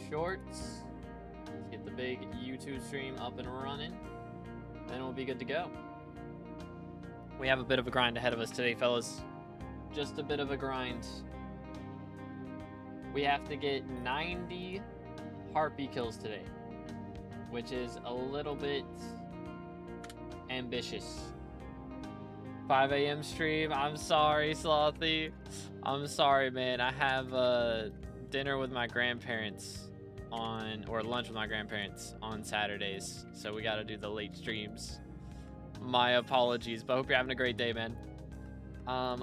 shorts. Let's get the big YouTube stream up and running. Then we'll be good to go. We have a bit of a grind ahead of us today, fellas. Just a bit of a grind. We have to get 90 harpy kills today, which is a little bit ambitious. 5 a.m. stream. I'm sorry, Slothy. I'm sorry, man. I have dinner with my grandparents or lunch with my grandparents on Saturdays, so we got to do the late streams. My apologies, but I hope you're having a great day, man.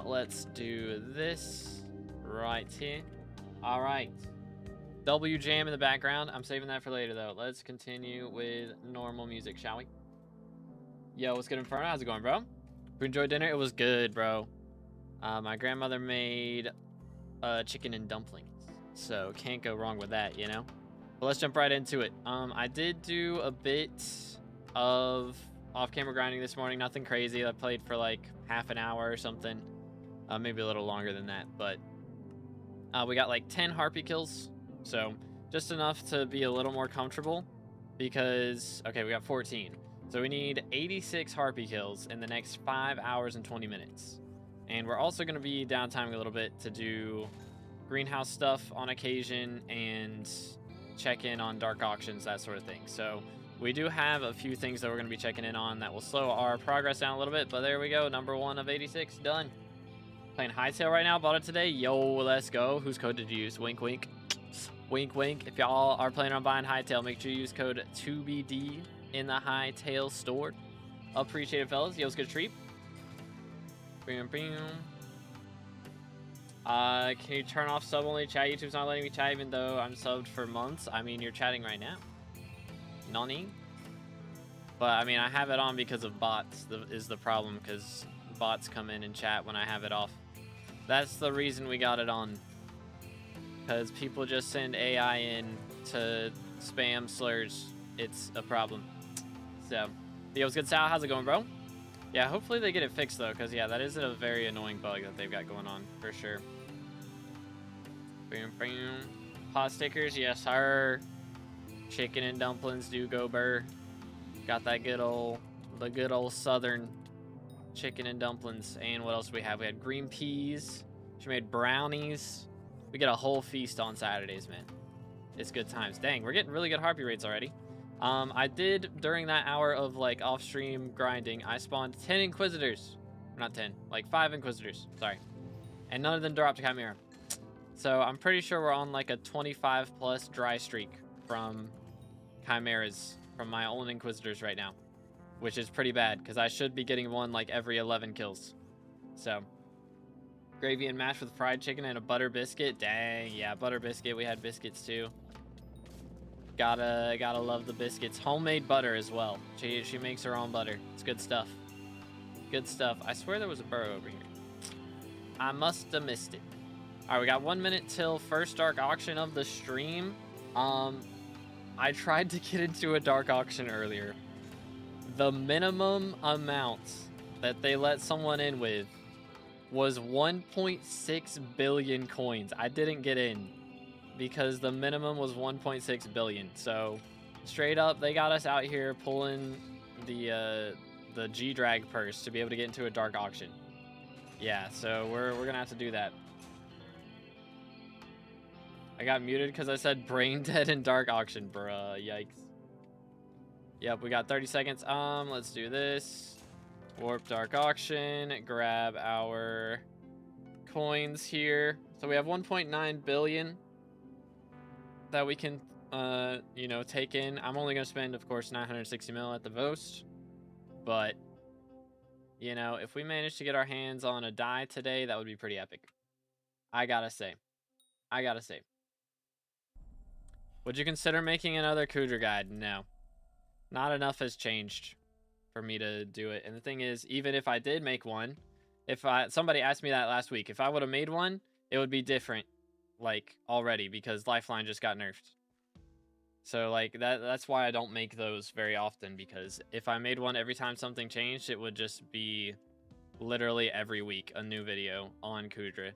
Let's do this right here. All right. W jam in the background. I'm saving that for later, though. Let's continue with normal music, shall we? Yo, what's good, Inferno? How's it going, bro? We enjoyed dinner. It was good, bro. My grandmother made chicken and dumplings, so can't go wrong with that, you know? But let's jump right into it. I did do a bit of off-camera grinding this morning. Nothing crazy. I played for like half an hour or something. Maybe a little longer than that, but we got like 10 harpy kills, so just enough to be a little more comfortable because, okay, we got 14. So we need 86 harpy kills in the next 5 hours and 20 minutes. And we're also going to be downtiming a little bit to do greenhouse stuff on occasion and check in on dark auctions, that sort of thing. So we do have a few things that we're going to be checking in on that will slow our progress down a little bit. But there we go. Number 1 of 86 done. Playing Hightail right now. Bought it today. Yo, let's go. Whose code did you use? Wink, wink. Wink, wink. If y'all are planning on buying Hightail, make sure you use code 2BD in the Hightail store. Appreciate it, fellas. Yo, it's good treat. Bam, bam. Can you turn off sub only chat? YouTube's not letting me chat even though I'm subbed for months. I mean, you're chatting right now. Nani? But I mean, I have it on because of bots is the problem, because bots come in and chat when I have it off. That's the reason we got it on. Because people just send AI in to spam slurs. It's a problem. So, yo, what's good, Sal? How's it going, bro? Yeah, hopefully they get it fixed, though, because, yeah, that is a very annoying bug that they've got going on, for sure. Bam, bam. Hot stickers, yes, sir. Chicken and dumplings do go burr. Got that the good old southern chicken and dumplings. And what else do we have? We had green peas. She made brownies. We get a whole feast on Saturdays, man. It's good times. Dang, we're getting really good harpy rates already. I did, during that hour of, like, off-stream grinding, I spawned 10 Inquisitors. Not 10, like 5 Inquisitors, sorry. And none of them dropped Chimera. So I'm pretty sure we're on, like, a 25-plus dry streak from Chimeras, from my own Inquisitors right now. Which is pretty bad, because I should be getting one, like, every 11 kills. So, gravy and mash with fried chicken and a butter biscuit. Dang, yeah, butter biscuit. We had biscuits, too. Gotta love the biscuits. Homemade butter as well. She makes her own butter. It's good stuff. Good stuff. I swear there was a burrow over here. I must have missed it. All right, we got 1 minute till first dark auction of the stream. I tried to get into a dark auction earlier. The minimum amount that they let someone in with was 1.6 billion coins. I didn't get in because the minimum was 1.6 billion. So straight up, they got us out here pulling the G-Drag purse to be able to get into a dark auction. Yeah, so we're gonna have to do that. I got muted because I said brain dead in dark auction, bruh. Yikes. Yep, we got 30 seconds. Let's do this. Warp dark auction. Grab our coins here. So we have 1.9 billion that we can, you know, take in. I'm only gonna spend, of course, 960 mil at the most. But, you know, if we manage to get our hands on a die today, that would be pretty epic. I gotta say. Would you consider making another Kudra guide? No. Not enough has changed for me to do it. And the thing is, even if I did make one, somebody asked me that last week, if I would have made one, it would be different, like, already, because Lifeline just got nerfed. So, like, that's why I don't make those very often, because if I made one every time something changed, it would just be literally every week a new video on Kudra.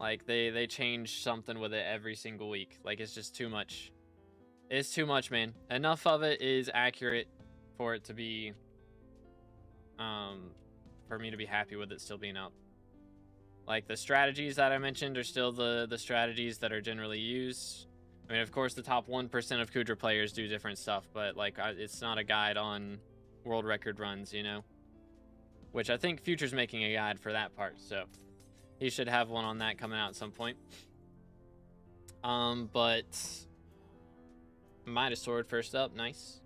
Like, they change something with it every single week. Like, it's just too much. It's too much, man. Enough of it is accurate for it to be, for me to be happy with it still being up. Like, the strategies that I mentioned are still the strategies that are generally used. I mean, of course, the top 1% of Kudra players do different stuff, but, like, it's not a guide on world record runs, you know? Which I think Future's making a guide for that part, so he should have one on that coming out at some point. But Midas Sword first up, nice.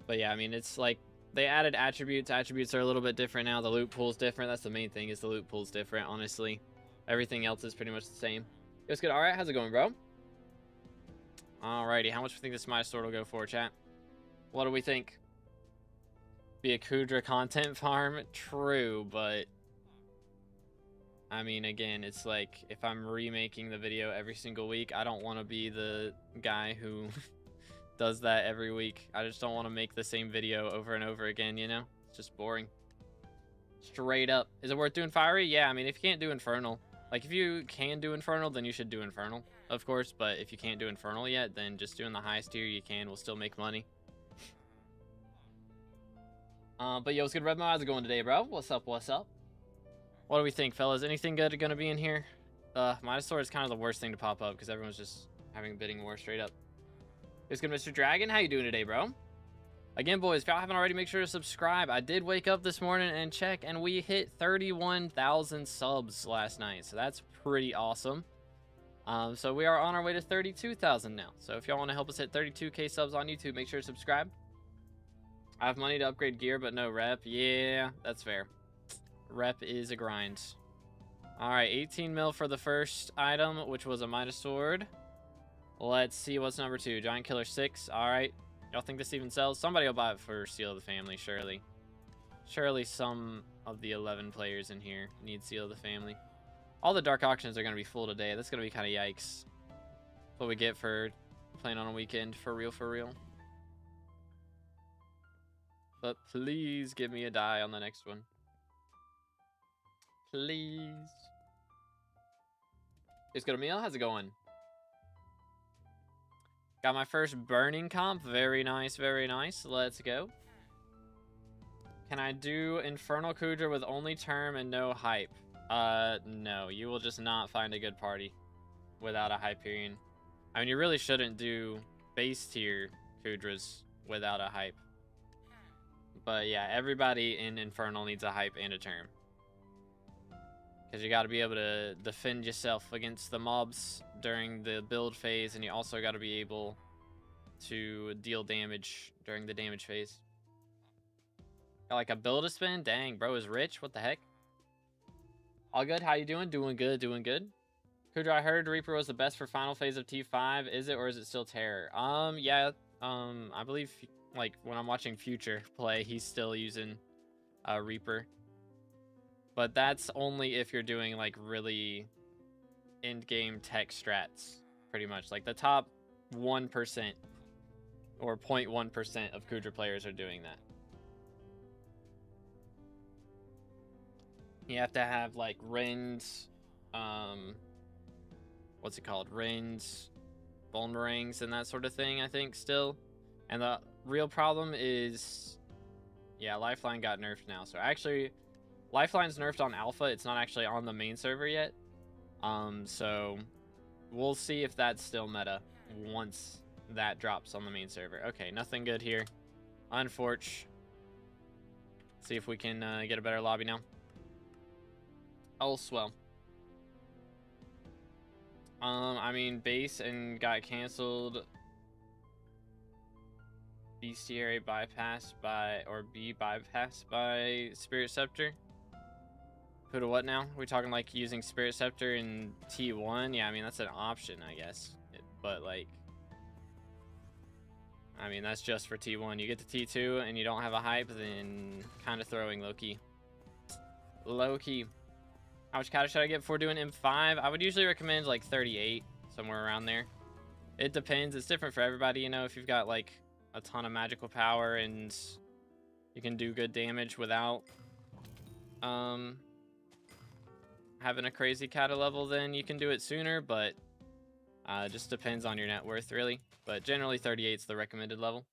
But yeah, I mean, it's like they added attributes. Attributes are a little bit different now. The loot pool's different. That's the main thing, is the loot pool's different, honestly. Everything else is pretty much the same. It was good. All right, how's it going, bro? Alrighty, how much do you think this Midas Sword will go for, chat? What do we think? Be a Kudra content farm? True, but I mean, again, it's like, if I'm remaking the video every single week, I don't want to be the guy who does that every week. I just don't want to make the same video over and over again, you know? It's just boring. Straight up. Is it worth doing Fiery? Yeah, I mean, if you can't do Infernal, like, if you can do Infernal, then you should do Infernal, of course. But if you can't do Infernal yet, then just doing the highest tier you can will still make money. But yo, what's good, Redmo? How's it going today, bro? What's up, what's up? What do we think, fellas? Anything good gonna be in here? Midas Sword is kind of the worst thing to pop up because everyone's just having a bidding war straight up. It's good, Mr. Dragon. How you doing today, bro? Again, boys, if y'all haven't already, make sure to subscribe. I did wake up this morning and check, and we hit 31,000 subs last night, so that's pretty awesome. So we are on our way to 32,000 now. So if y'all want to help us hit 32K subs on YouTube, make sure to subscribe. I have money to upgrade gear, but no rep. Yeah, that's fair. Rep is a grind. All right, 18 mil for the first item, which was a Midas Sword. Let's see what's number 2. Giant Killer 6. All right. Y'all think this even sells? Somebody will buy it for Seal of the Family, surely. Surely some of the 11 players in here need Seal of the Family. All the dark auctions are going to be full today. That's going to be kind of yikes. That's what we get for playing on a weekend. For real, for real. But please give me a die on the next one. Please. It's good, Emil. How's it going? Got my first burning comp. Very nice, very nice. Let's go. Can I do Infernal Kudra with only term and no hype? No. You will just not find a good party without a Hyperion. I mean, you really shouldn't do base tier Kudras without a hype. But yeah, everybody in Infernal needs a hype and a term. Because you got to be able to defend yourself against the mobs during the build phase, and you also got to be able to deal damage during the damage phase. Got like a build-a-spin? Dang, bro is rich. What the heck? All good? How you doing? Doing good, doing good. Kudra, I heard Reaper was the best for final phase of T5. Is it, or is it still Terror? Yeah. I believe, like, when I'm watching Future play, he's still using Reaper. But that's only if you're doing, like, really end-game tech strats, pretty much. Like, the top 1% or 0.1% of Kudra players are doing that. You have to have, like, Rins, what's it called? Rins, Boomerangs, and that sort of thing, I think, still. And the real problem is, yeah, Lifeline got nerfed now. So, actually, Lifeline's nerfed on alpha. It's not actually on the main server yet. So we'll see if that's still meta once that drops on the main server. Okay, nothing good here. Unfortunate. See if we can get a better lobby now. Oh, swell. I mean, base and got canceled. Bestiary bypassed by, or B bypassed by Spirit Scepter. Who to what now? We're talking like using Spirit Scepter in T1? Yeah, I mean, that's an option, I guess. But like, I mean, that's just for T1. You get to T2 and you don't have a hype, then kind of throwing low-key. Low-key. How much cash should I get before doing M5? I would usually recommend like 38, somewhere around there. It depends. It's different for everybody, you know. If you've got like a ton of magical power and you can do good damage without having a crazy kata level, then you can do it sooner, but it just depends on your net worth, really. But generally 38 is the recommended level.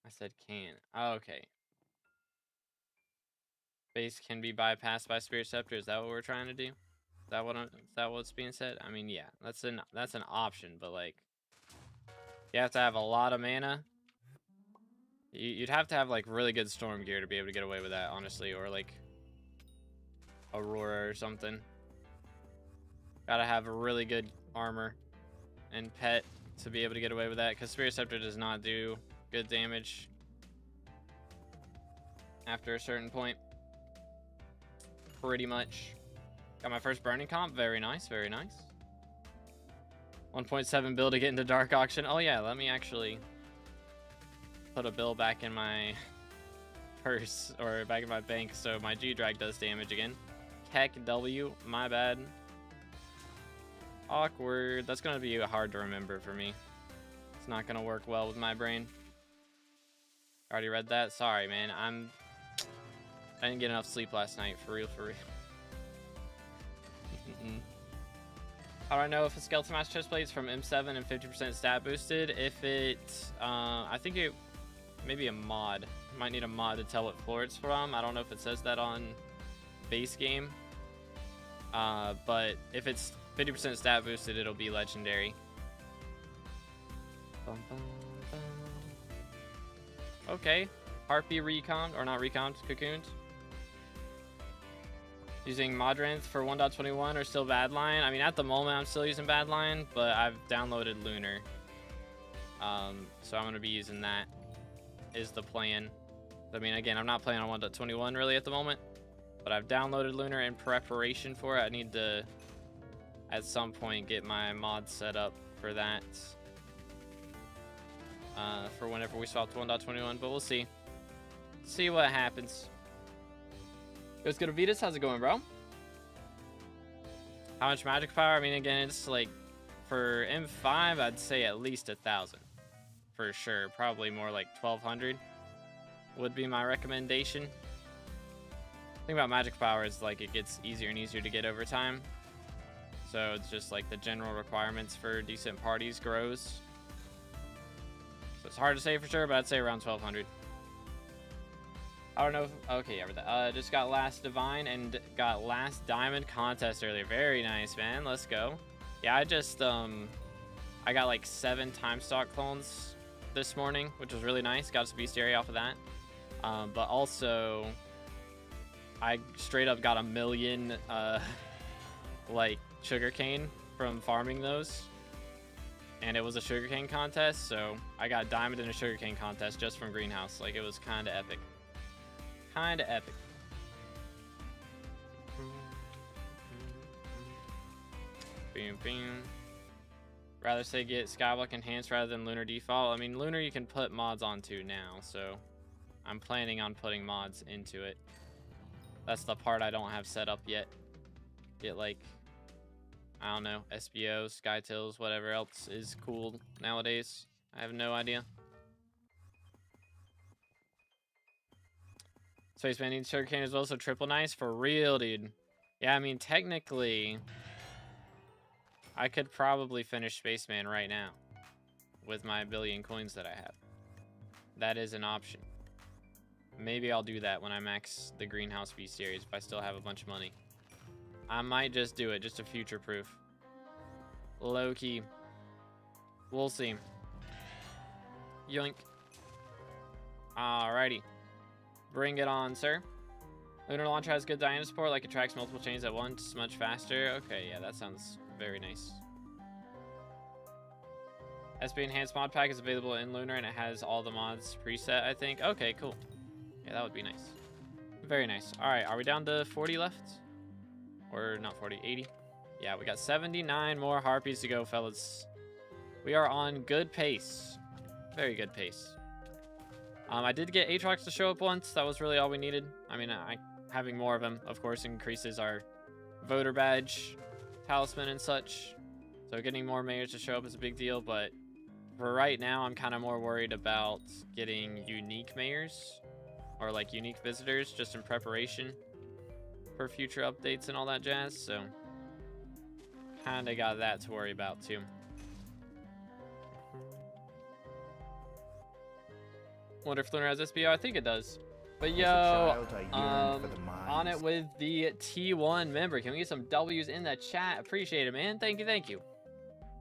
I said can. Oh, okay. Base can be bypassed by Spirit Scepter. Is that what we're trying to do? Is that what's being said? I mean, yeah, that's an option, but like, you have to have a lot of mana. You'd have to have like really good storm gear to be able to get away with that, honestly, or like Aurora or something. Gotta have a really good armor and pet to be able to get away with that, because Spirit Scepter does not do good damage after a certain point. Pretty much. Got my first burning comp. Very nice, very nice. 1.7 bill to get into Dark Auction. Oh yeah, let me actually put a bill back in my purse, or back in my bank, so my G-Drag does damage again. Heck W, my bad. Awkward. That's gonna be hard to remember for me. It's not gonna work well with my brain. Already read that? Sorry, man. I didn't get enough sleep last night, for real, for real. How do I know if a Skeleton Mask chestplate's from M7 and 50% stat boosted? If it, I think it, maybe a mod. Might need a mod to tell what floor it's from. I don't know if it says that on base game. But if it's 50% stat boosted, it'll be legendary. Okay. Harpy reconned, or not reconned, cocooned. Using Modranth for 1.21 or still Badline? I mean, at the moment, I'm still using Badline, but I've downloaded Lunar. So I'm going to be using that, is the plan. I mean, again, I'm not playing on 1.21 really at the moment, but I've downloaded Lunar in preparation for it. I need to, at some point, get my mod set up for that. For whenever we swap to 1.21, but we'll see. See what happens. Let's go to Vitas. How's it going, bro? How much magic power? I mean, again, it's like, for M5, I'd say at least 1,000. For sure. Probably more like 1,200 would be my recommendation. The thing about magic power is, like, it gets easier and easier to get over time. So it's just like the general requirements for decent parties grows. So it's hard to say for sure, but I'd say around 1,200. I don't know if, okay, yeah, that. Just got last divine and got last diamond contest earlier. Very nice, man. Let's go. Yeah, I just I got like 7 time stock clones this morning, which was really nice. Got a bestiary off of that. But also I straight up got 1 million like sugarcane from farming those. And it was a sugarcane contest, so I got diamond in a sugarcane contest just from greenhouse. Like, it was kind of epic. Kind of epic. Boom, boom. Rather say get SkyBlock enhanced rather than Lunar default. I mean, Lunar you can put mods onto now, so I'm planning on putting mods into it. That's the part I don't have set up yet. Get like, I don't know, SBO, Skytills, whatever else is cool nowadays. I have no idea. Spaceman needs sugarcane as well, so triple nice for real, dude. Yeah, I mean, technically, I could probably finish Spaceman right now with my 1 billion coins that I have. That is an option. Maybe I'll do that when I max the Greenhouse B series if I still have a bunch of money. I might just do it, just to future-proof. Low-key. We'll see. Yoink. Alrighty. Bring it on, sir. Lunar Launcher has good Diana support, like it tracks multiple chains at once, much faster. Okay, yeah, that sounds very nice. SB Enhanced Mod Pack is available in Lunar, and it has all the mods preset, I think. Okay, cool. Yeah, that would be nice. Very nice. Alright, are we down to 40 left? Or not 40, 80? Yeah, we got 79 more harpies to go, fellas. We are on good pace. Very good pace. I did get Aatrox to show up once. That was really all we needed. I mean, having more of them, of course, increases our voter badge, talisman, and such. So getting more mayors to show up is a big deal. But for right now, I'm kind of more worried about getting unique mayors or like unique visitors just in preparation for future updates and all that jazz. So kind of got that to worry about too. Wonder if Lunar has SBO. I think it does. But yo, on it with the T1 member. Can we get some W's in the chat? Appreciate it, man. Thank you, thank you.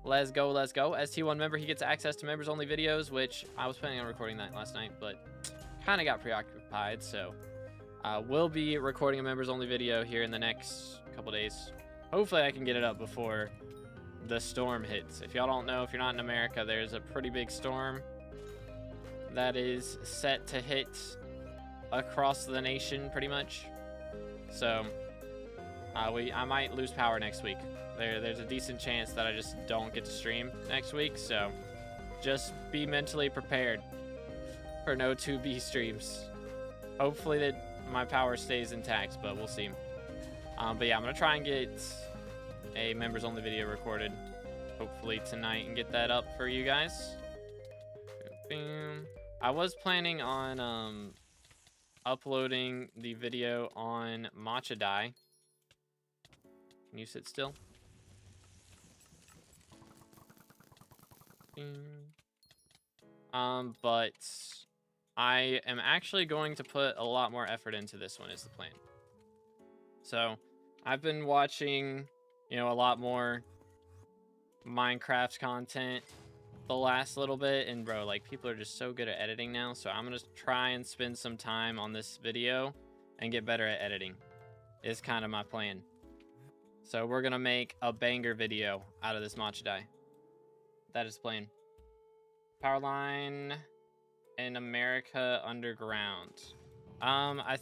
Let's go, let's go. As T1 member, he gets access to members only videos, which I was planning on recording that last night, but kind of got preoccupied. So we'll be recording a members only video here in the next couple days. Hopefully I can get it up before the storm hits. If y'all don't know, if you're not in America, there's a pretty big storm that is set to hit across the nation pretty much. So I might lose power next week. There's a decent chance that I just don't get to stream next week, so just be mentally prepared for no 2B streams. Hopefully that my power stays intact, but we'll see. But yeah, I'm gonna try and get a members only video recorded hopefully tonight and get that up for you guys. Boom. I was planning on uploading the video on Matcha Dye. Can you sit still? But I am actually going to put a lot more effort into this one is the plan. So I've been watching, you know, a lot more Minecraft content the last little bit, and bro, like, people are just so good at editing now, so I'm gonna try and spend some time on this video and get better at editing is kind of my plan. So we're gonna make a banger video out of this Matcha Dye. That is the plan. Power line in America underground. I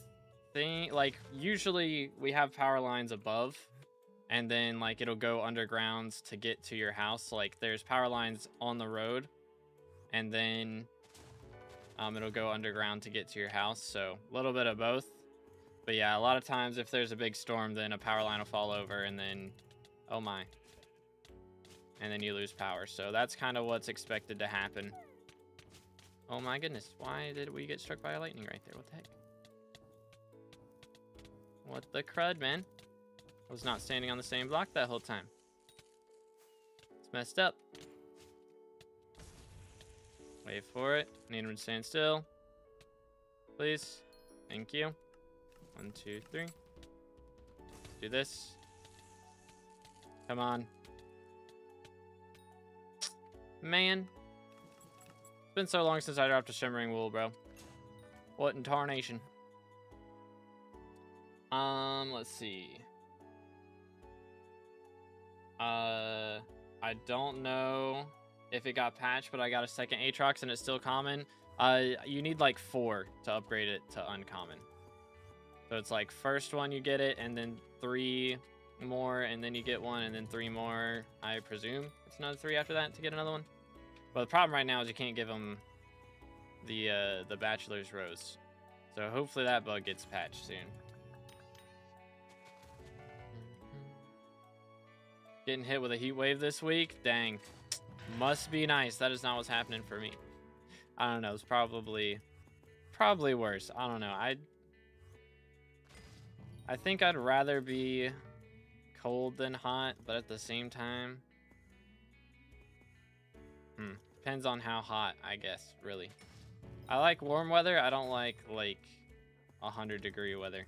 think, like, usually we have power lines above, and then, like, it'll go underground to get to your house. Like, there's power lines on the road, and then it'll go underground to get to your house. So a little bit of both. But yeah, a lot of times if there's a big storm, then a power line will fall over, and then, oh my, and then you lose power. So that's kind of what's expected to happen. Oh my goodness, why did we get struck by a lightning right there? What the heck? What the crud, man? I was not standing on the same block that whole time. It's messed up. Wait for it. Need him to stand still. Please. Thank you. 1, 2, 3. Let's do this. Come on. Man. It's been so long since I dropped a shimmering wool, bro. What in tarnation? Let's see. I don't know if it got patched, but I got a second Aatrox and it's still common. You need like 4 to upgrade it to uncommon. So it's like first one you get it, and then 3 more, and then you get 1, and then 3 more. I presume it's another 3 after that to get another one. But the problem right now is you can't give them the Bachelor's Rose. So hopefully that bug gets patched soon. Getting hit with a heat wave this week? Dang. Must be nice. That is not what's happening for me. I don't know. It's probably worse. I don't know. I think I'd rather be cold than hot, but at the same time, depends on how hot, I guess, really. I like warm weather. I don't like 100-degree weather.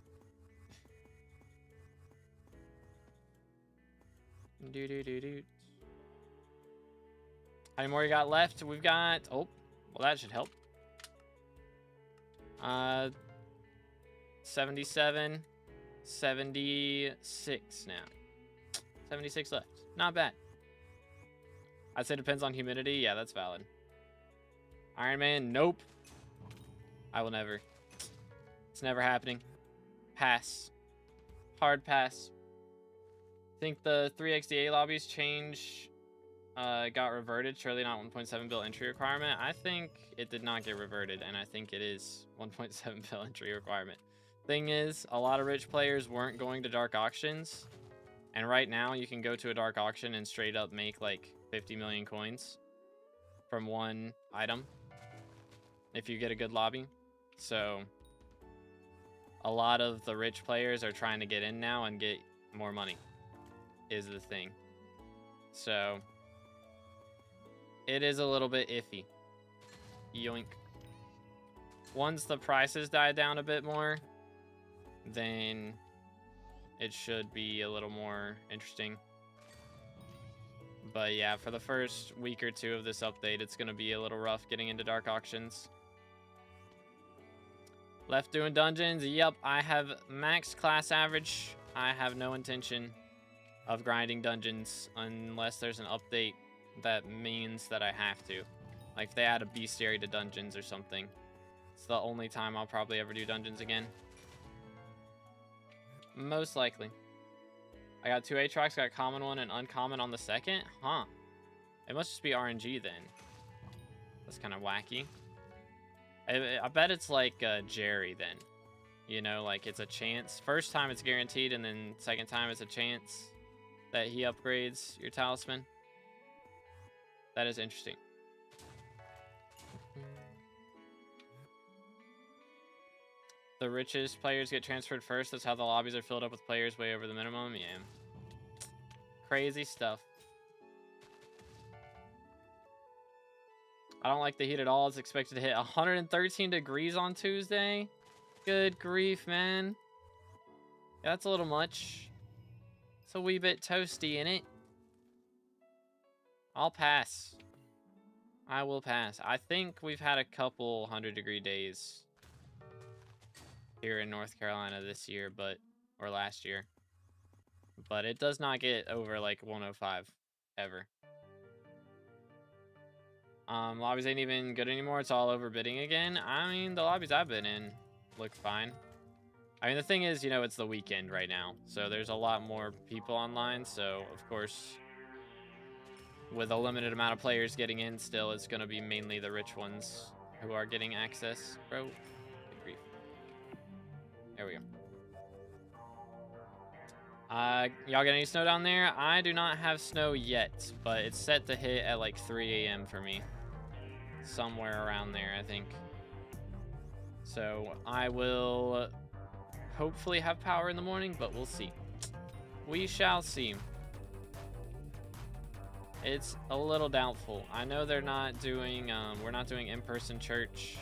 How many more you got left? We've got, oh, well, that should help. 77, 76 now. 76 left. Not bad. I'd say depends on humidity. Yeah, that's valid. Iron Man, nope. I will never. It's never happening. Pass. Hard pass. I think the 3xDA lobbies change got reverted. Surely not 1.7 bill entry requirement. I think it did not get reverted, and I think it is 1.7 bill entry requirement. Thing is, a lot of rich players weren't going to dark auctions, and right now you can go to a dark auction and straight up make like 50 million coins from one item if you get a good lobby. So a lot of the rich players are trying to get in now and get more money, is the thing. So it is a little bit iffy. Yoink. Once the prices die down a bit more, then it should be a little more interesting. But yeah, for the first week or two of this update, it's going to be a little rough getting into dark auctions. Left doing dungeons. Yep, I have max class average. I have no intention of grinding dungeons unless there's an update that means that I have to. Like if they add a bestiary to dungeons or something. It's the only time I'll probably ever do dungeons again. Most likely. I got 2 Aatrox, got common one and uncommon on the second? Huh. It must just be RNG then. That's kind of wacky. I bet it's like Jerry then. You know, like it's a chance. First time it's guaranteed, and then second time it's a chance that he upgrades your talisman. That is interesting. The richest players get transferred first. That's how the lobbies are filled up with players way over the minimum. Yeah. Crazy stuff. I don't like the heat at all. It's expected to hit 113 degrees on Tuesday. Good grief, man. Yeah, that's a little much. It's a wee bit toasty, innit? I'll pass. I will pass. I think we've had a couple 100-degree days here in North Carolina this year, or last year. But it does not get over like 105 ever. Lobbies ain't even good anymore. It's all overbidding again. I mean, the lobbies I've been in look fine. I mean, the thing is, you know, it's the weekend right now, so there's a lot more people online. So, of course, with a limited amount of players getting in, still, it's going to be mainly the rich ones who are getting access. Bro, good grief. There we go. Y'all get any snow down there? I do not have snow yet, but it's set to hit at like 3 a.m. for me. Somewhere around there, I think. So I will hopefully have power in the morning, but we'll see. We shall see. It's a little doubtful. I know they're not doing, we're not doing in-person church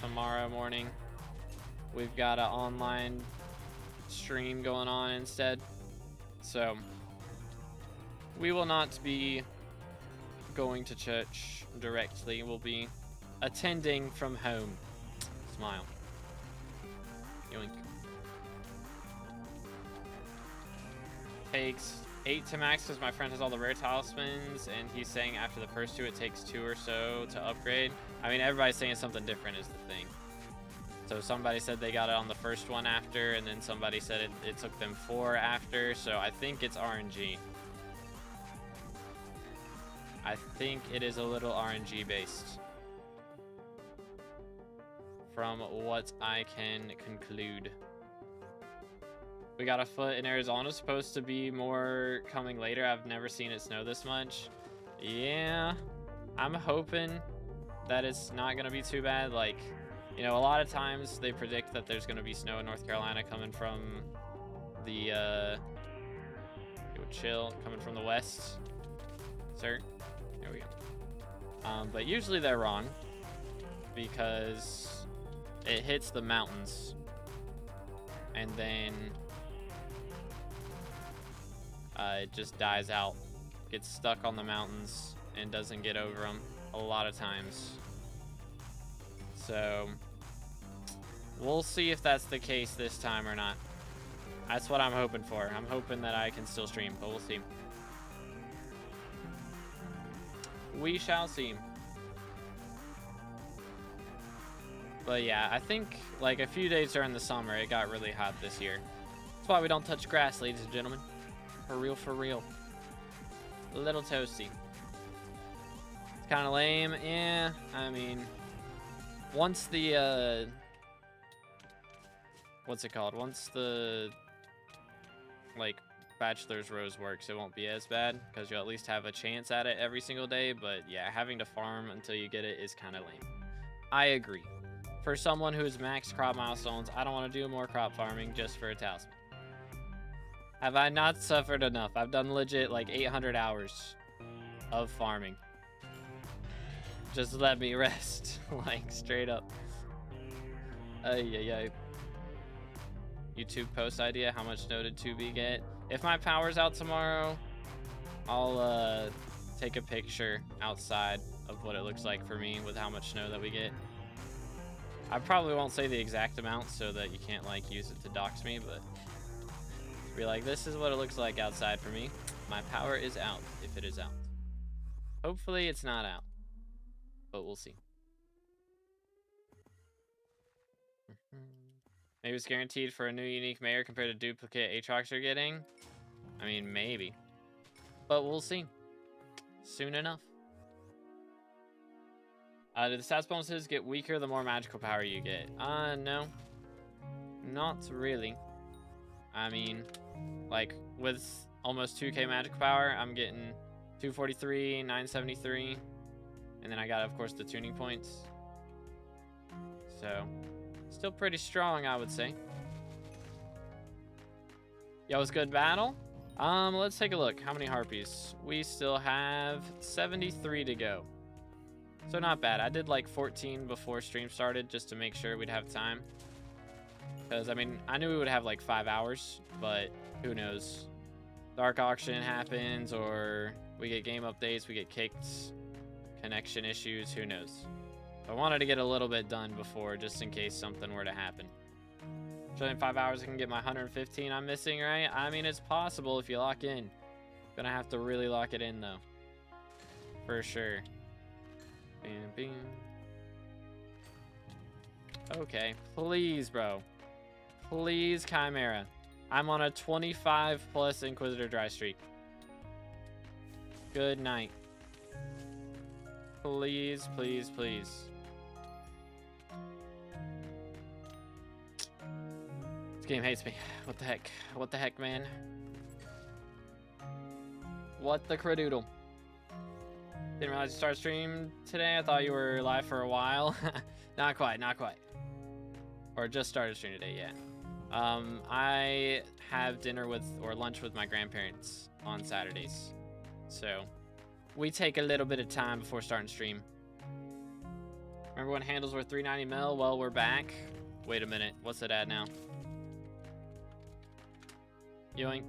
tomorrow morning. We've got an online stream going on instead. So we will not be going to church directly. We'll be attending from home. Smile. Yoink. Takes 8 to max because my friend has all the rare talismans, and he's saying after the first 2 it takes 2 or so to upgrade. I mean, everybody's saying something different is the thing. So somebody said they got it on the first one after, and then somebody said it took them 4 after, so I think it's RNG. I think it is a little RNG based. From what I can conclude. We got a foot in Arizona. Supposed to be more coming later. I've never seen it snow this much. Yeah, I'm hoping that it's not going to be too bad. Like, you know, a lot of times they predict that there's going to be snow in North Carolina coming from the, coming from the west. Sir, there we go. But usually they're wrong because it hits the mountains and then it just dies out, gets stuck on the mountains and doesn't get over them a lot of times. So we'll see if that's the case this time or not. That's what I'm hoping for. I'm hoping that I can still stream, but we'll see. We shall see. But yeah, I think like a few days during the summer, it got really hot this year. That's why we don't touch grass, ladies and gentlemen. For real, for real. A little toasty. It's kind of lame. Yeah, I mean, once the, what's it called? Once the, like, Bachelor's Rose works, it won't be as bad because you'll at least have a chance at it every single day. But yeah, having to farm until you get it is kind of lame. I agree. for someone who's maxed crop milestones, I don't want to do more crop farming just for a talisman. Have I not suffered enough? I've done legit like 800 hours of farming. Just let me rest. Like, straight up. Ay. YouTube post idea, how much snow did 2B get? If my power's out tomorrow, I'll take a picture outside of what it looks like for me with how much snow that we get. I probably won't say the exact amount so that you can't like use it to dox me, but be like, this is what it looks like outside for me. My power is out, if it is out. Hopefully it's not out, but we'll see. Maybe it's guaranteed for a new unique mayor compared to duplicate Aatrox you're getting. I mean, maybe. But we'll see. Soon enough. Do the stats bonuses get weaker the more magical power you get? No. Not really. I mean, like, with almost 2k magical power, I'm getting 243, 973. And then I got, of course, the tuning points. So, still pretty strong, I would say. Yo, it's good battle. Let's take a look. How many harpies? We still have 73 to go. So not bad. I did like 14 before stream started just to make sure we'd have time. Because, I mean, I knew we would have like 5 hours, but who knows? Dark auction happens, or we get game updates, we get kicked, connection issues, who knows? I wanted to get a little bit done before, just in case something were to happen. So in 5 hours I can get my 115 I'm missing, right? I mean, it's possible if you lock in. Gonna have to really lock it in, though. For sure. Bam, bam. Okay, please, bro. Please, Chimera. I'm on a 25 plus Inquisitor dry streak. Good night. Please, please, please. This game hates me. What the heck? What the heck, man? What the cradoodle? Didn't realize you started stream today. I thought you were live for a while. Not quite, not quite. Or just started stream today, yeah. I have dinner with, or lunch with my grandparents on Saturdays. So, we take a little bit of time before starting stream. Remember when handles were 390 mil? Well, we're back. Wait a minute, what's it at now? Yoink.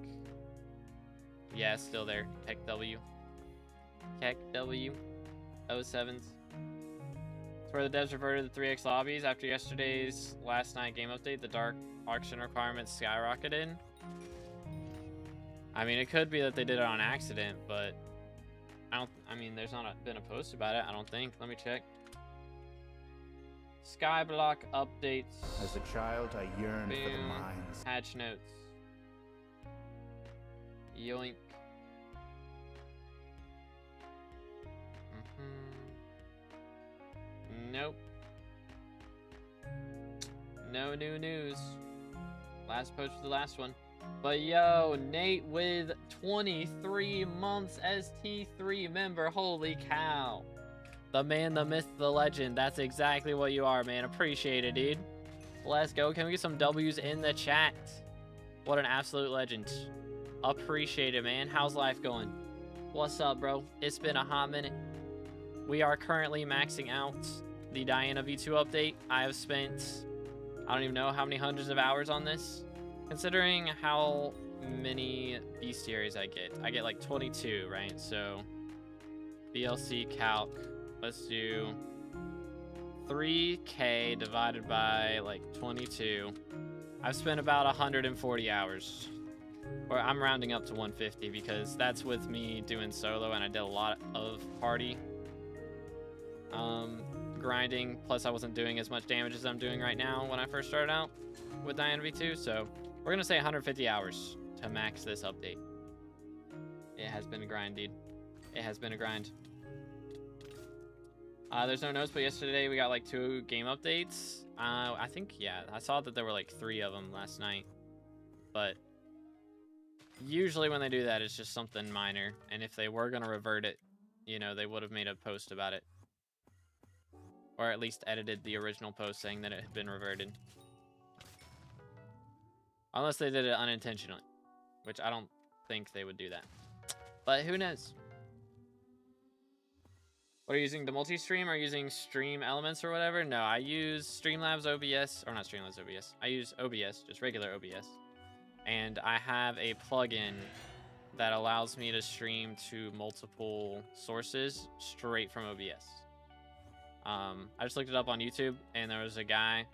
Yeah, still there. Heck W. Heck W. 07s. It's where the devs reverted to 3x lobbies after yesterday's last night game update. The dark auction requirements skyrocketed. I mean, it could be that they did it on accident, but I mean, there's not been a post about it, I don't think. Let me check. SkyBlock updates. As a child, I yearned for the mines. Hatch notes. Yoink. Nope. No new news. Last post was the last one. But yo, Nate with 23 months as T3 member. Holy cow. The man, the myth, the legend. That's exactly what you are, man. Appreciate it, dude. Let's go. Can we get some W's in the chat? What an absolute legend. Appreciate it, man. How's life going? What's up, bro? It's been a hot minute. We are currently maxing out the Diana V2 update. I have spent, I don't even know how many hundreds of hours on this. Considering how many bestiaries I get like 22, right? So, BLC calc, let's do 3K divided by like 22. I've spent about 140 hours. Or I'm rounding up to 150 because that's with me doing solo, and I did a lot of party grinding. Plus, I wasn't doing as much damage as I'm doing right now when I first started out with Diana V2. So we're gonna say 150 hours to max this update. It has been a grind, dude. It has been a grind. There's no notes, but yesterday we got like 2 game updates. I think, yeah, I saw that there were like 3 of them last night. But usually when they do that, it's just something minor. And if they were gonna revert it, you know, they would have made a post about it. or at least edited the original post saying that it had been reverted. Unless they did it unintentionally, which I don't think they would do that. But who knows? What are you using? The multi-stream or using Stream Elements or whatever? No, I use Streamlabs OBS, or not Streamlabs OBS. I use OBS, just regular OBS. And I have a plugin that allows me to stream to multiple sources straight from OBS. I just looked it up on YouTube, and there was a guy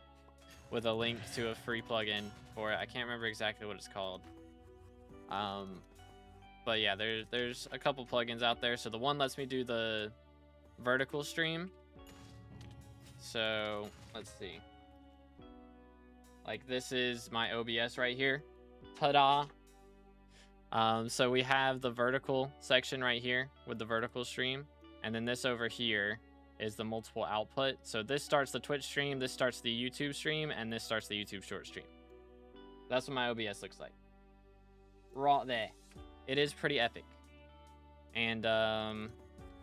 with a link to a free plugin for it. I can't remember exactly what it's called. But yeah, there's a couple plugins out there. So the one lets me do the vertical stream. So let's see. Like this is my OBS right here. Ta-da! So we have the vertical section right here with the vertical stream, and then this over here is the multiple output. So this starts the Twitch stream, this starts the YouTube stream, and this starts the YouTube short stream. That's what my OBS looks like. Right there. It is pretty epic. And I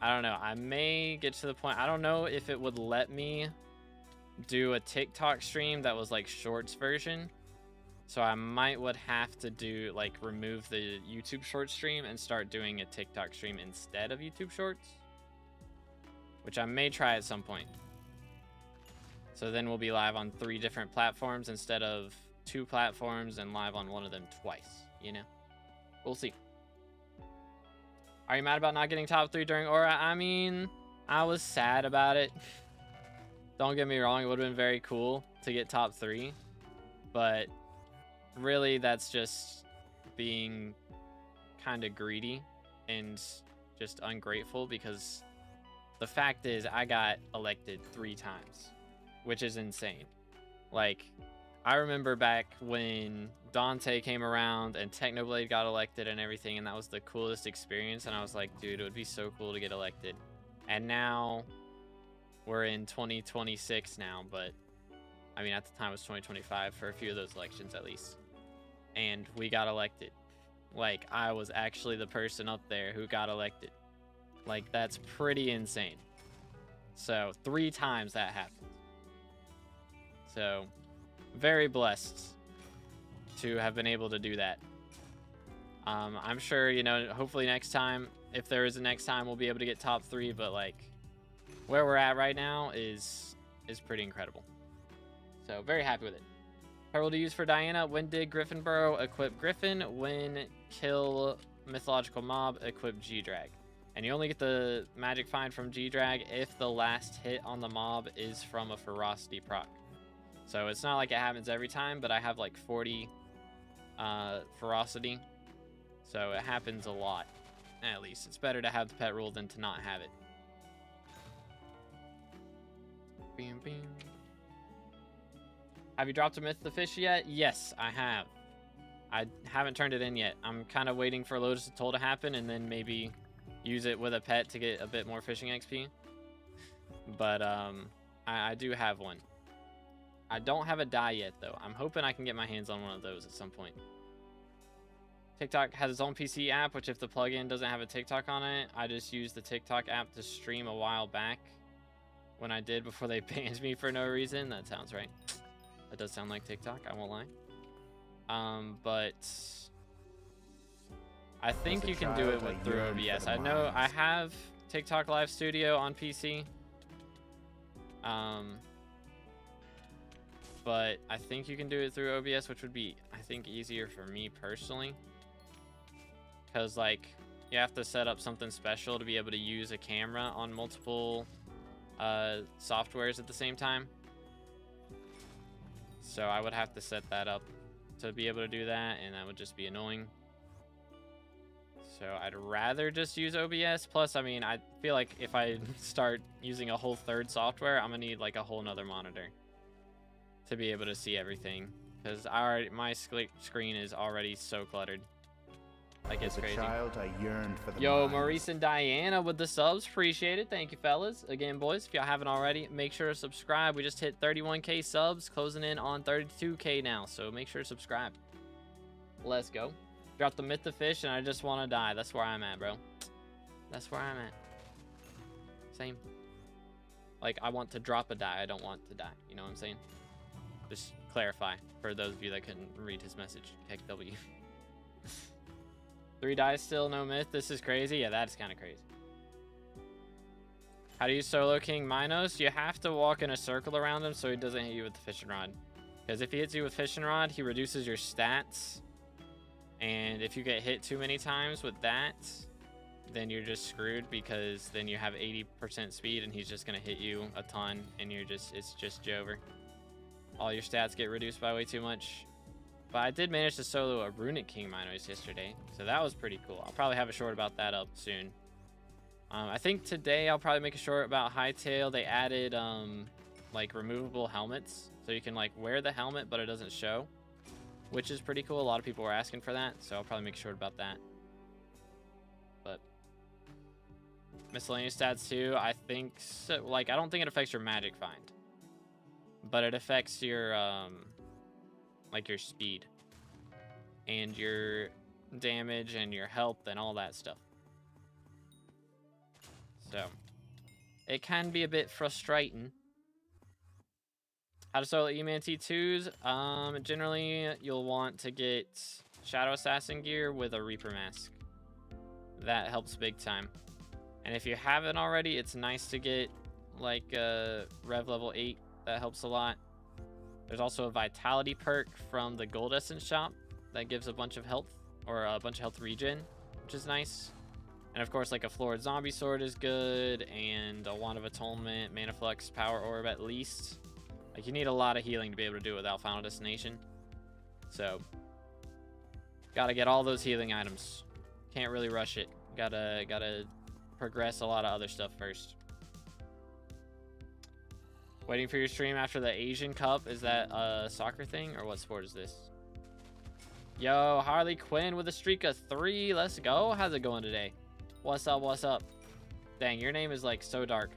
don't know, I may get to the point, I don't know if it would let me do a TikTok stream that was like shorts version. So I would have to do like remove the YouTube short stream and start doing a TikTok stream instead of YouTube shorts, which I may try at some point. So then we'll be live on 3 different platforms instead of 2 platforms and live on one of them twice, you know? We'll see. Are you mad about not getting top 3 during Aura? I mean, I was sad about it. Don't get me wrong, it would have been very cool to get top 3, but really that's just being kind of greedy and just ungrateful, because the fact is I got elected 3 times, which is insane. Like, I remember back when Dante came around and Technoblade got elected and everything, and that was the coolest experience, and I was like, dude, it would be so cool to get elected. And now we're in 2026 now, but I mean, at the time it was 2025 for a few of those elections at least. And we got elected. Like, I was actually the person up there who got elected. Like, that's pretty insane. So 3 times that happened. So very blessed to have been able to do that. I'm sure, you know, hopefully next time, if there is a next time, we'll be able to get top 3, but like where we're at right now is pretty incredible. So very happy with it. Herald to use for Diana: when dig Griffin Burrow, equip Griffin. When kill mythological mob, equip G-Drag. And you only get the magic find from G-Drag if the last hit on the mob is from a ferocity proc. So it's not like it happens every time, but I have like 40 ferocity. So it happens a lot, at least. It's better to have the pet rule than to not have it. Bam, bam. Have you dropped a Myth the Fish yet? Yes, I have. I haven't turned it in yet. I'm kind of waiting for Lotus of Toll to happen and then maybe use it with a pet to get a bit more fishing XP. But I do have one. I don't have a die yet, though. I'm hoping I can get my hands on one of those at some point. TikTok has its own PC app, which if the plugin doesn't have a TikTok on it, I just used the TikTok app to stream a while back when I did before they banned me for no reason. That sounds right. That does sound like TikTok, I won't lie. But I think you can do it through OBS. I know I have TikTok Live Studio on PC. But I think you can do it through OBS, which would be, I think, easier for me personally. Because, like, you have to set up something special to be able to use a camera on multiple softwares at the same time. So I would have to set that up to be able to do that, and that would just be annoying. So I'd rather just use OBS. Plus, I mean, I feel like if I start using a whole 3rd software, I'm gonna need like a whole nother monitor to be able to see everything, because my screen is already so cluttered. Like, it's crazy. Child, I yearned for the Yo, mines. Maurice and Diana with the subs, appreciate it. Thank you, fellas. Again, boys, if y'all haven't already, make sure to subscribe. We just hit 31K subs, closing in on 32K now, so make sure to subscribe. Let's go. Drop the Myth the Fish and I just want to die. That's where I'm at, bro. That's where I'm at. Same. Like, I want to drop a die. I don't want to die. You know what I'm saying? Just clarify for those of you that couldn't read his message. Heck W. 3 dice still, no myth. This is crazy. Yeah, that's kind of crazy. How do you solo King Minos? You have to walk in a circle around him so he doesn't hit you with the fishing rod. Because if he hits you with fishing rod, he reduces your stats. And if you get hit too many times with that, then you're just screwed, because then you have 80% speed and he's just going to hit you a ton and it's just over. All your stats get reduced by way too much. But I did manage to solo a Runic King Minos yesterday, so that was pretty cool. I'll probably have a short about that up soon. I think today I'll probably make a short about Hightail. They added like removable helmets, so you can like wear the helmet but it doesn't show, which is pretty cool. A lot of people were asking for that, so I'll probably make a short about that. But miscellaneous stats too, I think so, like, I don't think it affects your magic find, but it affects your like your speed and your damage and your health and all that stuff. So it can be a bit frustrating. How to solo E-Man T2s? Generally you'll want to get Shadow Assassin gear with a Reaper mask. That helps big time. And if you haven't already, it's nice to get like Rev level 8. That helps a lot. There's also a Vitality perk from the Gold Essence shop that gives a bunch of health, or a bunch of health regen, which is nice. And of course, like a Florid Zombie Sword is good, and a Wand of Atonement, Mana Flux, Power Orb at least. Like, you need a lot of healing to be able to do it without Final Destination. So, gotta get all those healing items. Can't really rush it. Gotta progress a lot of other stuff first. Waiting for your stream after the Asian Cup. Is that a soccer thing, or what sport is this? Yo, Harley Quinn with a streak of 3. Let's go. How's it going today? What's up? What's up? Dang, your name is like so dark.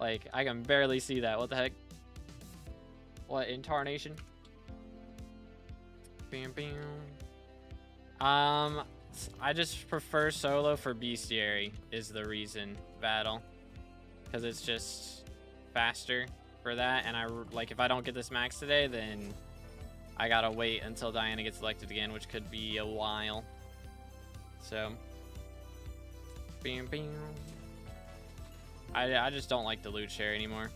Like, I can barely see that. What the heck? What, Intarnation? Bam, bam. I just prefer solo for Bestiary is the reason. Battle. Because it's just faster for that. And like, if I don't get this max today, then I gotta wait until Diana gets elected again, which could be a while. So, bam, bam. I just don't like the loot share anymore.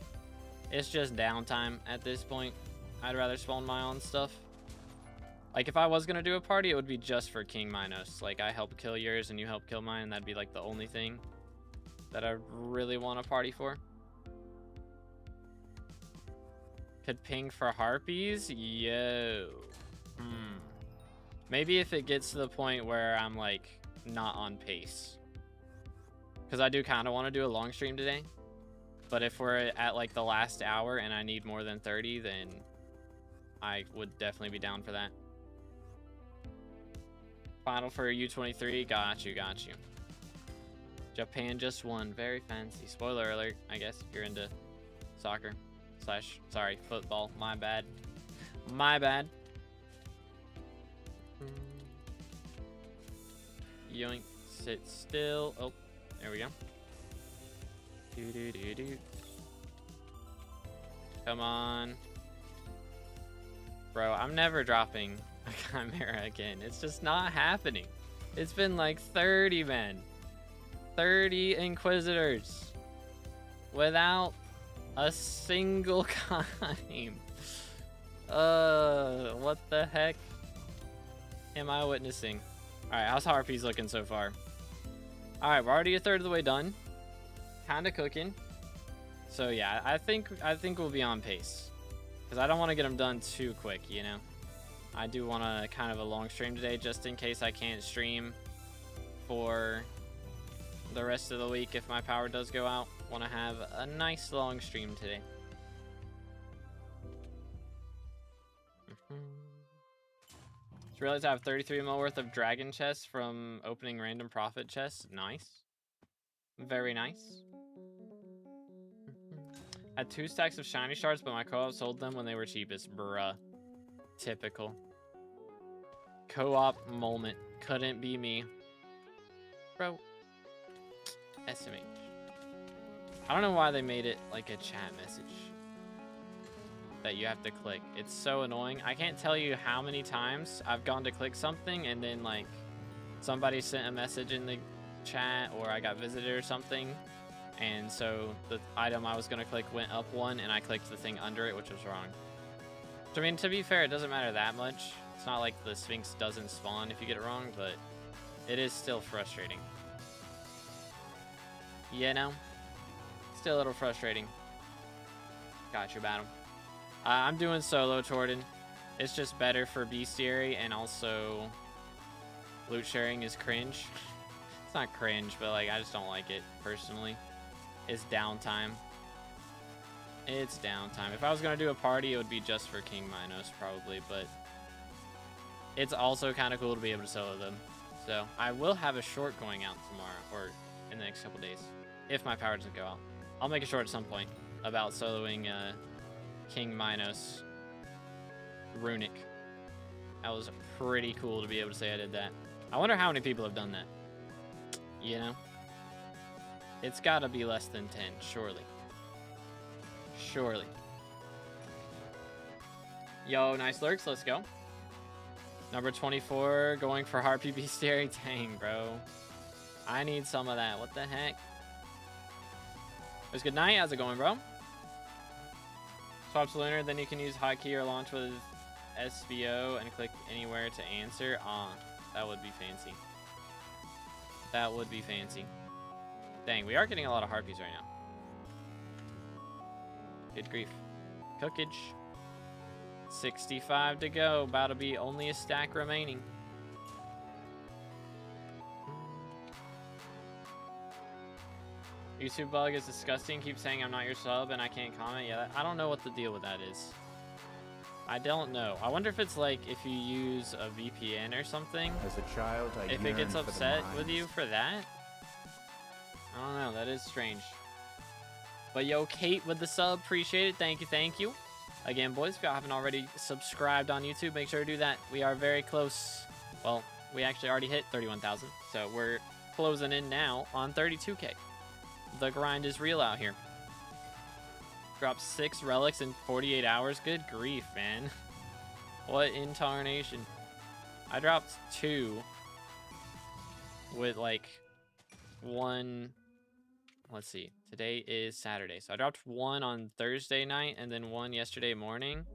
It's just downtime at this point. I'd rather spawn my own stuff. Like, if I was gonna do a party, it would be just for King Minos. Like, I help kill yours and you help kill mine, and that'd be like the only thing that I really want a party for. Could ping for harpies? Yo. Maybe if it gets to the point where I'm like not on pace. Because I do kind of want to do a long stream today. But if we're at like the last hour and I need more than 30, then I would definitely be down for that. Final for U23. Got you, got you. Japan just won. Very fancy. Spoiler alert, I guess, if you're into soccer. Sorry, football. My bad. My bad. Yoink. Sit still. Oh, there we go. Do. Come on. Bro, I'm never dropping a Chimera again. It's just not happening. It's been like 30 men. 30 Inquisitors. Without a single Chime. What the heck am I witnessing? Alright, how's Harpies looking so far? Alright, we're already a third of the way done. Kinda cooking. So yeah, I think we'll be on pace. Because I don't want to get them done too quick, you know? I do want to kind of a long stream today, just in case I can't stream for the rest of the week if my power does go out. Want to have a nice long stream today. Just realized I have 33 mil worth of dragon chests from opening random profit chests. Nice. Very nice. Had 2 stacks of shiny shards, but my co-op sold them when they were cheapest. Bruh. Typical. Co-op moment. Couldn't be me. Bro. SMH. I don't know why they made it like a chat message that you have to click. It's so annoying. I can't tell you how many times I've gone to click something and then like somebody sent a message in the chat or I got visited or something. And so the item I was going to click went up one and I clicked the thing under it, which was wrong. So, I mean, to be fair, it doesn't matter that much. It's not like the Sphinx doesn't spawn if you get it wrong, but it is still frustrating. You know? Still a little frustrating. Got your battle. I'm doing solo, Torden. It's just better for bestiary, and also loot sharing is cringe. It's not cringe, but like I just don't like it personally. It's downtime. It's downtime. If I was gonna do a party, it would be just for King Minos probably, but it's also kind of cool to be able to solo them. So I will have a short going out tomorrow or in the next couple days if my power doesn't go out. I'll make a short at some point about soloing King Minos Runic. That was pretty cool to be able to say I did that. I wonder how many people have done that. You know? It's gotta be less than 10, surely. Surely. Yo, nice lurks, let's go. Number 24, going for Harpy Bestiary. Dang, bro. I need some of that. What the heck? It's good night. How's it going, bro? Swap to Lunar, then you can use hotkey or launch with SBO and click anywhere to answer. Ah, that would be fancy. That would be fancy. Dang, we are getting a lot of harpies right now. Good grief. Cookage. 65 to go. About to be only a stack remaining. YouTube bug is disgusting. Keep saying I'm not your sub and I can't comment. Yeah, I don't know what the deal with that is. I don't know. I wonder if it's like if you use a VPN or something. As a child, I if it gets yearned for the upset mines. with you for that. I don't know. That is strange. But yo, Kate with the sub. Appreciate it. Thank you. Thank you. Again, boys, if y'all haven't already subscribed on YouTube, make sure to do that. We are very close. Well, we actually already hit 31,000. So we're closing in now on 32K. The grind is real out here. Dropped 6 relics in 48 hours. Good grief, man. What in tarnation. I dropped 2 with like 1. Let's see. Today is Saturday. So I dropped 1 on Thursday night and then 1 yesterday morning.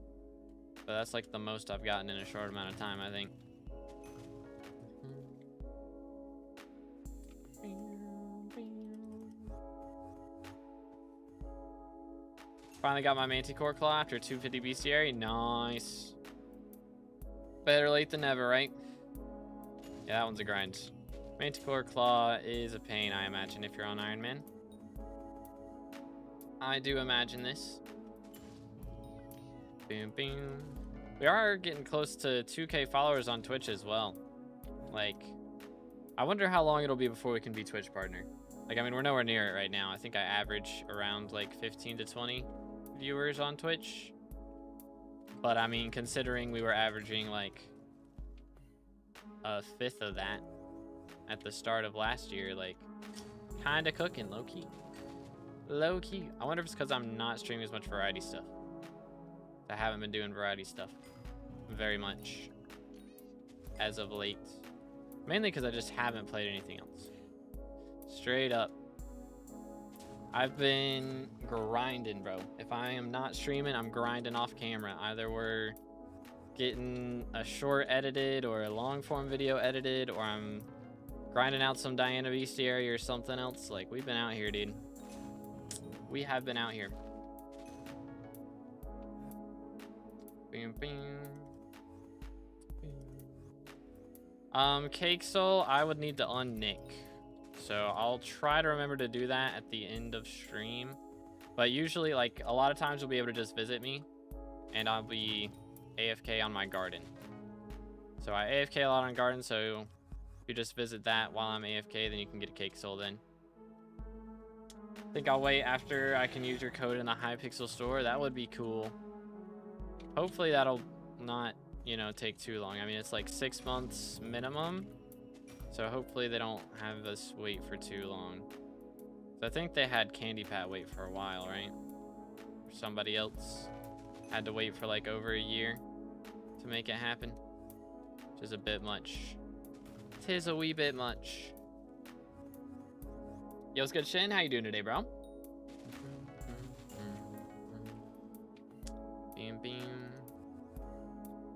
But that's like the most I've gotten in a short amount of time, I think. Finally got my Manticore Claw after 250 bestiary. Nice. Better late than never, right? Yeah, that one's a grind. Manticore Claw is a pain, I imagine, if you're on Iron Man. I do imagine this. Boom, boom. We are getting close to 2K followers on Twitch as well. Like, I wonder how long it'll be before we can be Twitch partner. Like, I mean, we're nowhere near it right now. I think I average around like 15 to 20 viewers on Twitch. But I mean, considering we were averaging like a 1/5 of that at the start of last year, like, kinda cooking, low-key. Low-key. I wonder if it's because I'm not streaming as much variety stuff. I haven't been doing variety stuff very much as of late. Mainly because I just haven't played anything else. Straight up. I've been grinding, bro. If I am not streaming, I'm grinding off camera. Either we're getting a short edited or a long form video edited, or I'm grinding out some Diana Bestiary or something else. Like, we've been out here, dude. We have been out here. Bing, bing. Cake Soul, I would need to unnick. So I'll try to remember to do that at the end of stream. But usually, like, a lot of times you'll be able to just visit me and I'll be AFK on my garden. So I AFK a lot on garden, so if you just visit that while I'm AFK, then you can get a Cake Soul then. I think I'll wait after I can use your code in the Hypixel store. That would be cool. Hopefully that'll not, you know, take too long. I mean, it's like 6 months minimum. So hopefully they don't have us wait for too long. So I think they had Candy Pat wait for a while, right? Or somebody else had to wait for like over a year to make it happen. Which is a bit much. Tis a wee bit much. Yo, what's good, Shin? How you doing today, bro? Beam, beam.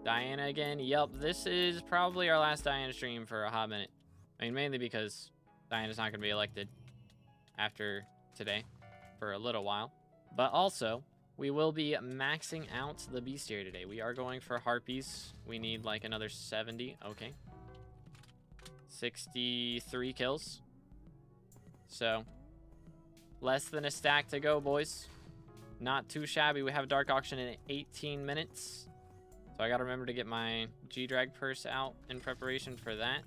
Diana again. Yup, this is probably our last Diana stream for a hot minute. I mean, mainly because Diana's not going to be elected after today for a little while. But also, we will be maxing out the bestiary today. We are going for harpies. We need like another 70. Okay. 63 kills. So, less than a stack to go, boys. Not too shabby. We have a dark auction in 18 minutes. So I gotta remember to get my G-Drag purse out in preparation for that.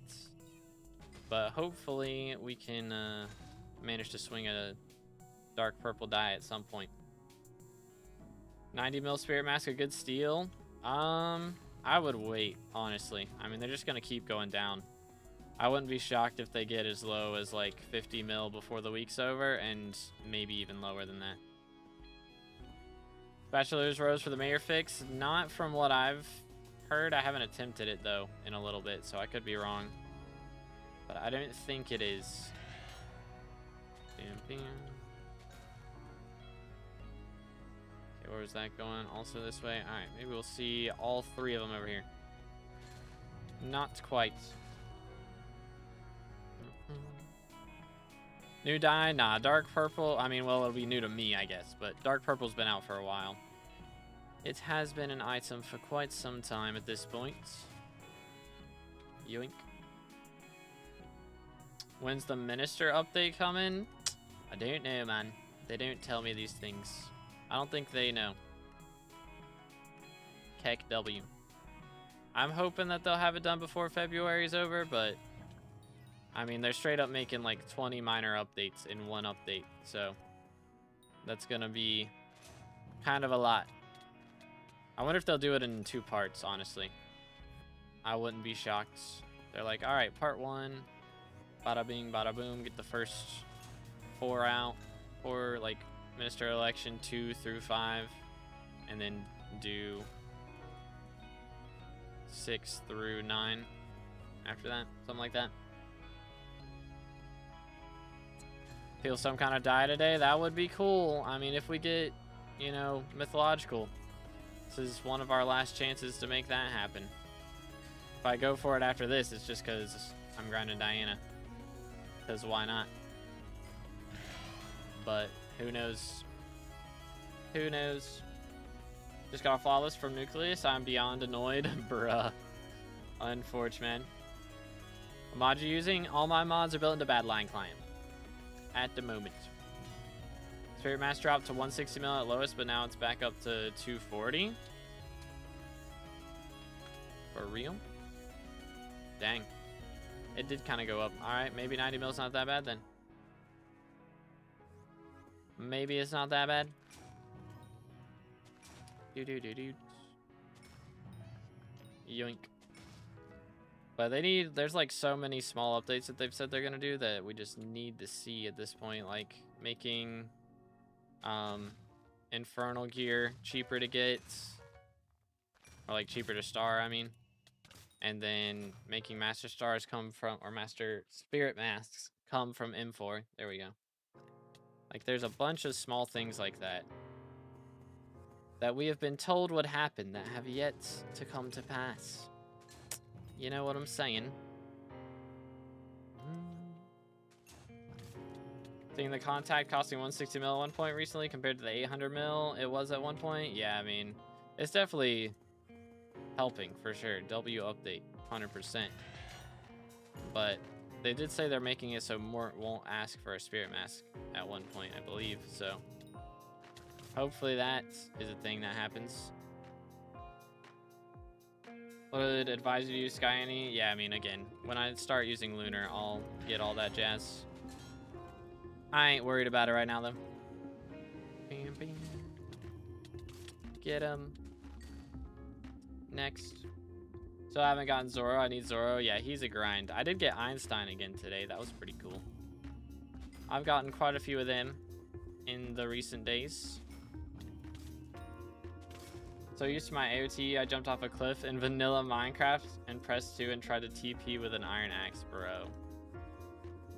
But hopefully we can manage to swing a dark purple die at some point. 90 mil spirit mask, a good steal. I would wait, honestly. I mean, they're just gonna keep going down. I wouldn't be shocked if they get as low as like 50 mil before the week's over, and maybe even lower than that. Bachelor's Rose for the mayor fix. Not from what I've heard. I haven't attempted it though in a little bit, so I could be wrong. But I don't think it is. Bam, bam. Okay, where was that going? Also this way. Alright, maybe we'll see all three of them over here. Not quite. New dye? Nah, dark purple. I mean, well, it'll be new to me, I guess. But dark purple's been out for a while. It has been an item for quite some time at this point. Yoink. When's the minister update coming? I don't know, man. They don't tell me these things. I don't think they know. Keck W. I'm hoping that they'll have it done before February's over, but I mean, they're straight up making like 20 minor updates in one update, so that's gonna be kind of a lot. I wonder if they'll do it in 2 parts, honestly. I wouldn't be shocked. They're like, all right, part 1, bada bing, bada boom, get the first 4 out, or like minister election 2 through 5, and then do 6 through 9 after that, something like that. Feel some kind of die today? That would be cool. I mean, if we get, you know, mythological. This is one of our last chances to make that happen. If I go for it after this, it's just because I'm grinding Diana. Because why not? But who knows? Who knows? Just got a flawless from Nucleus. I'm beyond annoyed. Bruh. Unfortunate, man. What mod you using? All my mods are built into Badline Client. At the moment. Spirit Mass dropped to 160 mil at lowest, but now it's back up to 240. For real? Dang. It did kind of go up. Alright, maybe 90 mil's not that bad then. Maybe it's not that bad. Do-do-do-do. Yoink. But they need, there's like so many small updates that they've said they're gonna do that we just need to see at this point, like making infernal gear cheaper to get, or like cheaper to star, I mean, and then making master stars come from, or master spirit masks come from M4. There we go. Like there's a bunch of small things like that that we have been told would happen that have yet to come to pass. You know what I'm saying? Seeing the contact costing 160 mil at one point recently compared to the 800 mil it was at one point. Yeah, I mean, it's definitely helping for sure. W update, 100%. But they did say they're making it so more won't ask for a spirit mask at one point, I believe. So hopefully that is a thing that happens. Would advise you to use Sky Any? Yeah, I mean, again, when I start using Lunar, I'll get all that jazz. I ain't worried about it right now, though. Bam, bam. Get him. Next. So I haven't gotten Zoro. I need Zoro. Yeah, he's a grind. I did get Einstein again today. That was pretty cool. I've gotten quite a few of them in the recent days. So used to my AOT, I jumped off a cliff in vanilla Minecraft and pressed 2 and tried to TP with an iron axe, bro.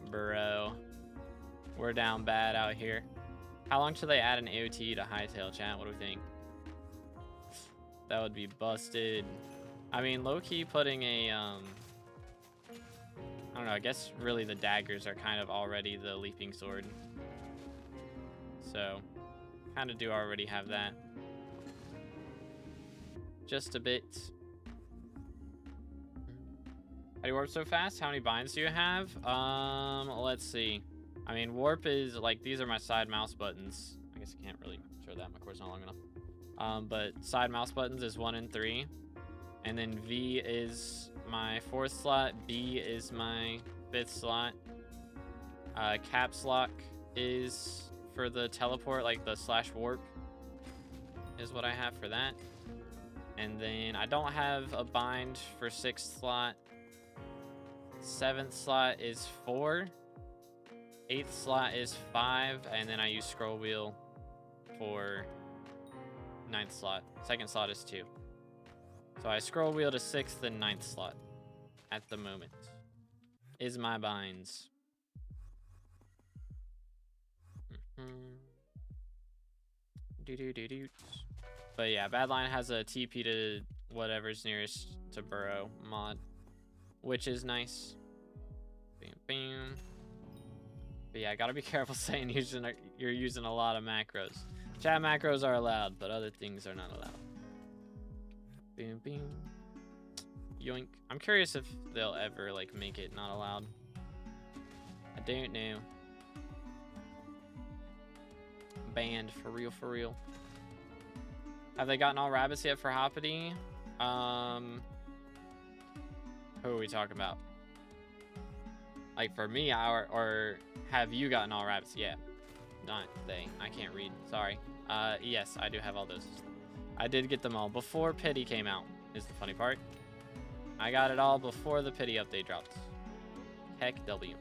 Bro. We're down bad out here. How long should they add an AOT to Hightail, chat? What do we think? That would be busted. I mean, low-key putting a, I don't know, I guess really the daggers are kind of already the leaping sword. So, kind of do already have that. Just a bit. How do you warp so fast? How many binds do you have? Let's see. I mean, warp is like, these are my side mouse buttons. I guess I can't really show that. My cord's not long enough. But side mouse buttons is 1 and 3. And then V is my 4th slot. B is my 5th slot. Caps lock is for the teleport, like the /warp is what I have for that. And then I don't have a bind for 6th slot. 7th slot is 4. 8th slot is 5. And then I use scroll wheel for 9th slot. 2nd slot is 2. So I scroll wheel to 6th and 9th slot at the moment. Is my binds. But yeah, Badline has a TP to whatever's nearest to Burrow mod, which is nice. Bam, bam. But yeah, gotta be careful saying you're using a lot of macros. Chat macros are allowed, but other things are not allowed. Bam, bam. Yoink. I'm curious if they'll ever like make it not allowed. I don't know. Banned for real, for real. Have they gotten all rabbits yet for Hoppity? Who are we talking about? Like for me, or have you gotten all rabbits? Yeah, not they. I can't read. Sorry. Yes, I do have all those. I did get them all before Pity came out. Is the funny part. I got it all before the Pity update dropped. Heck W.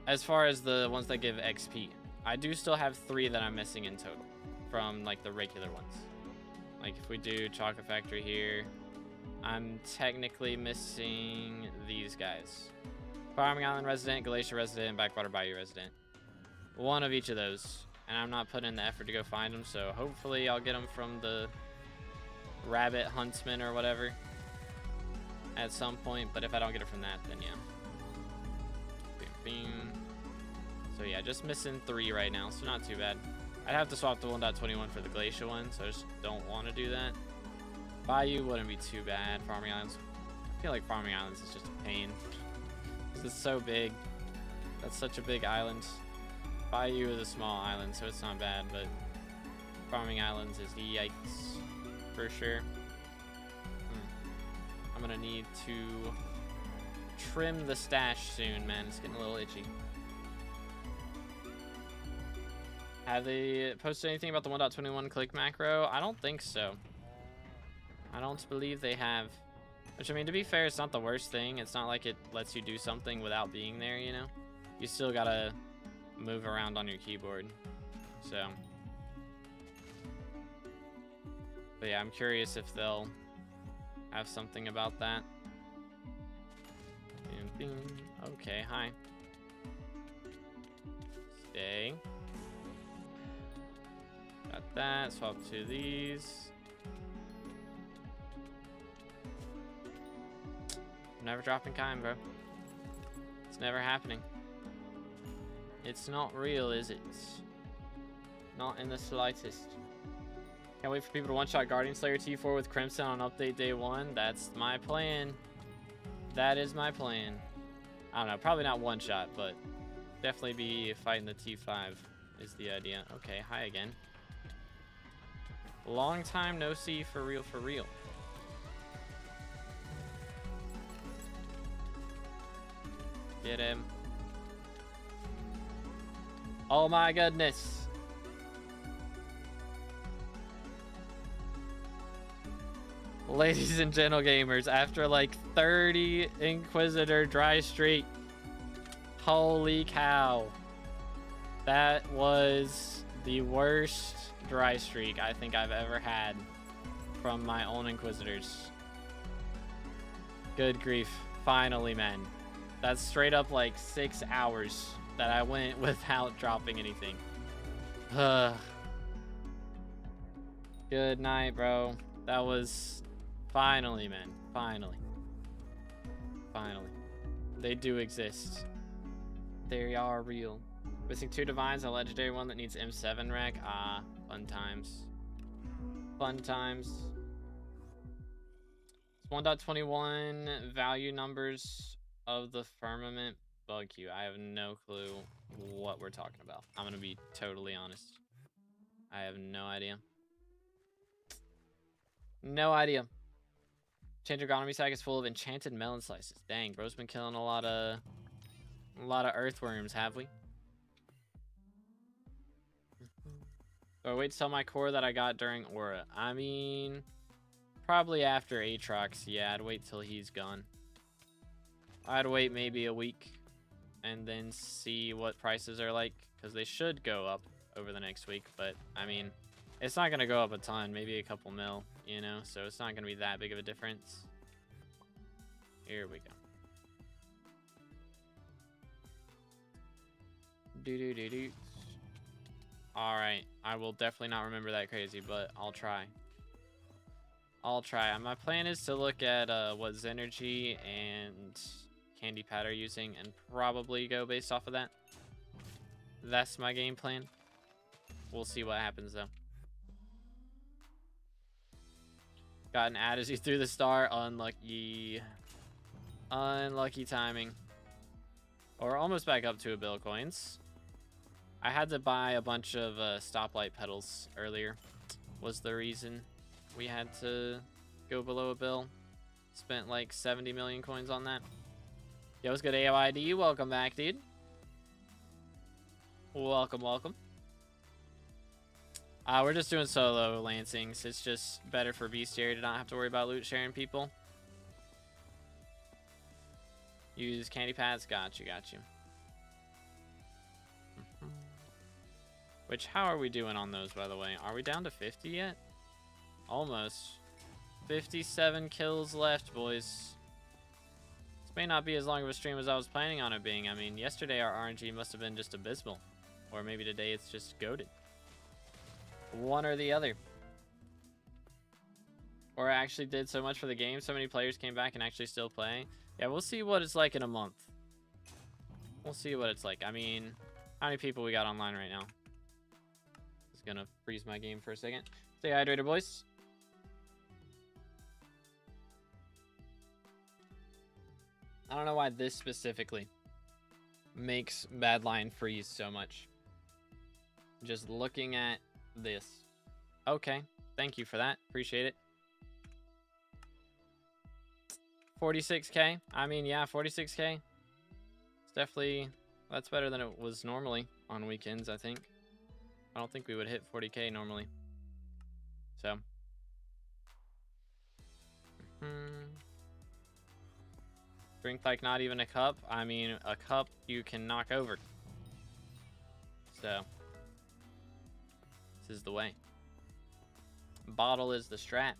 As far as the ones that give XP, I do still have 3 that I'm missing in total from like the regular ones. Like if we do Chocolate Factory here, I'm technically missing these guys. Farming Island resident, Glacier resident, Backwater Bayou resident. One of each of those. And I'm not putting in the effort to go find them, so hopefully I'll get them from the Rabbit Huntsman or whatever at some point. But if I don't get it from that, then yeah. Bing, bing. So yeah, just missing 3 right now, so not too bad. I'd have to swap the 1.21 for the Glacier one, so I just don't want to do that. Bayou wouldn't be too bad. Farming Islands. I feel like Farming Islands is just a pain. Because it's so big. That's such a big island. Bayou is a small island, so it's not bad, but Farming Islands is yikes. For sure. I'm gonna need to trim the stash soon, man. It's getting a little itchy. Have they posted anything about the 1.21 click macro? I don't think so. I don't believe they have. Which, I mean, to be fair, it's not the worst thing. It's not like it lets you do something without being there, you know? You still gotta move around on your keyboard. So. But yeah, I'm curious if they'll have something about that. Bing, bing. Okay, hi. Stay. Got that. Swap to these. I'm never dropping Kime, bro. It's never happening. It's not real, is it? Not in the slightest. Can't wait for people to one-shot Guardian Slayer T4 with Crimson on update day 1. That's my plan. That is my plan. I don't know, probably not one-shot, but definitely be fighting the T5 is the idea. Okay, hi again. Long time no see, for real, for real. Get him. Oh my goodness. Ladies and gentle gamers, after like 30 Inquisitor dry streak, Holy cow. That was the worst dry streak I think I've ever had from my own Inquisitors. Good grief. Finally, man. That's straight up like 6 hours that I went without dropping anything. Good night, bro. That was finally, man. Finally. Finally. They do exist. They are real. Missing 2 divines, a legendary one that needs M7 rec. Ah, fun times. Fun times. It's 1.21 value numbers of the firmament bug queue. I have no clue what we're talking about. I'm gonna be totally honest. I have no idea. No idea. Change ergonomy sack is full of enchanted melon slices. Dang, bro's been killing a lot of earthworms, have we? So wait to sell my core that I got during Aura. I mean, probably after Aatrox. Yeah, I'd wait till he's gone. I'd wait maybe a week and then see what prices are like, because they should go up over the next week. But I mean, it's not gonna go up a ton, maybe a couple mil, you know, so it's not gonna be that big of a difference. Here we go. Do. All right, I will definitely not remember that crazy, but I'll try. I'll try. My plan is to look at what Zenergy and Candy Pat are using and probably go based off of that. That's my game plan. We'll see what happens though. Got an ad as he threw the star. Unlucky. Unlucky timing. Or almost back up to a bill coins. I had to buy a bunch of stoplight pedals earlier. Was the reason we had to go below a bill. Spent like 70 million coins on that. Yo, what's good, AOID? Welcome back, dude. Welcome, welcome. We're just doing solo lancings. It's just better for bestiary to not have to worry about loot sharing people. Use candy pads. Got you, got you. Which, how are we doing on those, by the way? Are we down to 50 yet? Almost. 57 kills left, boys. This may not be as long of a stream as I was planning on it being. I mean, yesterday our RNG must have been just abysmal. Or maybe today it's just goated. One or the other. Or I actually did so much for the game, so many players came back and actually still play. Yeah, we'll see what it's like in a month. We'll see what it's like. I mean, how many people we got online right now? Just gonna freeze my game for a second. Stay hydrated, boys. I don't know why this specifically makes Badline freeze so much. Just looking at this. Okay, thank you for that. Appreciate it. 46k. I mean, yeah, 46k. It's definitely, that's better than it was normally on weekends, I think. I don't think we would hit 40k normally. So. Drink like not even a cup. I mean, a cup you can knock over. So. This is the way. Bottle is the strat.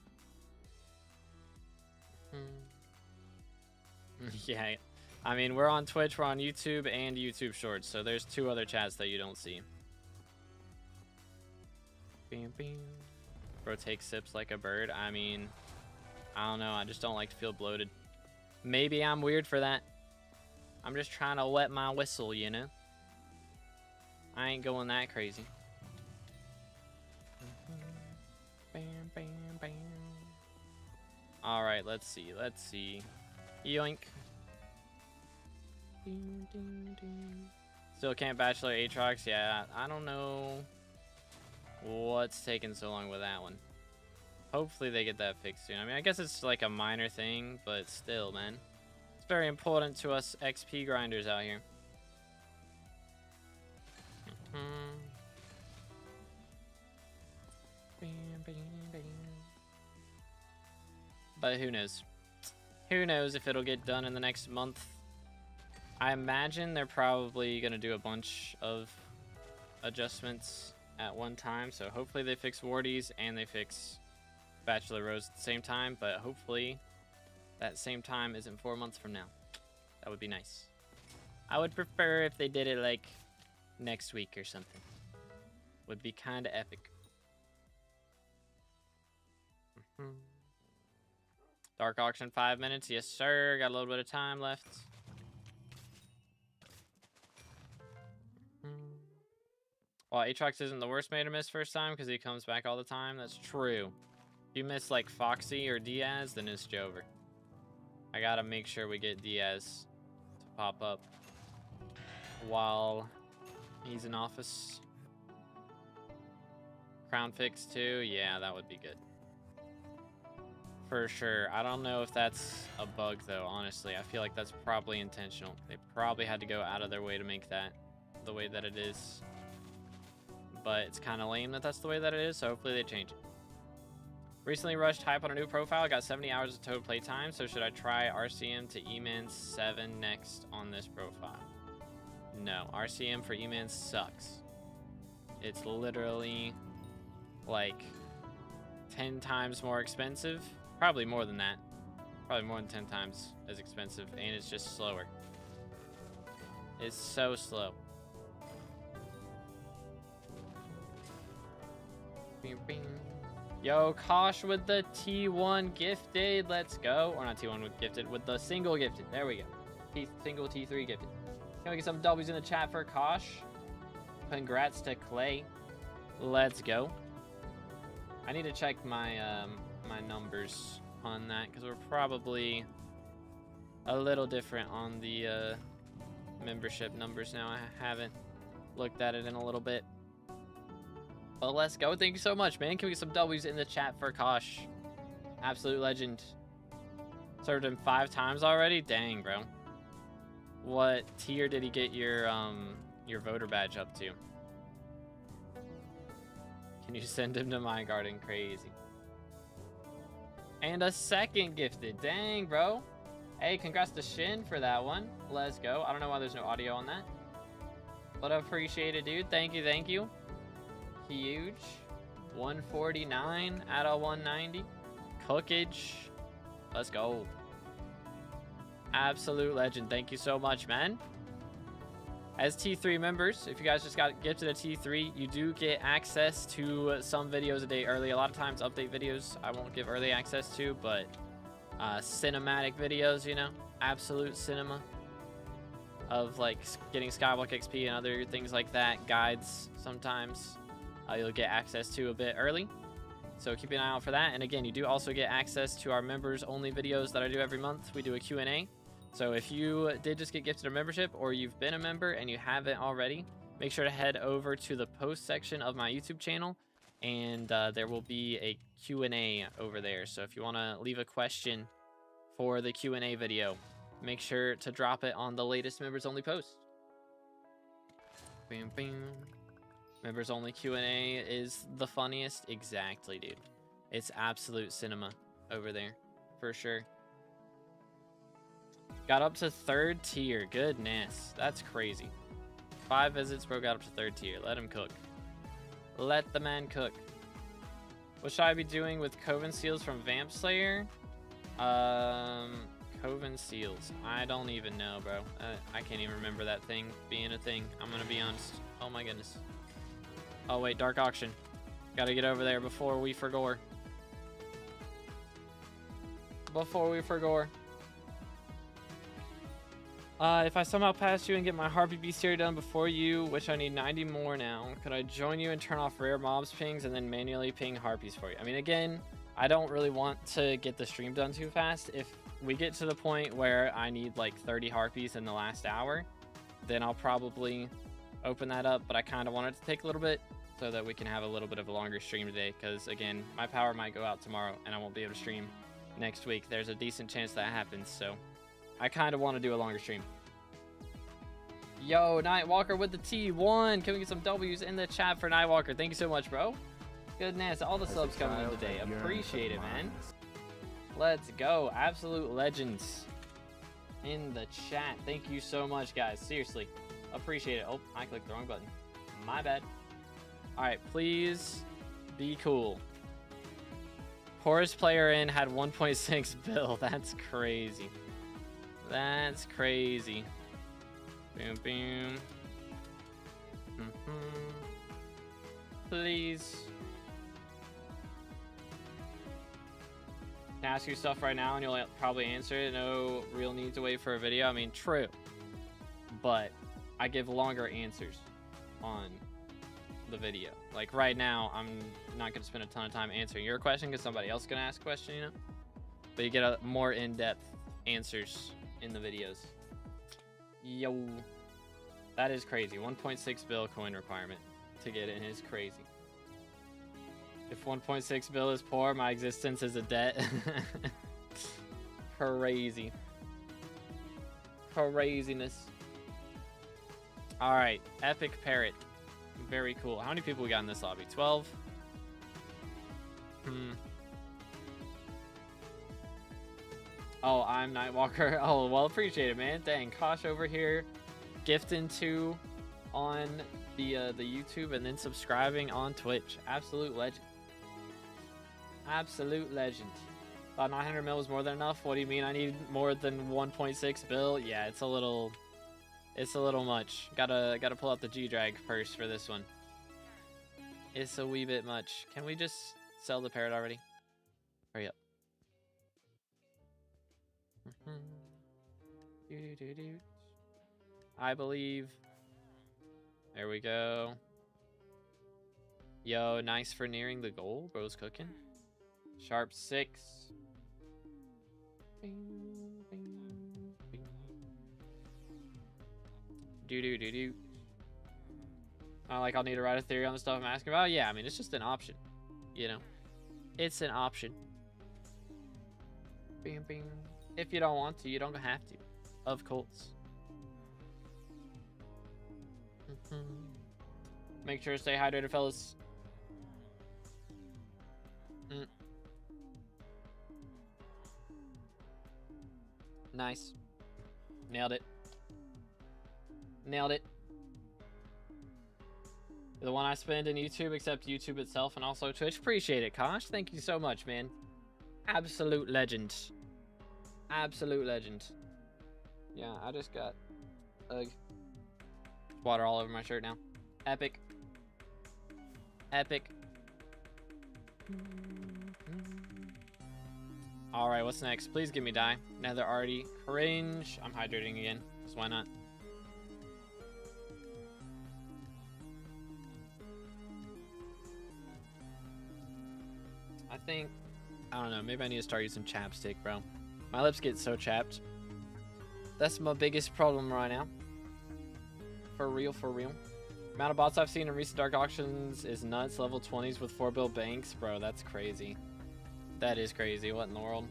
Yeah, I mean, we're on Twitch, we're on YouTube, and YouTube Shorts, so there's 2 other chats that you don't see. Bam, bam. Bro takes sips like a bird. I mean, I don't know, I just don't like to feel bloated. Maybe I'm weird for that. I'm just trying to wet my whistle, you know? I ain't going that crazy. Bam, bam, bam. Alright, let's see, let's see. Yoink. Ding, ding, ding. Still can't bachelor Aatrox? Yeah, I don't know what's taking so long with that one. Hopefully they get that fixed soon. I mean, I guess it's like a minor thing, but still, man. It's very important to us XP grinders out here. But who knows? Who knows if it'll get done in the next month? I imagine they're probably going to do a bunch of adjustments at one time. So hopefully they fix Wardies and they fix Bachelor Rose at the same time. But hopefully that same time isn't 4 months from now. That would be nice. I would prefer if they did it like next week or something. Would be kind of epic. Dark Auction 5 minutes. Yes, sir. Got a little bit of time left. Well, Aatrox isn't the worst mate to miss first time because he comes back all the time. That's true. If you miss like Foxy or Diaz, then it's Jover. I gotta make sure we get Diaz to pop up while he's in office. Crown fix too. Yeah, that would be good. For sure. I don't know if that's a bug though, honestly. I feel like that's probably intentional. They probably had to go out of their way to make that the way that it is. But it's kind of lame that that's the way that it is, so hopefully they change it. Recently rushed hype on a new profile. Got 70 hours of total play time, so should I try RCM to E-Man 7 next on this profile? No. RCM for E-Man sucks. It's literally like 10 times more expensive. Probably more than that. Probably more than 10 times as expensive, and it's just slower. It's so slow. Bing, bing. Yo, Kosh with the T1 gifted. Let's go. Or not T1 with gifted, with the single gifted. There we go. Single T3 gifted. Can we get some W's in the chat for Kosh? Congrats to Clay. Let's go. I need to check my my numbers on that because we're probably a little different on the membership numbers now. I haven't looked at it in a little bit. But let's go. Thank you so much, man. Can we get some W's in the chat for Kosh? Absolute legend. Served him 5 times already? Dang, bro. What tier did he get your voter badge up to? Can you send him to my garden? Crazy. And a second gifted. Dang, bro. Hey, congrats to Shin for that one. Let's go. I don't know why there's no audio on that. But I appreciate it, dude. Thank you, thank you. Huge. 149 out of 190. Cookage. Let's go. Absolute legend. Thank you so much, man. As T3 members, if you guys just got gifted a T3, you do get access to some videos a day early. A lot of times update videos I won't give early access to, but cinematic videos, you know, absolute cinema of like getting SkyBlock XP and other things like that, guides sometimes you'll get access to a bit early. So keep an eye out for that. And again, you do also get access to our members only videos that I do every month. We do a Q&A. So if you did just get gifted a membership or you've been a member and you haven't already, make sure to head over to the post section of my YouTube channel and there will be a Q&A over there. So if you want to leave a question for the Q&A video, make sure to drop it on the latest members only post. Bam, bam. Members only Q&A is the funniest. Exactly, dude. It's absolute cinema over there for sure. Got up to 3rd tier. Goodness. That's crazy. 5 visits, bro. Got up to 3rd tier. Let him cook. Let the man cook. What should I be doing with Coven Seals from Vamp Slayer? Coven Seals. I don't even know, bro. I can't even remember that thing being a thing. I'm going to be honest. Oh, my goodness. Oh, wait. Dark Auction. Got to get over there before we forgore. Before we forgore. If I somehow pass you and get my Harpy Bestiary done before you, which I need 90 more now, could I join you and turn off rare mobs pings and then manually ping Harpies for you? I mean, again, I don't really want to get the stream done too fast. If we get to the point where I need like 30 Harpies in the last hour, then I'll probably open that up. But I kind of want it to take a little bit so that we can have a little bit of a longer stream today. Because, again, my power might go out tomorrow and I won't be able to stream next week. There's a decent chance that happens, so I kind of want to do a longer stream. Yo, Nightwalker with the T1. Can we get some W's in the chat for Nightwalker? Thank you so much, bro. Goodness, all the subs coming in today. Appreciate it, man. Let's go. Absolute legends. in the chat. Thank you so much, guys. Seriously. Appreciate it. Oh, I clicked the wrong button. My bad. Alright, please be cool. Poorest player in had 1.6 bill. That's crazy. That's crazy. Boom, boom. Please. Can ask yourself right now and you'll probably answer it. No real need to wait for a video. I mean, true. But I give longer answers on the video. Like right now, I'm not going to spend a ton of time answering your question because somebody else is going to ask a question, you know? But you get a more in-depth answers in the videos. Yo. That is crazy. 1.6 bill coin requirement to get in is crazy. If 1.6 bill is poor, my existence is a debt. Crazy. Craziness. Alright, Epic Parrot. Very cool. How many people we got in this lobby? 12? Oh, I'm Nightwalker. Oh, well, appreciate it, man. Dang, Kosh over here gifting 2 on the YouTube and then subscribing on Twitch. Absolute legend. Absolute legend. Thought 900 mil was more than enough. What do you mean I need more than 1.6 bill? Yeah, it's a little much. Gotta pull out the G-Drag purse for this one. It's a wee bit much. Can we just sell the parrot already? Hurry up. I believe. There we go. Yo, nice for nearing the goal. Bro's cooking. Sharp 6. Do. Like I'll need to write a theory on the stuff I'm asking about. Yeah, I mean, it's just an option. You know? It's an option. Bing, bing. If you don't want to, you don't have to. Of course. Make sure to stay hydrated, fellas. Nice. Nailed it. Nailed it. The one I spend in YouTube, except YouTube itself and also Twitch. Appreciate it, Kosh. Thank you so much, man. Absolute legend. Absolute legend. Yeah, I just got water all over my shirt now. Epic. Epic. Alright, what's next? Please give me die. Nether already. Cringe. I'm hydrating again. So why not? I think, I don't know, maybe I need to start using chapstick, bro. My lips get so chapped. That's my biggest problem right now. For real, for real. Amount of bots I've seen in recent dark auctions is nuts. Level 20s with 4 bill banks. Bro, that's crazy. That is crazy. What in the world?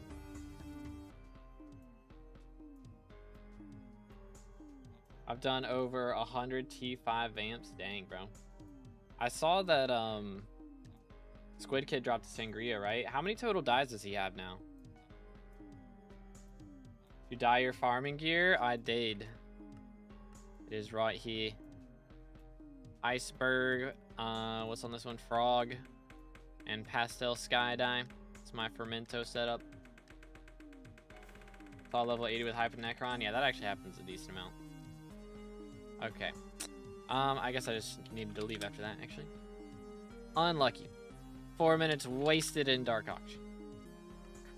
I've done over 100 T5 vamps. Dang, bro. I saw that Squid Kid dropped a Sangria, right? How many total dies does he have now? You dye your farming gear? I did. It is right here. Iceberg. What's on this one? Frog. And Pastel Sky dye. It's my Fermento setup. Thaw level 80 with Hypernecron. Yeah, that actually happens a decent amount. Okay. I guess I just needed to leave after that, actually. Unlucky. 4 minutes wasted in Dark Auction.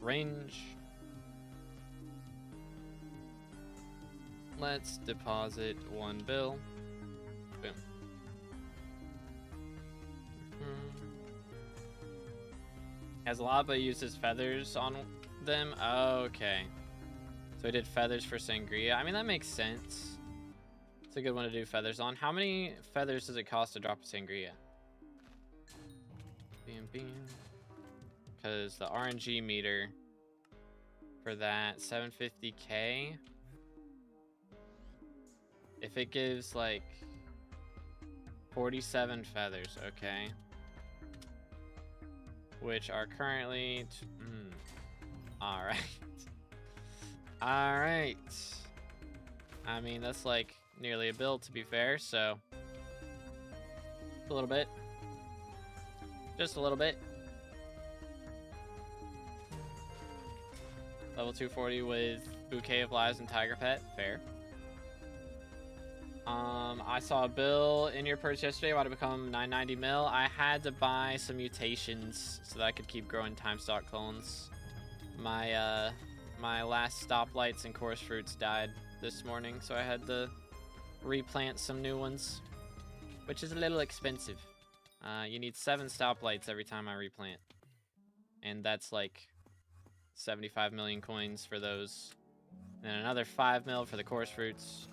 Cringe. Let's deposit 1 bill. Boom. Has a lot, but uses feathers on them. Okay. So I did feathers for Sangria. I mean, that makes sense. It's a good one to do feathers on. How many feathers does it cost to drop a Sangria? Bam, bam. Because the RNG meter for that, 750k. If it gives like 47 feathers, okay. Which are currently... Alright. Alright. I mean, that's like nearly a bill to be fair, so a little bit. Just a little bit. Level 240 with Bouquet of Lies and Tiger Pet. Fair. I saw a bill in your purse yesterday. Why to become 990 mil? I had to buy some mutations so that I could keep growing time stock clones. My my last stoplights and course fruits died this morning, so I had to replant some new ones, which is a little expensive. You need 7 stoplights every time I replant, and that's like 75 million coins for those, and then another 5 mil for the course fruits.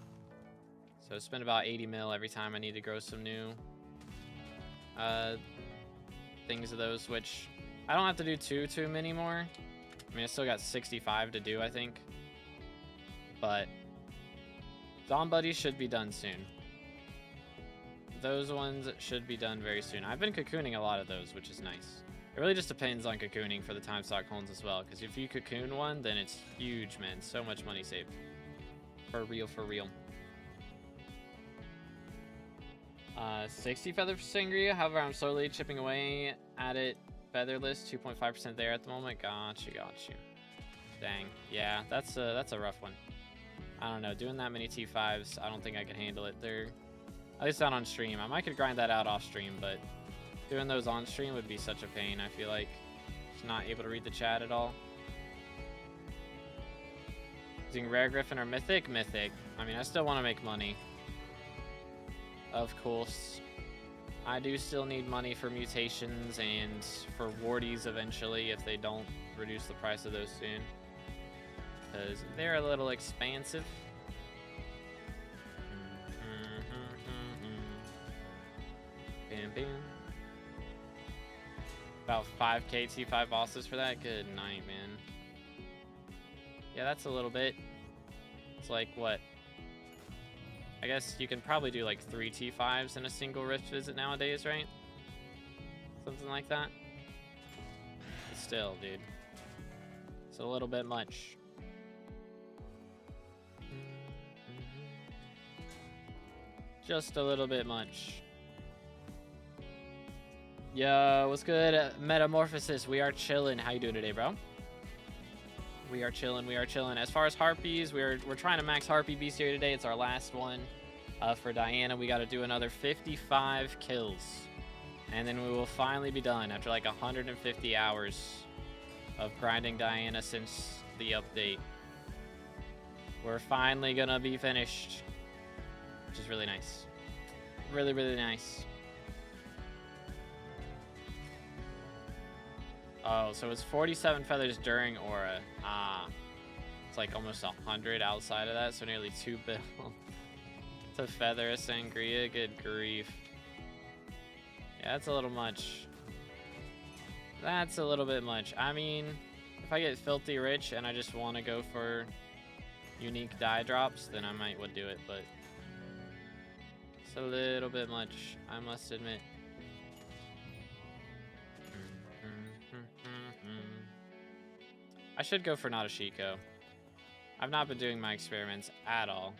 So spend about 80 mil every time I need to grow some new things of those, which I don't have to do too many more. I mean, I still got 65 to do, I think. But Dawn Buddies should be done soon. Those ones should be done very soon. I've been cocooning a lot of those, which is nice. It really just depends on cocooning for the time stock clones as well, because if you cocoon one, then it's huge, man. So much money saved. For real, for real. 60 feather for Sangria. However, I'm slowly chipping away at it. Featherless, 2.5% there at the moment. Got you. Dang. Yeah, that's a rough one. I don't know. Doing that many T5s, I don't think I can handle it. They're, at least not on stream. I might could grind that out off stream, but doing those on stream would be such a pain. I feel like just not able to read the chat at all. Using Rare Griffin or Mythic? Mythic. I mean, I still want to make money. Of course. I do still need money for mutations and for wardies eventually if they don't reduce the price of those soon. Because they're a little expensive. Bam, bam. About 5k T5 bosses for that? Good night, man. Yeah, that's a little bit. It's like, what? I guess you can probably do like 3 T5s in a single Rift visit nowadays, right? Something like that. But still, dude. It's a little bit much. Just a little bit much. Yo, what's good? Metamorphosis, we are chilling. How you doing today, bro? We are chilling. As far as harpies, we're trying to max harpy bestiary today. It's our last one. For Diana, we got to do another 55 kills. And then we will finally be done after like 150 hours of grinding Diana since the update. We're finally gonna be finished, which is really nice. Really, really nice. Oh, so it's 47 feathers during aura. Ah, it's like almost 100 outside of that, so nearly 2 bill to feather a sangria. Good grief. Yeah, that's a little much. That's a little bit much. I mean, if I get filthy rich and I just want to go for unique die drops, then I might would do it, but it's a little bit much, I must admit. I should go for Nadashiko. I've not been doing my experiments at all.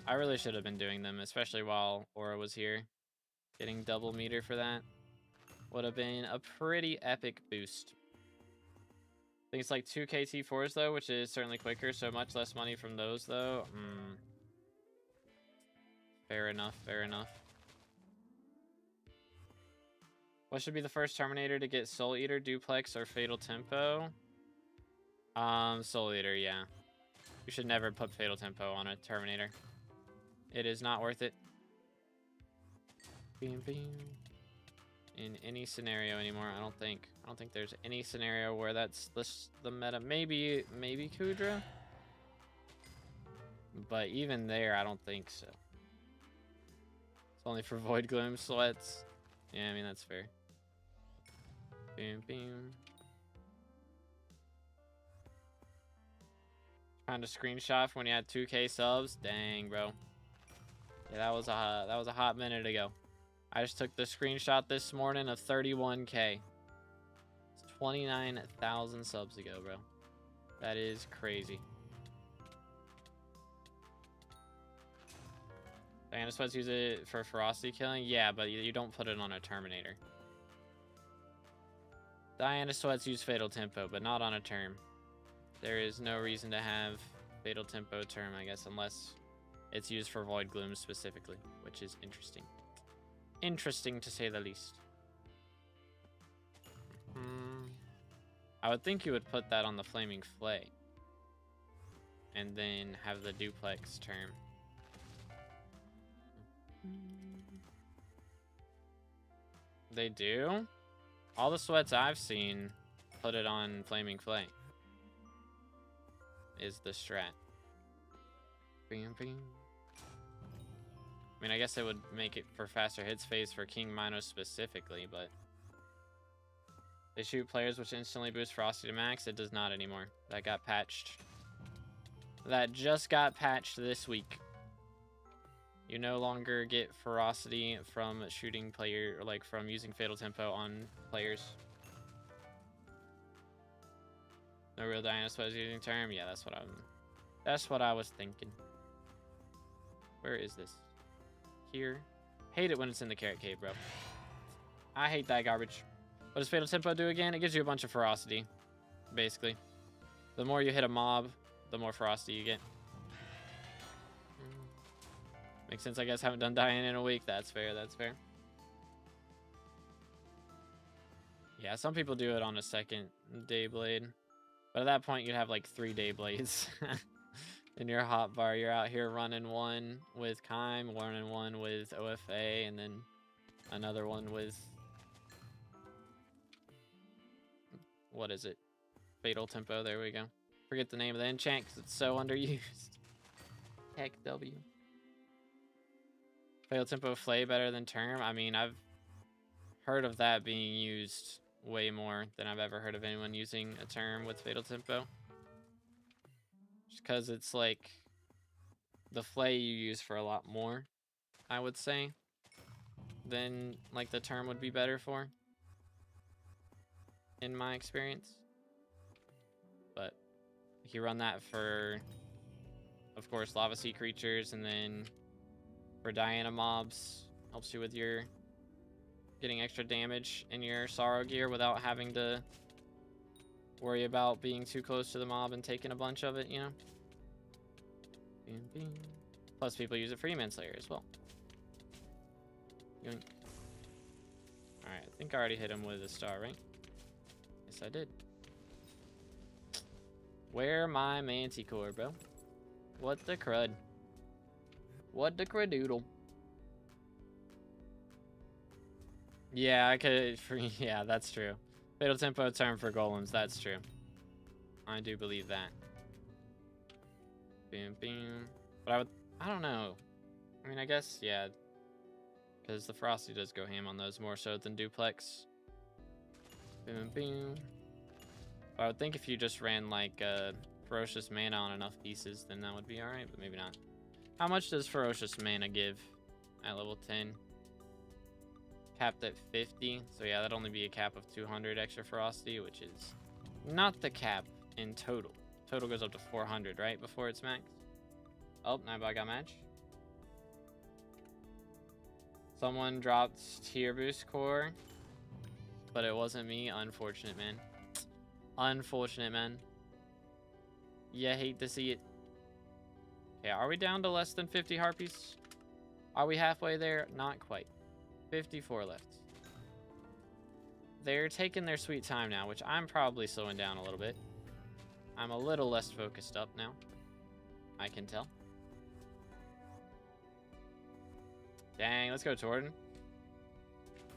I really should have been doing them, especially while Aura was here. Getting double meter for that would have been a pretty epic boost. I think it's like 2k T4s though, which is certainly quicker, so much less money from those though. Fair enough, fair enough. What should be the first Terminator to get Soul Eater, Duplex, or Fatal Tempo? Soul Eater, yeah. You should never put Fatal Tempo on a Terminator. It is not worth it. Beam, beam. In any scenario anymore, I don't think there's any scenario where that's the meta. Maybe Kudra, but even there, I don't think so. It's only for Void Gloom sweats. Yeah, I mean that's fair. Beam, beam. Trying to screenshot when you had 2k subs. Dang, bro. Yeah, that was a hot minute ago. I just took the screenshot this morning of 31k. It's 29,000 subs ago, bro. That is crazy. Diana Sweats use it for ferocity killing? Yeah, but you don't put it on a Terminator. Diana Sweats use Fatal Tempo, but not on a term. There is no reason to have Fatal Tempo term, I guess, unless it's used for Void Gloom specifically, which is interesting. Interesting to say the least. I would think you would put that on the Flaming Flay. And then have the duplex term. They do? All the sweats I've seen put it on Flaming Flay. Is the strat. Bing, bing. I mean, I guess it would make it for faster hits phase for King Mino specifically, but they shoot players which instantly boost Frosty to max. It does not anymore. That got patched. That just got patched this week. You no longer get ferocity from shooting player, or like from using Fatal Tempo on players. No real Diana Sweats using term. Yeah, that's what I was thinking. Where is this? Here. Hate it when it's in the carrot cave, bro. I hate that garbage. What does Fatal Tempo do again? It gives you a bunch of ferocity, basically. The more you hit a mob, the more ferocity you get. Makes sense, I guess. Haven't done Diana in a week. That's fair, that's fair. Yeah, some people do it on a second Dayblade. But at that point, you'd have like 3 Dayblades in your hotbar. You're out here running one with Kime, running one with OFA, and then another one with... what is it? Fatal Tempo, there we go. Forget the name of the enchant because it's so underused. Heck W. Fatal Tempo Flay better than term? I mean, I've heard of that being used way more than I've ever heard of anyone using a term with Fatal Tempo. Just because it's like the Flay you use for a lot more, I would say, than like the term would be better for, in my experience. But you run that for, of course, Lava Sea creatures, and then for Diana mobs, helps you with your getting extra damage in your Sorrow gear without having to worry about being too close to the mob and taking a bunch of it, you know? Bing, bing. Plus people use it for Manslayer as well. Alright, I think I already hit him with a star, right? Yes, I did. Where my Manticore, bro? What the crud? What the cradoodle? Yeah, I could. Yeah, that's true. Fatal Tempo term for golems. That's true. I do believe that. Boom, boom. But I don't know. I mean, I guess, yeah. Because the Frosty does go ham on those more so than Duplex. Boom, boom. But I would think if you just ran like Ferocious Mana on enough pieces, then that would be alright, but maybe not. How much does Ferocious Mana give at level 10? Capped at 50. So yeah, that'd only be a cap of 200 extra Ferocity, which is not the cap in total. Total goes up to 400, right? Before it's max. Oh, Nightbot got match. Someone dropped Tier Boost Core, but it wasn't me. Unfortunate, man. Unfortunate, man. Yeah, hate to see it. Okay, are we down to less than 50 Harpies? Are we halfway there? Not quite. 54 left. They're taking their sweet time now, which I'm probably slowing down a little bit. I'm a little less focused up now. I can tell. Dang, let's go, Torden.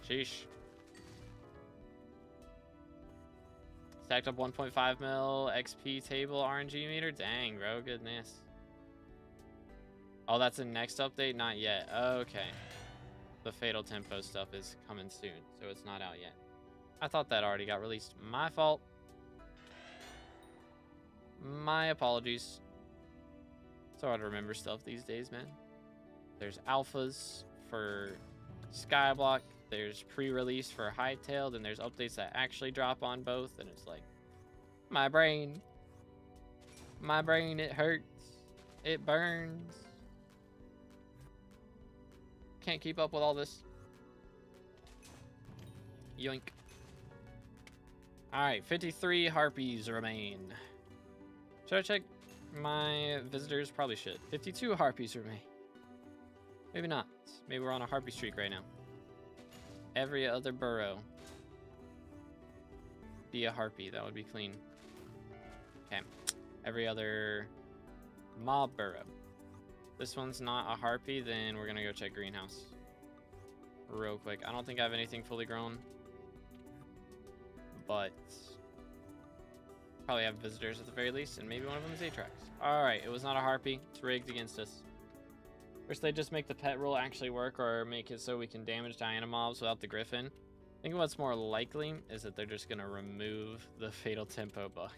Sheesh. Stacked up 1.5 mil XP table RNG meter. Dang, bro, goodness. Oh, that's the next update? Not yet. Okay. The Fatal Tempo stuff is coming soon, so it's not out yet. I thought that already got released. My fault. My apologies. It's hard to remember stuff these days, man. There's alphas for SkyBlock. There's pre-release for Hightail. Then there's updates that actually drop on both. And it's like, my brain. My brain, it hurts. It burns. can't keep up with all this. Yoink. Alright, 53 harpies remain. Should I check my visitors? Probably should. 52 harpies remain. Maybe not. Maybe we're on a harpy streak right now. Every other burrow be a harpy. That would be clean. Okay. Every other mob burrow. This one's not a harpy, then we're gonna go check greenhouse real quick. I don't think I have anything fully grown, but probably have visitors at the very least, and maybe one of them is Atrax. All right, it was not a harpy. It's rigged against us. First, they just make the pet rule actually work, or make it so we can damage Diana mobs without the Griffin. I think what's more likely is that they're just gonna remove the fatal tempo bug,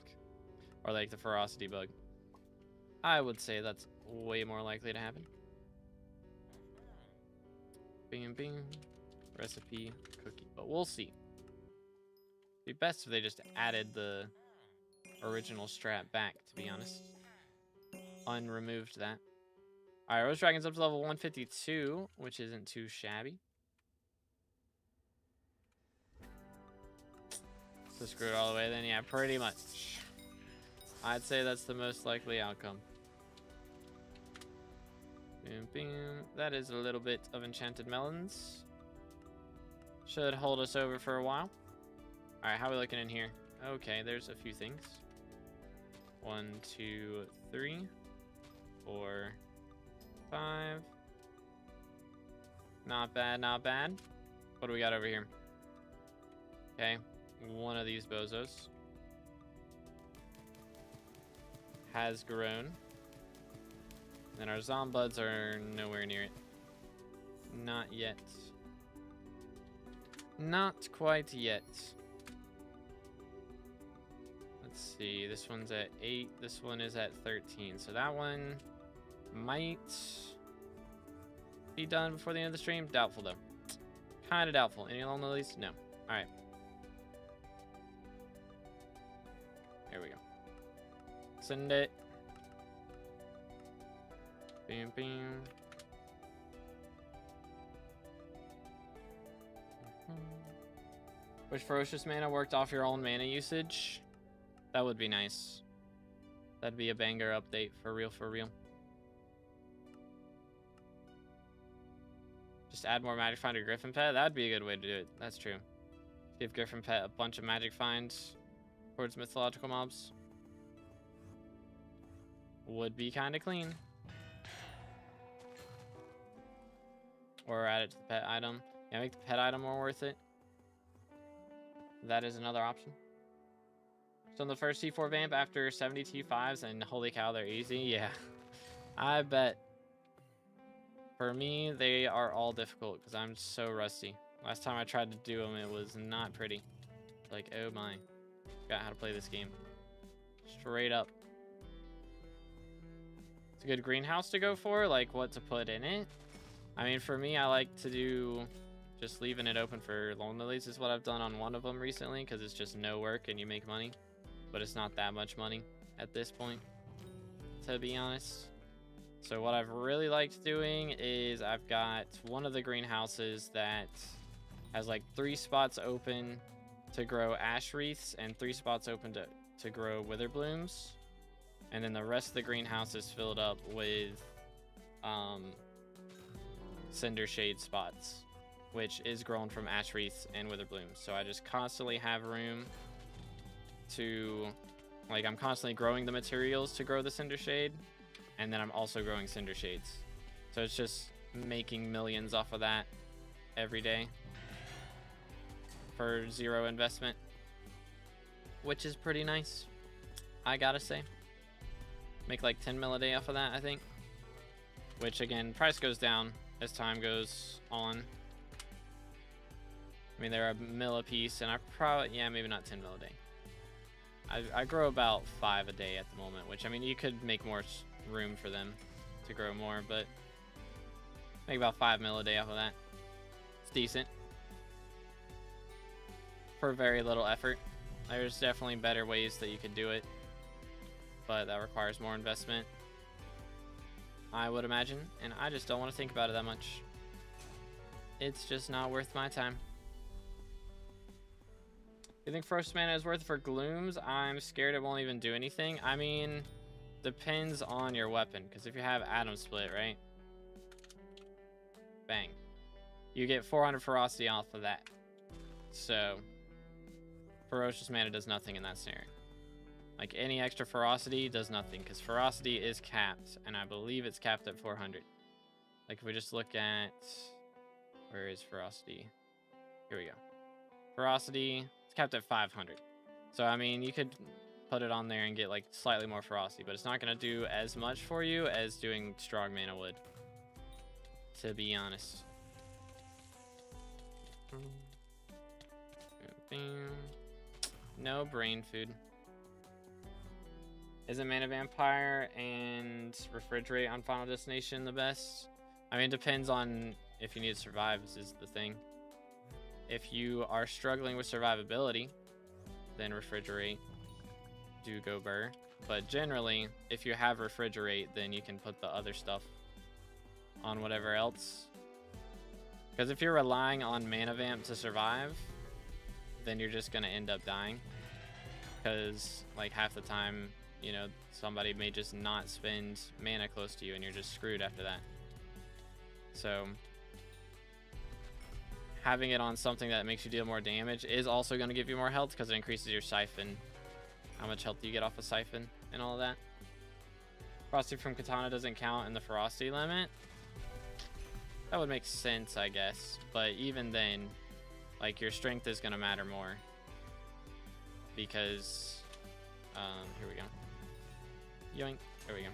or like the ferocity bug. I would say that's way more likely to happen. Bing, bing. Recipe, cookie, but we'll see. It'd be best if they just added the original strat back, to be honest. Unremoved that. Alright, Rose Dragon's up to level 152, which isn't too shabby. So screwed all the way then, yeah, pretty much. I'd say that's the most likely outcome. Boom, boom. That is a little bit of enchanted melons. Should hold us over for a while. Alright, how are we looking in here? Okay, there's a few things. 1, 2, 3, 4, 5. Not bad, not bad. What do we got over here? Okay, one of these bozos has grown. And our zombuds are nowhere near it. Not yet. Not quite yet. Let's see. This one's at 8. This one is at 13. So that one might be done before the end of the stream. Doubtful, though. Kind of doubtful. Any long lilies? No. All right. Here we go. Send it. Bam, bam. Wish Ferocious Mana worked off your own mana usage. That would be nice. That'd be a banger update, for real, for real. Just add more Magic Find to Griffin Pet. That'd be a good way to do it. That's true. Give Griffin Pet a bunch of Magic Finds towards mythological mobs. Would be kind of clean. Or add it to the pet item. Yeah, make the pet item more worth it. That is another option. So in the first T4 vamp after 70 T5s, and holy cow, they're easy. Yeah, I bet. For me, they are all difficult because I'm so rusty. Last time I tried to do them, it was not pretty. Like, oh my. Forgot how to play this game. Straight up. It's a good greenhouse to go for, like what to put in it. I mean, for me, I like to do just leaving it open for Lone Lilies is what I've done on one of them recently, because it's just no work and you make money. But it's not that much money at this point, to be honest. So what I've really liked doing is I've got one of the greenhouses that has like 3 spots open to grow ash wreaths and 3 spots open to grow wither blooms. And then the rest of the greenhouse is filled up with cinder shade spots, which is grown from ash wreaths and wither blooms. So I just constantly have room to, like, I'm constantly growing the materials to grow the cinder shade, and then I'm also growing cinder shades. So it's just making millions off of that every day for 0 investment, which is pretty nice, I gotta say. Make like 10 mil a day off of that, I think. Which again, price goes down as time goes on. I mean, they're a mil a piece, and I probably, yeah, maybe not 10 mil a day. I grow about 5 a day at the moment, which, I mean, you could make more room for them to grow more, but make about 5 mil a day off of that. It's decent for very little effort. There's definitely better ways that you could do it, but that requires more investment, I would imagine, and I just don't want to think about it that much. It's just not worth my time. You think Frost Mana is worth it for Glooms? I'm scared it won't even do anything. I mean, depends on your weapon. Because if you have Atom Split, right? Bang. You get 400 Ferocity off of that. So, Ferocious Mana does nothing in that scenario. Like, any extra Ferocity does nothing. Because Ferocity is capped. And I believe it's capped at 400. Like, if we just look at... Where is Ferocity? Here we go. Ferocity... It's capped at 500. So, I mean, you could put it on there and get, like, slightly more Ferocity, but it's not going to do as much for you as doing Strong Mana would, to be honest. No brain food. Isn't Mana Vampire and Refrigerate on Final Destination the best? I mean, it depends on if you need to survive, this is the thing. If you are struggling with survivability, then Refrigerate, do go Burr. But generally, if you have Refrigerate, then you can put the other stuff on whatever else. Because if you're relying on Mana Vamp to survive, then you're just going to end up dying. Because, like, half the time, you know, somebody may just not spend mana close to you, and you're just screwed after that. So... having it on something that makes you deal more damage is also going to give you more health because it increases your siphon. How much health do you get off a siphon and all of that? Ferocity from Katana doesn't count in the ferocity limit. That would make sense, I guess. But even then, like, your strength is going to matter more. Because, here we go. Yoink. There we go.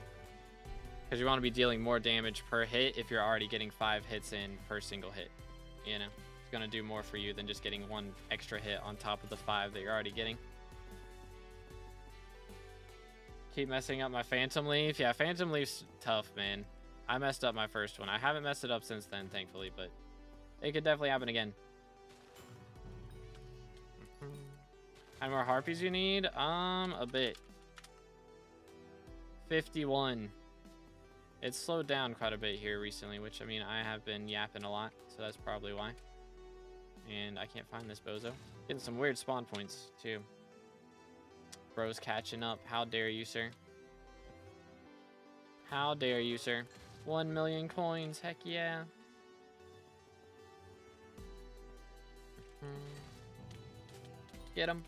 Because you want to be dealing more damage per hit if you're already getting 5 hits in per single hit. You know? Going to do more for you than just getting 1 extra hit on top of the 5 that you're already getting. Keep messing up my Phantom Leaf. Yeah, Phantom Leaf's tough, man. I messed up my first one. I haven't messed it up since then, thankfully, but it could definitely happen again. How many more Harpies you need? A bit. 51. It's slowed down quite a bit here recently, which, I mean, I have been yapping a lot, so that's probably why. And I can't find this bozo. Getting some weird spawn points, too. Bro's catching up. How dare you, sir? How dare you, sir? 1 million coins. Heck yeah. Get him.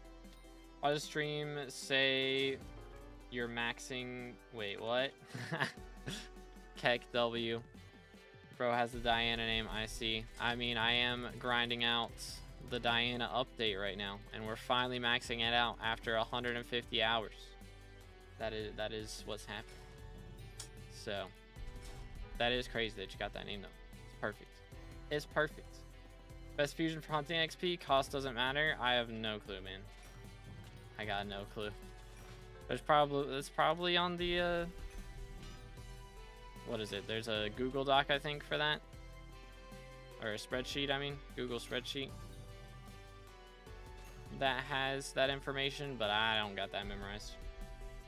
I'll just stream, say you're maxing... Wait, what? Keck W. Bro has the Diana name, I see. I mean, I am grinding out the Diana update right now, and we're finally maxing it out after 150 hours. That is what's happening. So, that is crazy that you got that name, though. It's perfect. It's perfect. Best fusion for hunting XP? Cost doesn't matter. I have no clue, man. I got no clue. It's probably on the, what is it? There's a Google Doc, I think, for that. Or a spreadsheet, I mean. Google spreadsheet. That has that information, but I don't got that memorized.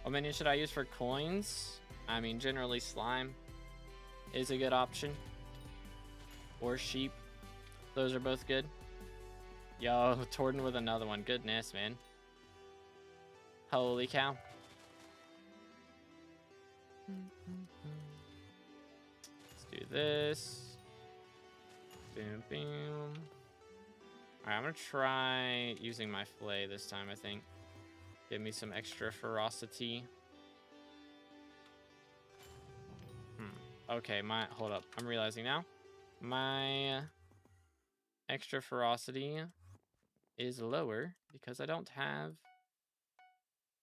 What minion should I use for coins? I mean, generally slime is a good option. Or sheep. Those are both good. Yo, Torden with another one. Goodness, man. Holy cow. Let's do this. Boom, boom. Alright, I'm gonna try using my flay this time, I think. Give me some extra ferocity. Okay, hold up. I'm realizing now. My extra ferocity is lower because I don't have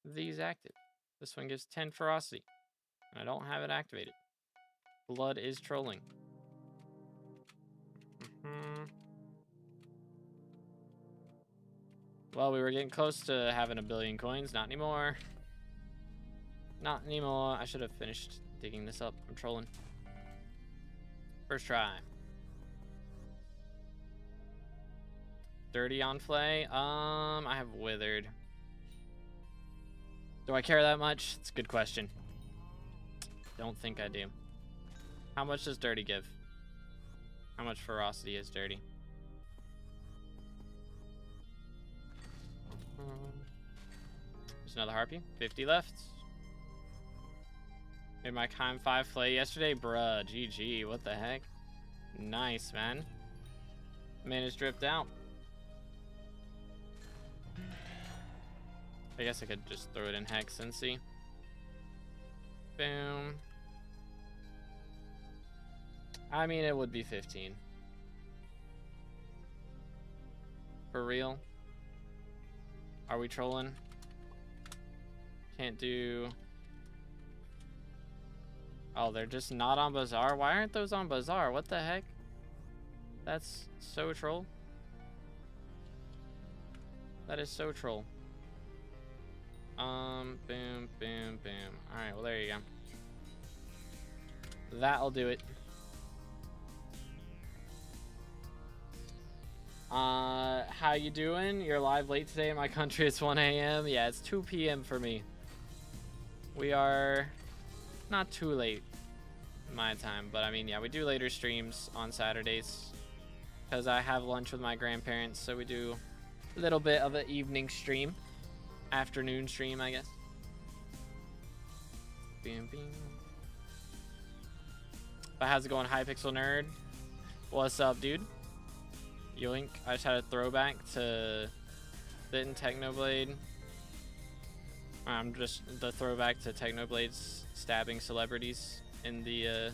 these active. This one gives 10 ferocity, and I don't have it activated. Blood is trolling. Well, we were getting close to having 1 billion coins. Not anymore. Not anymore. I should have finished digging this up. I'm trolling. First try. Dirty on flay. I have withered. Do I care that much? It's a good question. Don't think I do. How much does dirty give? How much ferocity is dirty? There's another harpy. 50 left. Made my Kime 5 play yesterday. Bruh, GG. What the heck? Nice, man. Man is dripped out. I guess I could just throw it in Hex and see. Boom. I mean, it would be 15. For real? Are we trolling? Can't do... Oh, they're just not on Bazaar? Why aren't those on Bazaar? What the heck? That's so troll. That is so troll. Boom, boom, boom. Alright, well, there you go. That'll do it. How you doing? You're live late today in my country. It's 1 a.m. Yeah, it's 2 p.m. for me. We are not too late my time, but I mean, yeah, we do later streams on Saturdays because I have lunch with my grandparents, so we do a little bit of an evening stream, afternoon stream, I guess. Bam, bam. But how's it going, Hypixel Nerd? What's up, dude? Yoink. I just had a throwback to Glint and Technoblade. Just the throwback to Technoblade's stabbing celebrities in the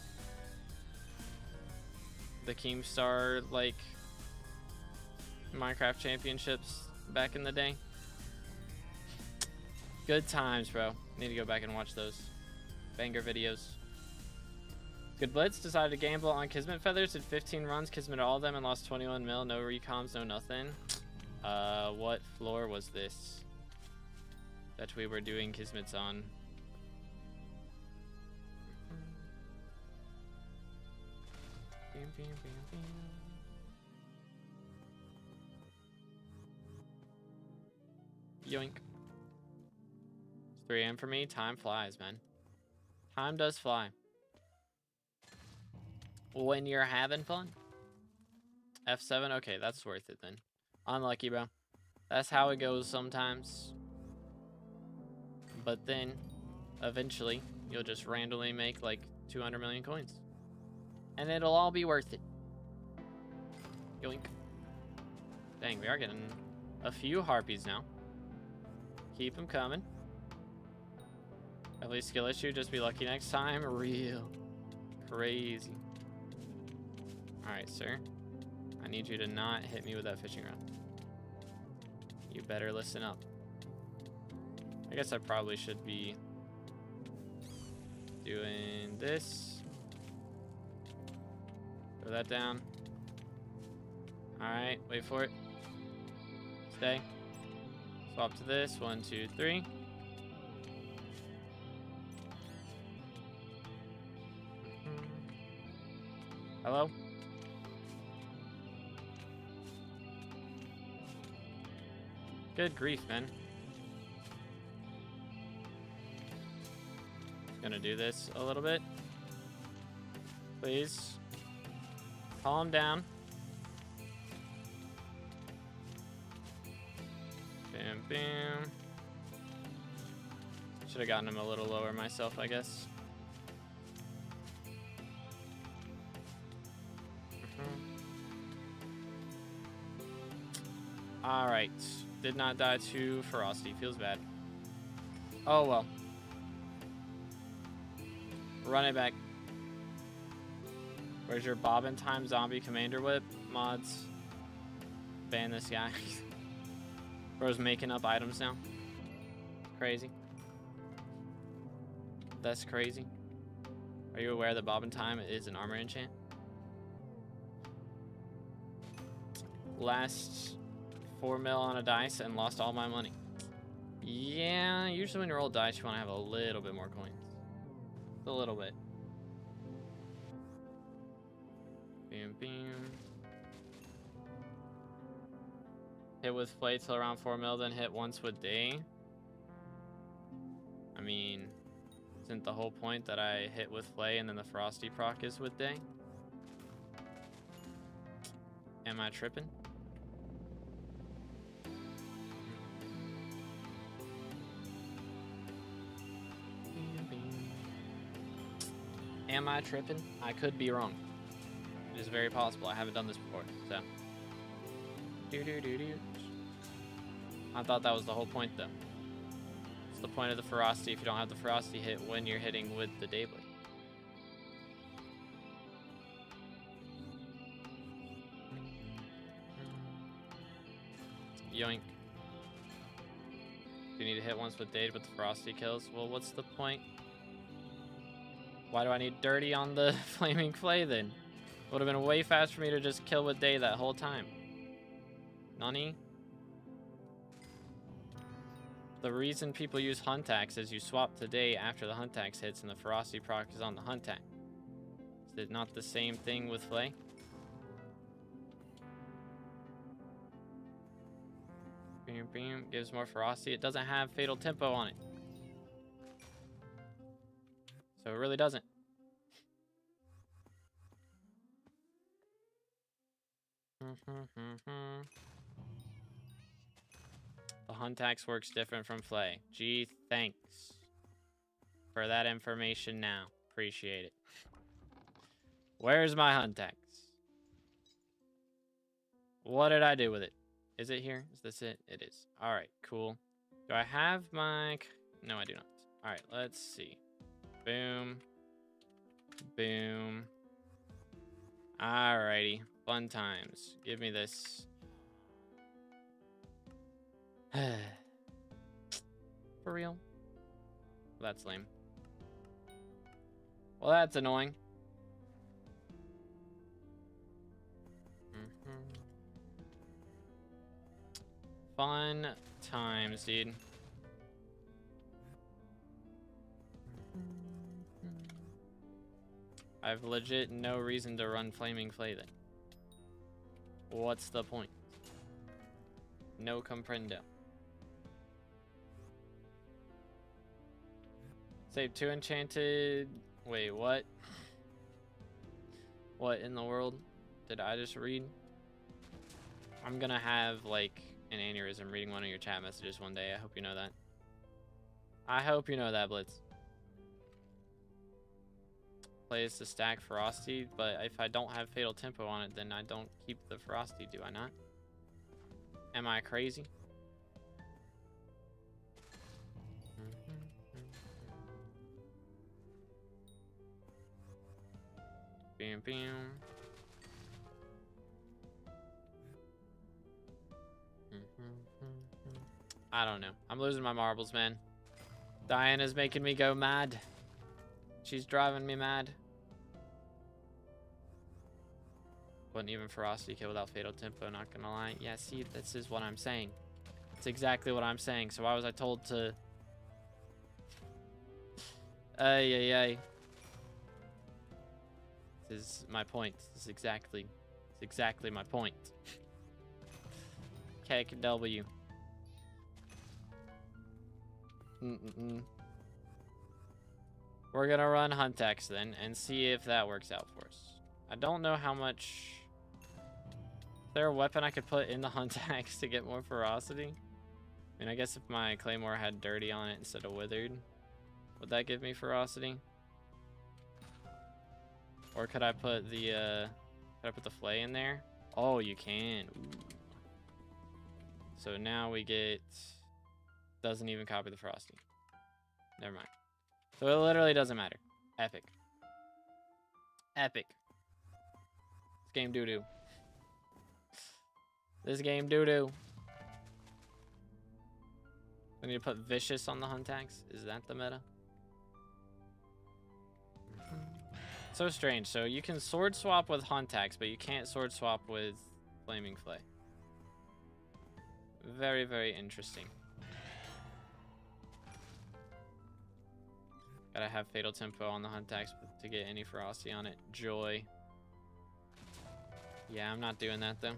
Keemstar, like, Minecraft championships back in the day. Good times, bro. Need to go back and watch those banger videos. Good Blitz decided to gamble on Kismet Feathers, did 15 runs, Kismet all of them, and lost 21 mil, no recoms, no nothing. What floor was this that we were doing Kismets on? Bam, bam, bam, bam. Yoink. It's 3 a.m. for me. Time flies, man. Time does fly. When you're having fun. F7? Okay, that's worth it then. Unlucky, bro. That's how it goes sometimes. But then, eventually, you'll just randomly make like 200 million coins. And it'll all be worth it. Yoink. Dang, we are getting a few harpies now. Keep them coming. At least skill issue, just be lucky next time. Real. Crazy. Alright, sir. I need you to not hit me with that fishing rod. You better listen up. I guess I probably should be doing this. Throw that down. Alright, wait for it. Stay. Swap to this. 1, 2, 3. Hello? Good grief, man. Gonna do this a little bit. Please. Calm down. Bam, bam. Should have gotten him a little lower myself, I guess. Alright. Did not die to ferocity. Feels bad. Oh well. Run it back. Where's your Bobbin Time Zombie Commander Whip? Mods. Ban this guy. Bro's making up items now. Crazy. That's crazy. Are you aware that Bobbin Time is an armor enchant? Last 4 mil on a dice and lost all my money. Yeah, usually when you roll dice, you want to have a little bit more coins. A little bit. Bam, bam. Hit with Flay till around 4 mil, then hit once with Day. I mean, isn't the whole point that I hit with Flay and then the Frosty proc is with Day? Am I tripping? Am I tripping? I could be wrong. It is very possible. I haven't done this before, so. I thought that was the whole point, though. It's the point of the ferocity if you don't have the ferocity hit when you're hitting with the Dayblade. Yoink. You need to hit once with Dade, but the ferocity kills. Well, what's the point? Why do I need dirty on the flaming flay then? Would have been way faster for me to just kill with Day that whole time. Nani? The reason people use hunt axe is you swap to Day after the hunt axe hits and the ferocity proc is on the hunt axe. Is it not the same thing with flay? Bam, bam, gives more ferocity. It doesn't have fatal tempo on it. So it really doesn't. The hunt axe works different from flay. Gee, thanks for that information now. Appreciate it. Where's my hunt axe? What did I do with it? Is it here? Is this it? It is. Alright, cool. Do I have my... No, I do not. Alright, let's see. Boom. Boom. Alrighty. Fun times. Give me this. For real? That's lame. Well, that's annoying. Fun times, dude. I have legit no reason to run Flaming Flay then. What's the point? No comprendo. Save 2 enchanted. Wait, what? What in the world did I just read? I'm gonna have like an aneurysm reading one of your chat messages one day. I hope you know that. I hope you know that, Blitz. Plays to stack ferocity, but if I don't have fatal tempo on it, then I don't keep the ferocity, do I not? Am I crazy? Bam, bam. I don't know. I'm losing my marbles, man. Diana's making me go mad. She's driving me mad. Wouldn't even ferocity kill without fatal tempo, not gonna lie. Yeah, see, this is what I'm saying. It's exactly what I'm saying. So why was I told to... Ay, ay, ay. This is my point. This is exactly my point. KW. We're gonna run Hunt Axe then and see if that works out for us. I don't know how much... Is there a weapon I could put in the Hunt Axe to get more ferocity? I mean, I guess if my Claymore had dirty on it instead of withered, would that give me ferocity? Or could I put the flay in there? Oh, you can. Ooh. So now we get... Doesn't even copy the ferocity. Never mind. So it literally doesn't matter. Epic. Epic. This game doo-doo. This game doo-doo. I need to put vicious on the Hunt Axe. Is that the meta? So strange. So you can sword swap with Hunt Axe, but you can't sword swap with Flaming Flay. Very, very interesting. Gotta have fatal tempo on the Hunt Axe to get any ferocity on it. Joy. Yeah, I'm not doing that though.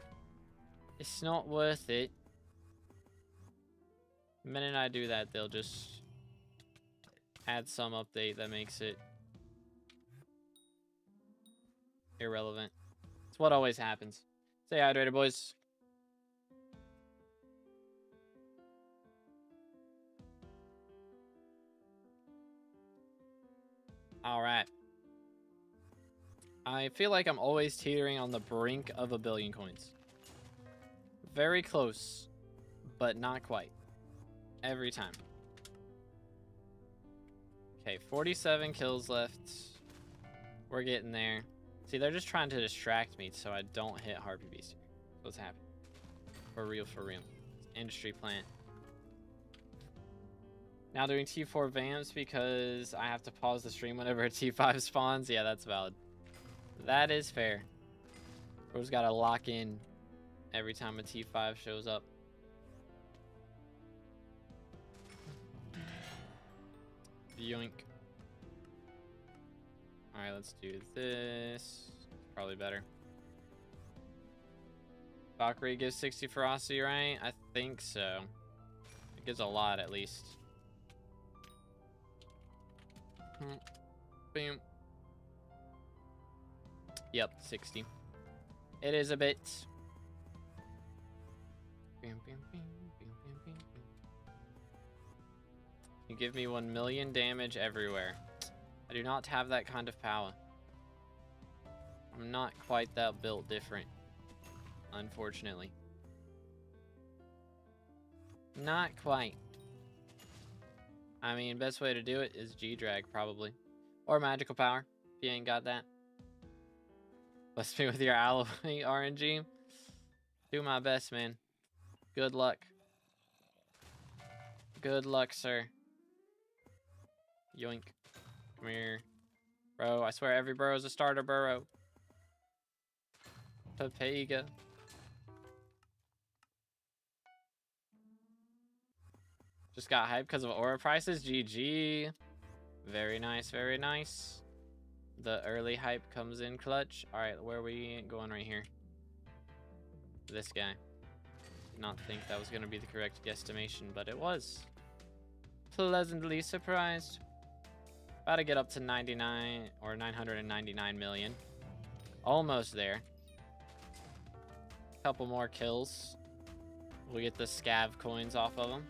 It's not worth it. The minute I do that, they'll just add some update that makes it irrelevant. It's what always happens. Stay hydrated, boys. All right. I feel like I'm always teetering on the brink of 1 billion coins. Very close, but not quite. Every time. Okay, 47 kills left. We're getting there. See, they're just trying to distract me so I don't hit Harpy Beast here. That's what's happening. For real, for real. Industry plant. Now doing T4 vamps because I have to pause the stream whenever a T5 spawns. Yeah, that's valid. That is fair. We just gotta lock in every time a T5 shows up. Yoink. Alright, let's do this. Probably better. Valkyrie gives 60 ferocity, right? I think so. It gives a lot, at least. Boom. Yep, 60. It is a bit. You give me 1 million damage everywhere. I do not have that kind of power. I'm not quite that built different, unfortunately. Not quite. I mean, best way to do it is G-Drag, probably. Or magical power, if you ain't got that. Bless me with your alloy RNG. Do my best, man. Good luck. Good luck, sir. Yoink. Come here. Bro, I swear every burrow is a starter burrow. Papega. Just got hyped because of aura prices. GG. Very nice, very nice. The early hype comes in clutch. Alright, where are we going right here? This guy. Did not think that was going to be the correct guesstimation, but it was. Pleasantly surprised. About to get up to 99 or 999 million. Almost there. Couple more kills. We'll get the scav coins off of them.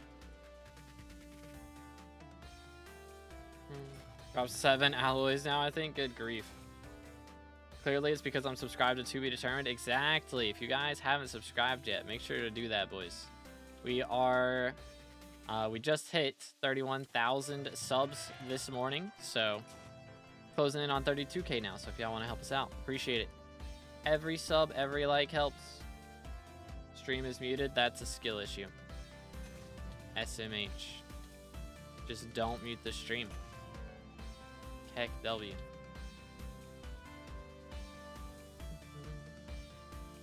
Drop 7 alloys now, I think. Good grief. Clearly it's because I'm subscribed to be determined. Exactly. If you guys haven't subscribed yet, make sure to do that, boys. We are... we just hit 31,000 subs this morning, so closing in on 32K now. So if y'all want to help us out, appreciate it. Every sub, every like helps. Stream is muted. That's a skill issue. SMH. Just don't mute the stream. Heck W.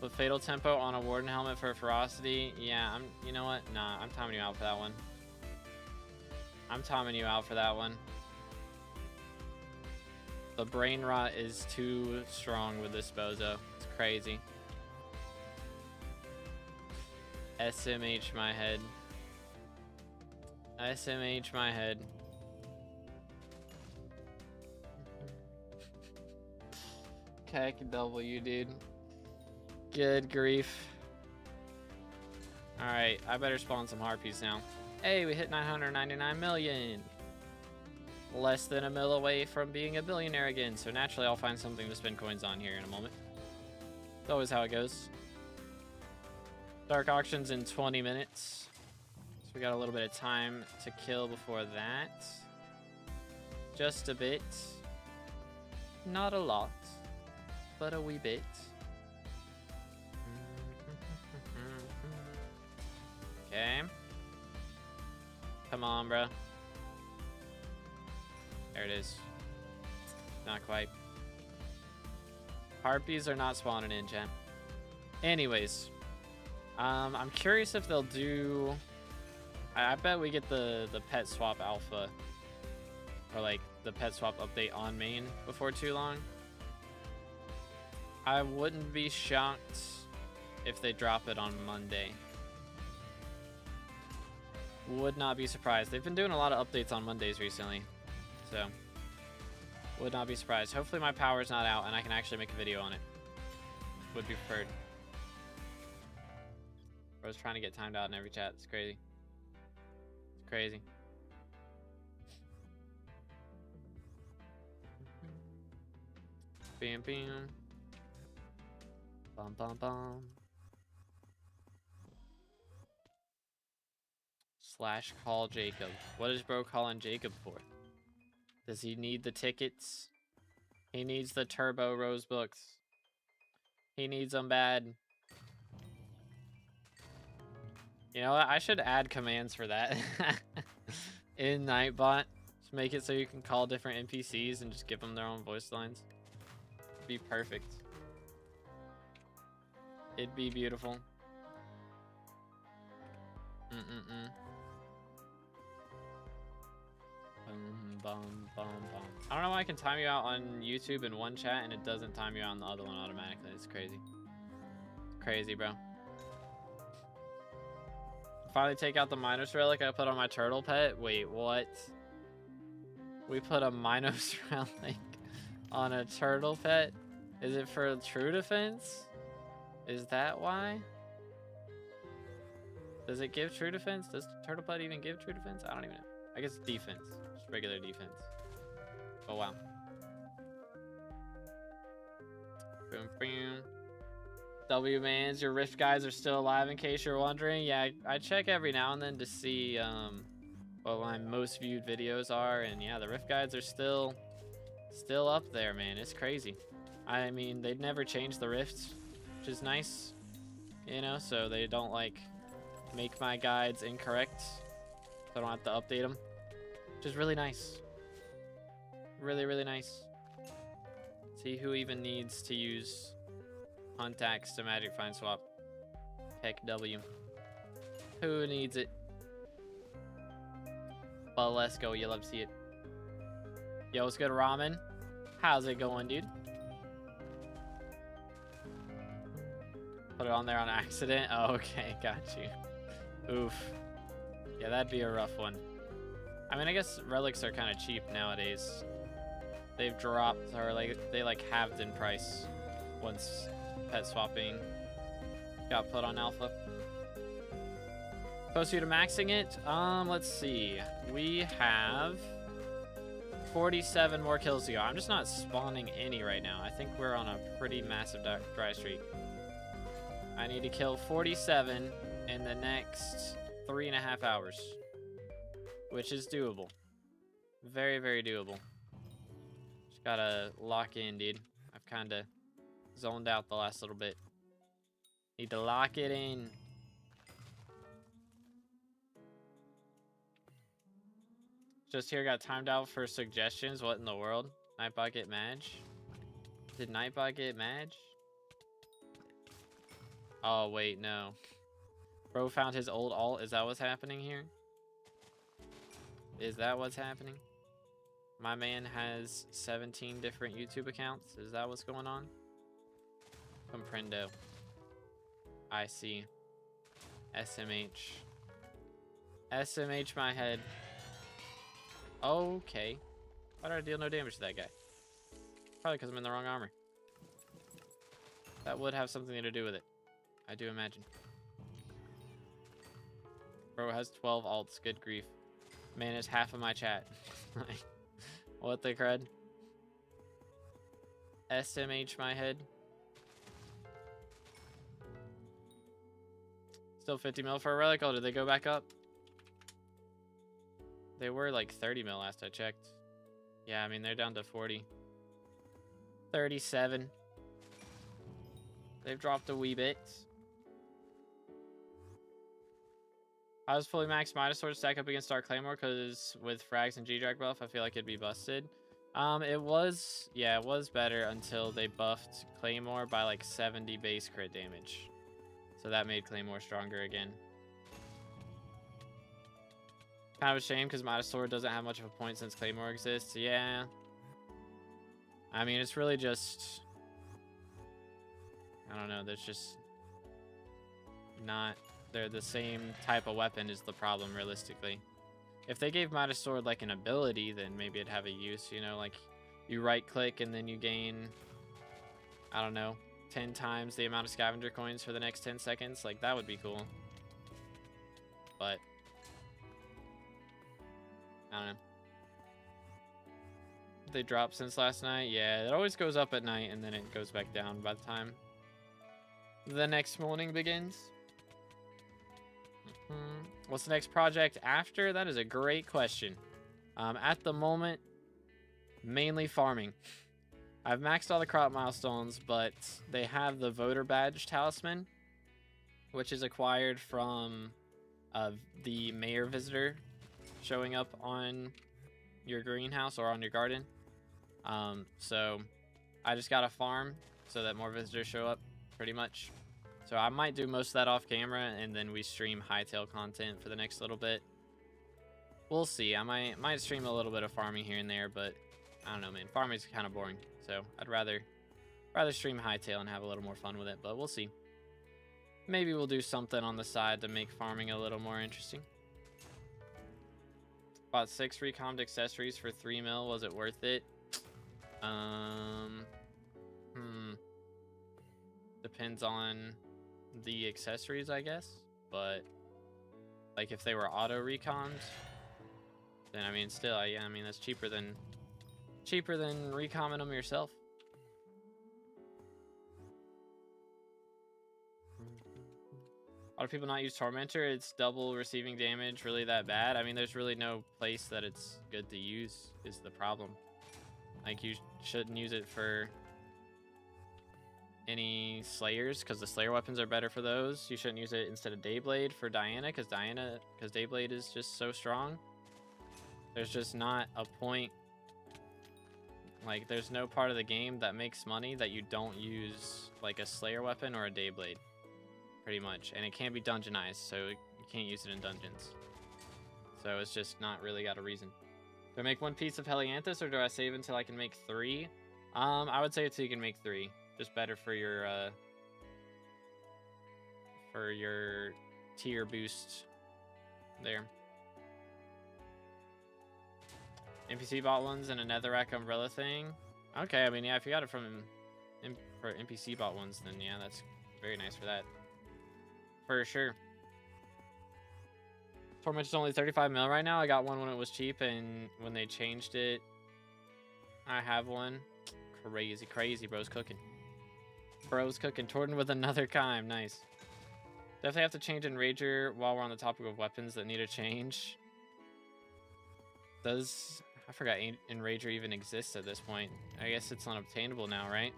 Put fatal tempo on a warden helmet for ferocity. Yeah, you know what? Nah, I'm timing you out for that one. I'm timing you out for that one. The brain rot is too strong with this bozo. It's crazy. SMH my head. SMH my head. Heck W, dude. Good grief. Alright, I better spawn some harpies now. Hey, we hit 999 million. Less than a mil away from being a billionaire again, so naturally I'll find something to spend coins on here in a moment. It's always how it goes. Dark auctions in 20 minutes. So we got a little bit of time to kill before that. Just a bit. Not a lot, but a wee bit. Okay. Come on, bro. There it is. Not quite. Harpies are not spawning in, chat. Anyways. I'm curious if they'll do... I bet we get the pet swap alpha. Or like the pet swap update on main before too long. I wouldn't be shocked if they drop it on Monday. Would not be surprised. They've been doing a lot of updates on Mondays recently. So, would not be surprised. Hopefully my power's not out and I can actually make a video on it. Would be preferred. was trying to get timed out in every chat. It's crazy. It's crazy. Bam, bam. Bum, bum, bum. Slash call Jacob. What is bro calling Jacob for? Does he need the tickets? He needs the turbo rose books. He needs them bad. You know what? I should add commands for that in Nightbot. Just make it so you can call different NPCs and just give them their own voice lines. It'd be perfect. It'd be beautiful. Bum, bum, bum, bum. I don't know why I can time you out on YouTube in one chat and it doesn't time you out on the other one automatically. It's crazy. It's crazy, bro. Finally take out the Minos relic I put on my turtle pet. Wait, what? We put a Minos relic on a turtle pet? Is it for true defense? Is that why? Does it give true defense? Does turtle pet even give true defense? I don't even know. I guess defense. Just regular defense. Oh, wow. Boom, boom. W-Mans, your Rift guys are still alive in case you're wondering. Yeah, I check every now and then to see what my most viewed videos are. And yeah, the Rift guides are still up there, man. It's crazy. I mean, they'd never change the Rifts, which is nice, you know, so they don't like make my guides incorrect. So I don't have to update them, which is really nice. Really, really nice. See who even needs to use Hunt Axe to Magic Find Swap. Heck W. Who needs it? But let's go. You love to see it. Yo, what's good, Ramen? How's it going, dude? Put it on there on accident. Oh, okay, got you. Oof. Yeah, that'd be a rough one. I mean, I guess relics are kind of cheap nowadays. They've dropped, or like they like halved in price once pet swapping got put on alpha. Close you to maxing it. Let's see. We have 47 more kills to go. I'm just not spawning any right now. I think we're on a pretty massive dry streak. I need to kill 47 in the next 3.5 hours, which is doable. Very, very doable. Just gotta lock in, dude. I've kind of zoned out the last little bit. Need to lock it in. Just here, got timed out for suggestions. What in the world? Nightbot get Madge? Did Nightbot get Madge? Oh, wait, no. Bro found his old alt. Is that what's happening here? Is that what's happening? My man has 17 different YouTube accounts. Is that what's going on? Comprendo. I see. SMH. SMH my head. Okay. Why did I deal no damage to that guy? Probably because I'm in the wrong armor. That would have something to do with it. I do imagine. Bro has 12 alts. Good grief. Man, it's half of my chat. What the crud? SMH my head. Still 50 mil for a relic. Oh, did they go back up? They were like 30 mil last I checked. Yeah, I mean, they're down to 40. 37. They've dropped a wee bit. I was fully maxed Midas Sword stack up against Dark Claymore because with frags and G-Drag buff, I feel like it'd be busted. It was better until they buffed Claymore by like 70 base crit damage. So that made Claymore stronger again. Kind of a shame because Midas Sword doesn't have much of a point since Claymore exists. Yeah. I mean, it's really just... I don't know, there's just... not... They're the same type of weapon is the problem, realistically. If they gave Midas Sword like an ability, then maybe it'd have a use, you know, like you right click and then you gain, I don't know, 10 times the amount of scavenger coins for the next 10 seconds. Like that would be cool. but I don't know. They dropped since last night. Yeah, it always goes up at night and then it goes back down by the time the next morning begins. What's the next project after? That is a great question. At the moment, mainly farming. I've maxed all the crop milestones, but they have the voter badge talisman, which is acquired from the mayor visitor showing up on your greenhouse or on your garden. So I just gotta farm so that more visitors show up, pretty much. So I might do most of that off camera, and then we stream hightail content for the next little bit. We'll see. I might stream a little bit of farming here and there, but I don't know, man. Farming's kind of boring, so I'd rather stream hightail and have a little more fun with it. But we'll see. Maybe we'll do something on the side to make farming a little more interesting. Bought 6 recommed accessories for 3 mil. Was it worth it? Depends on the accessories, I guess. But like if they were auto recommed, then I mean still, yeah, I mean that's cheaper than recomming them yourself. A lot of people not use Tormentor. It's double receiving damage. Really that bad? I mean, there's really no place that it's good to use is the problem. Like, you shouldn't use it for any Slayers because the Slayer weapons are better for those. You shouldn't use it instead of Dayblade for Diana because Dayblade is just so strong. There's just not a point. Like, there's no part of the game that makes money that you don't use, like, a Slayer weapon or a Dayblade. Pretty much. And it can't be dungeonized, so you can't use it in dungeons. So it's just not really got a reason. Do I make 1 piece of Helianthus, or do I save until I can make 3? I would say until you can make 3. Just better for your tier boost there. NPC bought ones and a netherrack umbrella thing. Okay, I mean, yeah, if you got it from for NPC bought ones, then yeah, that's very nice for that. For sure. Torment is only 35 mil right now. I got one when it was cheap, and when they changed it, I have one. Crazy, crazy. Bro's cooking. Bro's cooking. Torton with another Kime. Nice. Definitely have to change Enrager while we're on the topic of weapons that need a change. I forgot Enrager even exists at this point. I guess it's unobtainable now, right?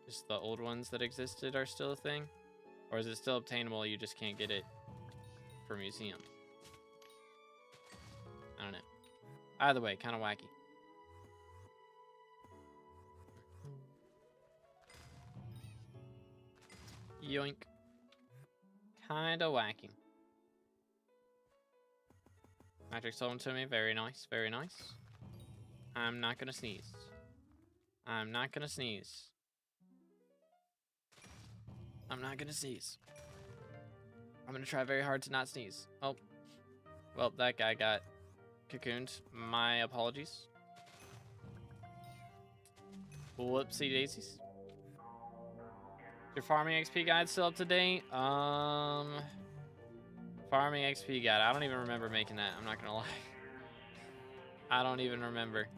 Just the old ones that existed are still a thing? Or is it still obtainable, you just can't get it for museum? I don't know. Either way, kind of wacky. Yoink. Kind of wacky. Magic sold to me. Very nice. Very nice. I'm not gonna sneeze. I'm not gonna sneeze. I'm not gonna sneeze. I'm gonna try very hard to not sneeze. Oh. Well, that guy got cocooned. My apologies. Whoopsie daisies. Your farming XP guide still up to date? Farming XP guide. I don't even remember making that. I'm not gonna lie. I don't even remember.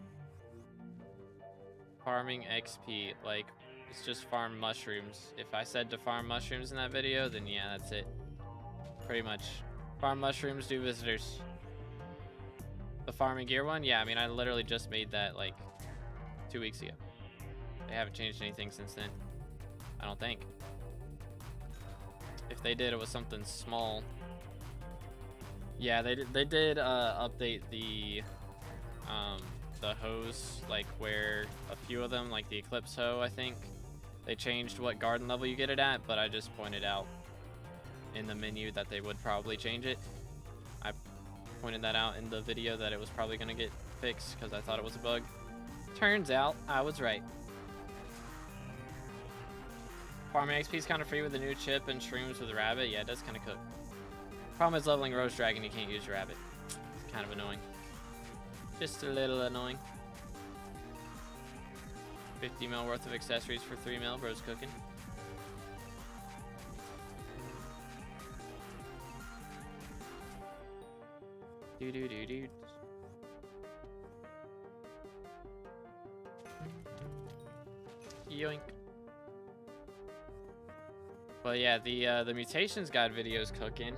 Farming XP. Like, it's just farm mushrooms. If I said to farm mushrooms in that video, then yeah, that's it. Pretty much. Farm mushrooms, do visitors. The farming gear one? Yeah, I mean, I literally just made that like 2 weeks ago. They haven't changed anything since then. I don't think. If they did, it was something small. Yeah, they did update the hose, like where a few of them, like the Eclipse hoe, I think, they changed what garden level you get it at, but I just pointed out in the menu that they would probably change it. I pointed that out in the video that it was probably going to get fixed because I thought it was a bug. Turns out I was right. Farming XP is kind of free with the new chip and shrooms with rabbit. Yeah, it does kind of cook. Problem is leveling Rose Dragon, you can't use your rabbit. It's kind of annoying. Just a little annoying. 50 mil worth of accessories for 3 mil. Bro's cooking. Do do do do. Yoink. But yeah, the mutations guide video is cooking.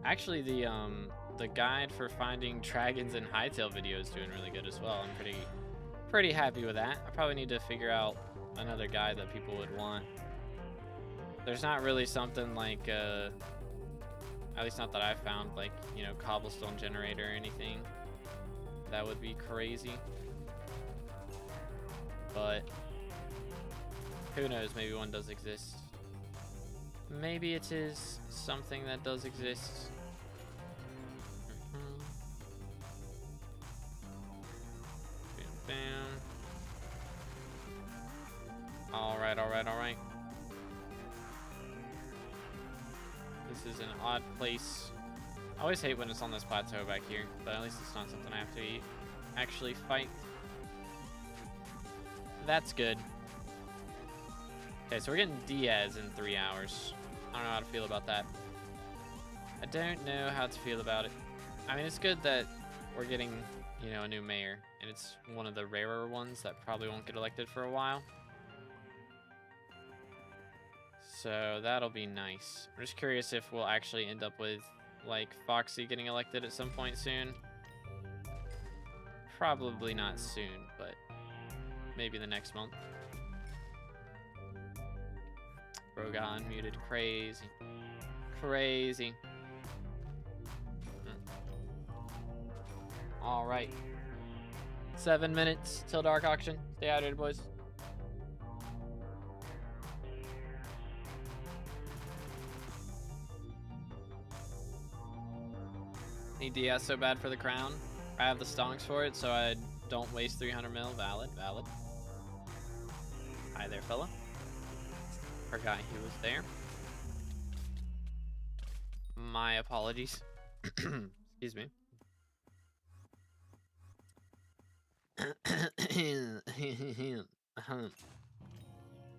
Actually, the guide for finding dragons and hightail video is doing really good as well. I'm pretty happy with that. I probably need to figure out another guide that people would want. There's not really something like at least not that I found, like, you know, cobblestone generator or anything. That would be crazy. But who knows, maybe one does exist. Maybe it is something that does exist. Bam, bam. Alright, alright, alright. This is an odd place. I always hate when it's on this plateau back here, but at least it's not something I have to actually fight. That's good. Okay, so we're getting Diaz in 3 hours. I don't know how to feel about that. I don't know how to feel about it. I mean, it's good that we're getting, you know, a new mayor, and it's one of the rarer ones that probably won't get elected for a while. So that'll be nice. I'm just curious if we'll actually end up with, like, Foxy getting elected at some point soon. Probably not soon, but maybe the next month. Bro got unmuted. Crazy. Crazy. All right. 7 minutes till dark auction. Stay hydrated, boys. Need DS so bad for the crown. I have the stonks for it, so I don't waste 300 mil. Valid, valid. Hi there, fella. Forgot he was there. My apologies. Excuse me.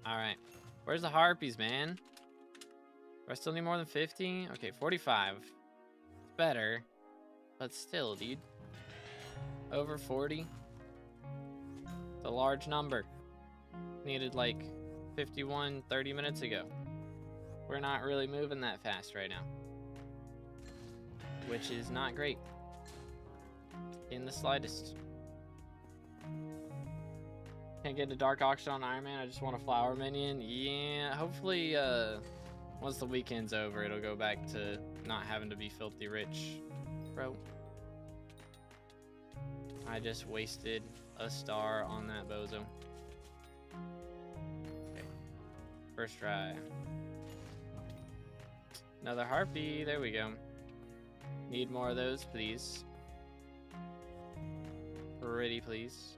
Alright. Where's the harpies, man? Do I still need more than 50? Okay, 45. It's better. But still, dude. Over 40. It's a large number. Needed like 51 30 minutes ago. We're not really moving that fast right now, which is not great in the slightest. Can't get a dark auction on Iron Man. I just want a flower minion. Yeah, hopefully once the weekend's over, it'll go back to not having to be filthy rich. Bro, I just wasted a star on that bozo. First try. Another harpy. There we go. Need more of those, please. Pretty please.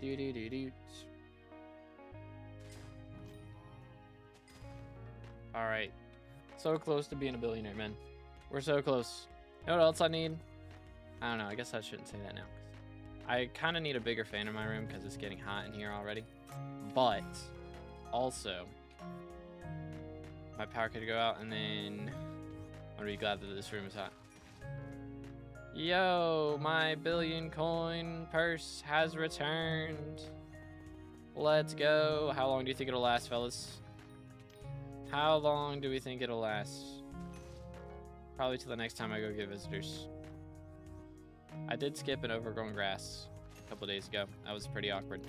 Do do do do. All right. So close to being a billionaire, man. We're so close. You know what else I need? I don't know. I guess I shouldn't say that now. I kind of need a bigger fan in my room because it's getting hot in here already. But also, my power could go out, and then I'm gonna be glad that this room is hot. Yo, my billion coin purse has returned. Let's go. How long do you think it'll last, fellas? How long do we think it'll last? Probably till the next time I go get visitors. I did skip an overgrown grass a couple days ago. That was pretty awkward.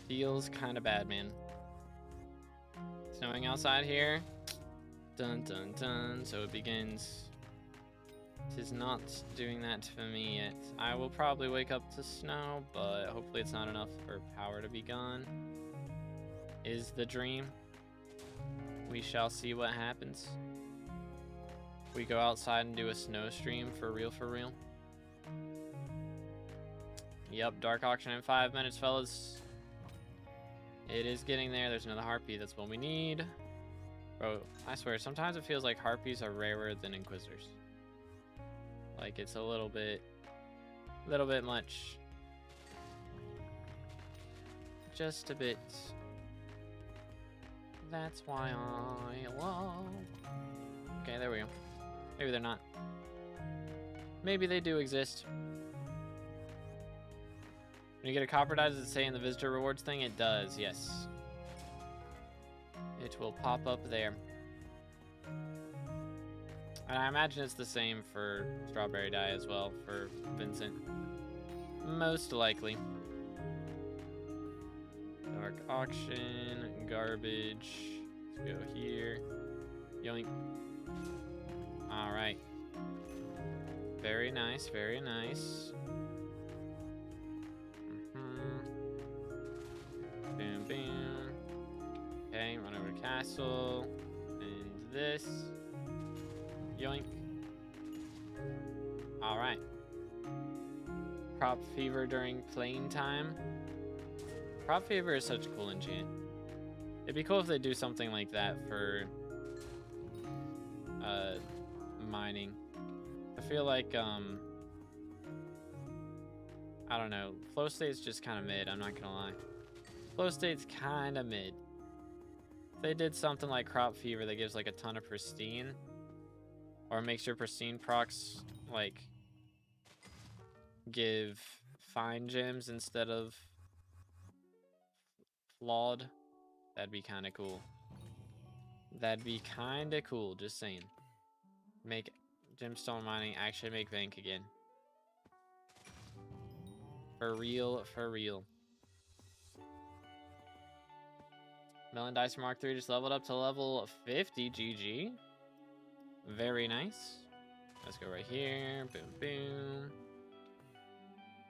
Feels kind of bad, man. Snowing outside here. Dun dun dun. So it begins. It is not doing that for me yet. I will probably wake up to snow, but hopefully it's not enough for power to be gone. Is the dream. We shall see what happens. We go outside and do a snow stream for real, for real. Yep, dark auction in 5 minutes, fellas. It is getting there. There's another harpy. That's what we need. Bro, I swear, sometimes it feels like harpies are rarer than inquisitors. Like, it's a little bit much. Just a bit. That's why I love. Okay, there we go. Maybe they're not. Maybe they do exist. When you get a copper die, does it say in the visitor rewards thing? It does, yes. It will pop up there. And I imagine it's the same for strawberry dye as well for Vincent. Most likely. Dark auction, garbage. Let's go here. Yoink. Alright. Very nice, very nice. Boom, boom. Okay, run over to castle. And this. Yoink. Alright. Crop fever during playing time. Crop fever is such a cool enchant. It'd be cool if they do something like that for mining. I feel like I don't know, flow state's just kind of mid, I'm not gonna lie. Flow state's kind of mid. If they did something like crop fever that gives like a ton of pristine, or makes your pristine procs like give fine gems instead of flawed, that'd be kind of cool. That'd be kind of cool, just saying. Make gemstone mining actually make bank again. For real, for real. Melon Dicer Mark 3 just leveled up to level 50, GG. Very nice. Let's go right here, boom, boom.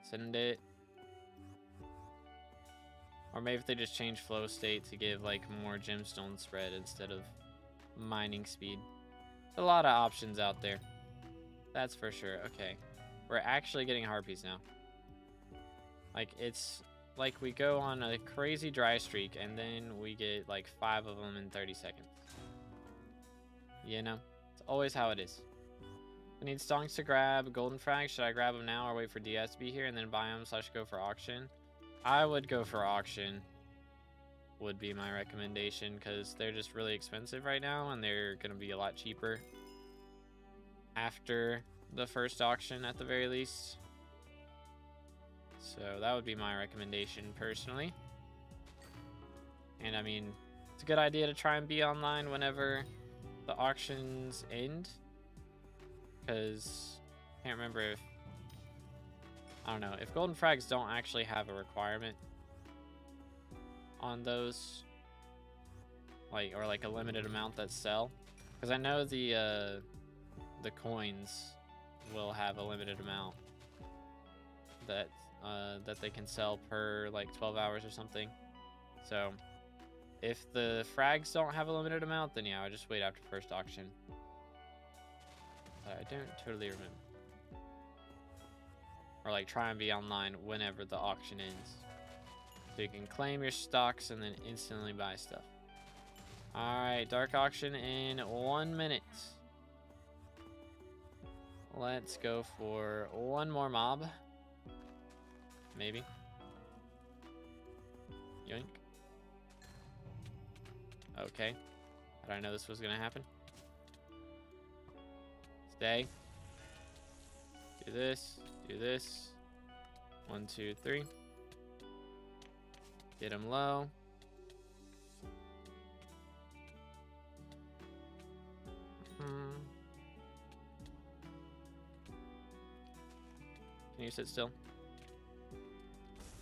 Send it. Or maybe if they just change flow state to give like more gemstone spread instead of mining speed. A lot of options out there. That's for sure. Okay. We're actually getting harpies now. Like, it's like we go on a crazy dry streak and then we get like 5 of them in 30 seconds. You know? It's always how it is. I need stonks to grab golden frag. Should I grab them now or wait for DS to be here and then buy them / go for auction? I would go for auction. Would be my recommendation because they're just really expensive right now and they're going to be a lot cheaper after the first auction at the very least. So that would be my recommendation personally. And I mean, it's a good idea to try and be online whenever the auctions end. Because I can't remember if, I don't know, if golden frags don't actually have a requirement on those, like, or like a limited amount that sell. Because I know the coins will have a limited amount that that they can sell per like 12 hours or something. So if the frags don't have a limited amount, then yeah, I would just wait after first auction. But I don't totally remember. Or like try and be online whenever the auction ends. So you can claim your stocks and then instantly buy stuff. Alright, dark auction in 1 minute. Let's go for one more mob. Maybe. Yoink. Okay. How did I know this was gonna happen? Stay. Do this. Do this. 1, 2, 3. Get him low. Can you sit still?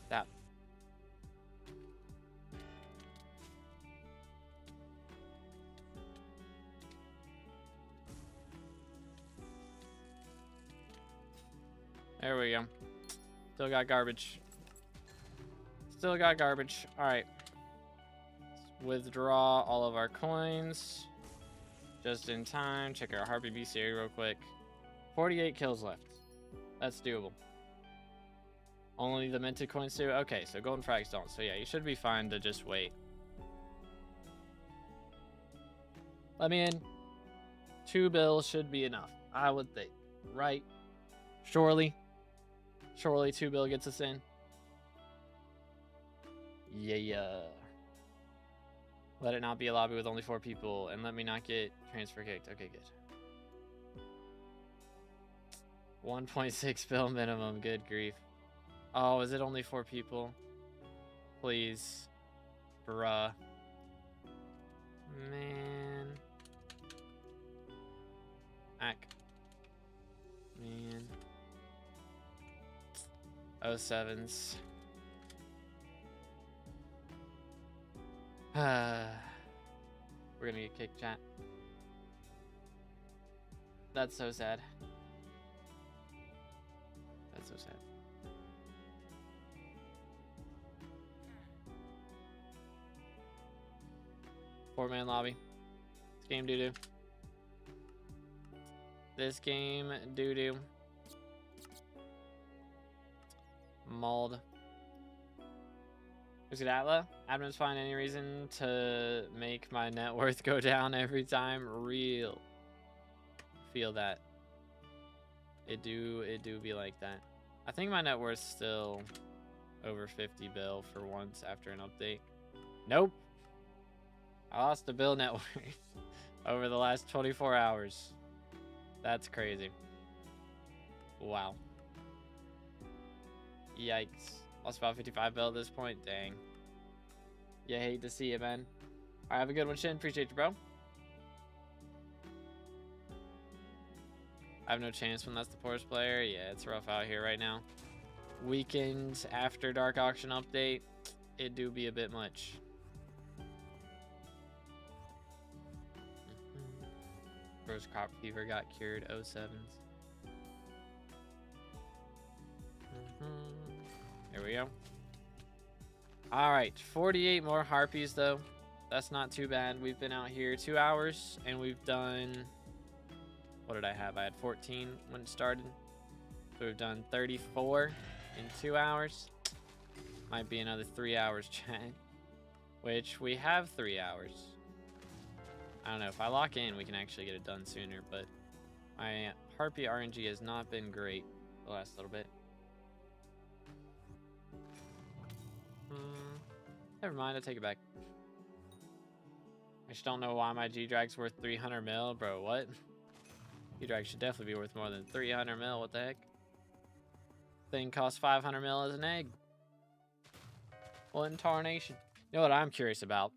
Stop. There we go. Still got garbage. Still got garbage. Alright. Let's withdraw all of our coins. Just in time. Check our Harpy BCA real quick. 48 kills left. That's doable. Only the minted coins do? Okay, so golden frags don't. So yeah, you should be fine to just wait. Let me in. 2 bills should be enough, I would think. Right? Surely. Surely 2 bill gets us in. Yeah. Let it not be a lobby with only 4 people, and let me not get transfer kicked. Okay, good. 1.6 bill minimum. Good grief. Oh, is it only 4 people? Please. Bruh. Man. Ack. Man. 07s. We're gonna get kicked, chat. That's so sad. That's so sad. Four-man lobby. This game doo-doo. This game doo-doo. Mauled. Is it Atla? Admins find any reason to make my net worth go down every time? Real. Feel that. It do be like that. I think my net worth's still over 50 bill for once after an update. Nope. I lost a bill net worth over the last 24 hours. That's crazy. Wow. Yikes. Lost about 55 bill at this point. Dang. You hate to see it, man. Alright, have a good one, Shin. Appreciate you, bro. I have no chance when that's the poorest player. Yeah, it's rough out here right now. Weekend after Dark Auction update, it do be a bit much. Rose crop fever got cured. 07s. There we go. All right, 48 more harpies though. That's not too bad. We've been out here 2 hours and we've done, what did I have? I had 14 when it started. So we've done 34 in 2 hours. Might be another 3 hours, chat. Which we have 3 hours. I don't know, if I lock in, we can actually get it done sooner, but my harpy RNG has not been great the last little bit. Never mind, I take it back. I just don't know why my G-Drag's worth 300 mil, bro. What? G-Drag should definitely be worth more than 300 mil. What the heck? Thing costs 500 mil as an egg. What in tarnation? You know what I'm curious about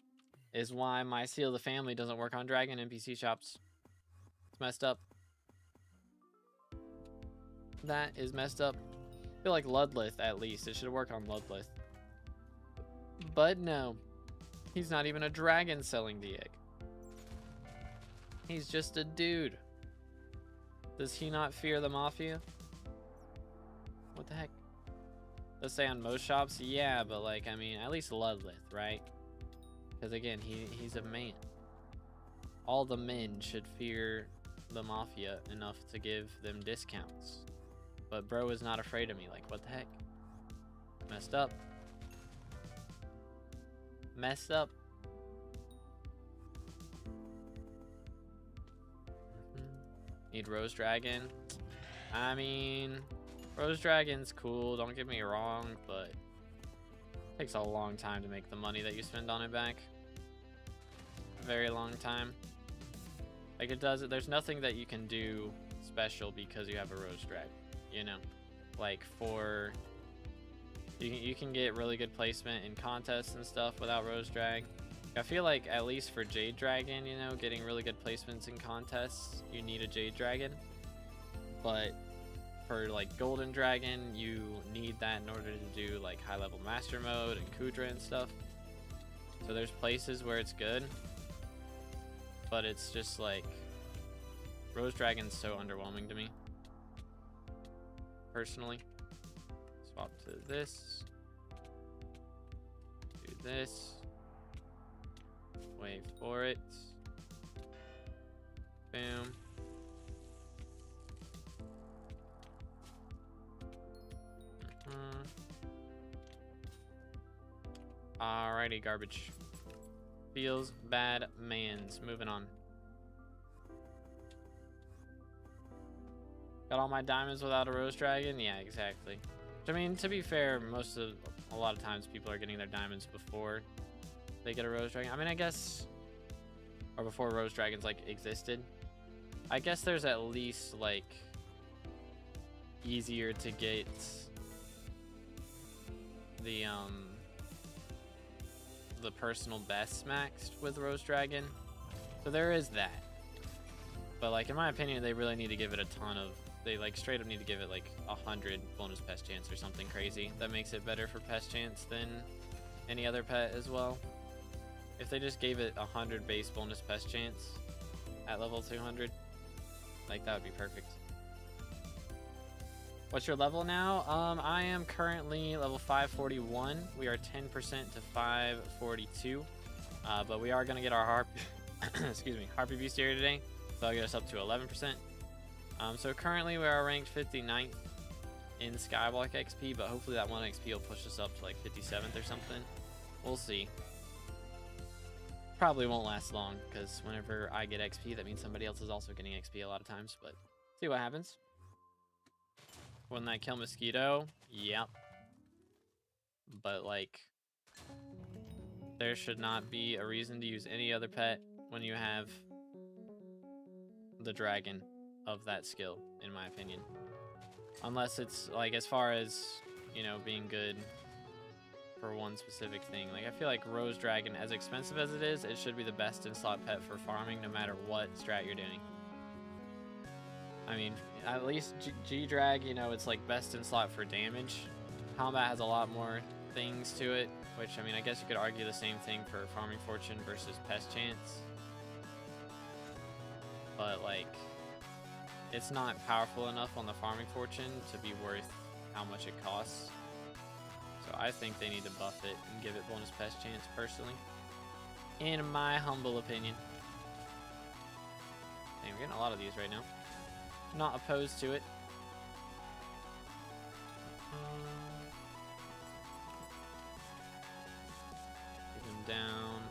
is why my Seal the Family doesn't work on Dragon NPC shops. It's messed up. That is messed up. I feel like Ludlith, at least. It should work on Ludlith. But no. He's not even a dragon selling the egg. He's just a dude. Does he not fear the mafia? What the heck? Let's say on most shops, yeah, but like, I mean, at least Ludlith, right? Because again, he's a man. All the men should fear the mafia enough to give them discounts. But bro is not afraid of me. Like, what the heck? Messed up. Messed up. Need Rose Dragon. I mean, Rose Dragon's cool, don't get me wrong, but it takes a long time to make the money that you spend on it back. A very long time. Like, it does, there's nothing that you can do special because you have a Rose Dragon, you know? Like, for, you can get really good placement in contests and stuff without Rose Drag. I feel like, at least for Jade Dragon, you know, getting really good placements in contests, you need a Jade Dragon. But for, like, Golden Dragon, you need that in order to do, like, high-level Master Mode and Kudra and stuff. So there's places where it's good. But it's just, like, Rose Dragon's so underwhelming to me. Personally. Swap to this. Do this. Wait for it. Boom. Alrighty, garbage. Feels bad, mans. Moving on. Got all my diamonds without a Rose Dragon? Yeah, exactly. I mean, to be fair, a lot of times people are getting their diamonds before they get a Rose Dragon. I mean, I guess, or before Rose Dragons like existed, I guess there's at least like easier to get the personal best maxed with Rose Dragon. So there is that. But like in my opinion, they really need to give it a ton of, they like straight up need to give it like 100 bonus pest chance or something crazy. That makes it better for pest chance than any other pet as well. If they just gave it 100 base bonus pest chance at level 200, like that would be perfect. What's your level now? I am currently level 541. We are 10% to 542. But we are gonna get our Harpy Bestiary today. So that'll get us up to 11%. So currently we are ranked 59th in SkyBlock XP, but hopefully that 1 XP will push us up to like 57th or something. We'll see. Probably won't last long, because whenever I get XP, that means somebody else is also getting XP a lot of times, but see what happens. Wouldn't that kill Mosquito? Yep. But like, there should not be a reason to use any other pet when you have the dragon of that skill, in my opinion. Unless it's like, as far as, you know, being good for one specific thing. Like, I feel like Rose Dragon, as expensive as it is, it should be the best in slot pet for farming no matter what strat you're doing. I mean, at least G-Drag, you know, it's like best in slot for damage. Combat has a lot more things to it, which, I mean, I guess you could argue the same thing for Farming Fortune versus Pest Chance. But, like, it's not powerful enough on the Farming Fortune to be worth how much it costs. So I think they need to buff it and give it bonus Pest Chance, personally. In my humble opinion. Dang, we're getting a lot of these right now. Not opposed to it. Get him down.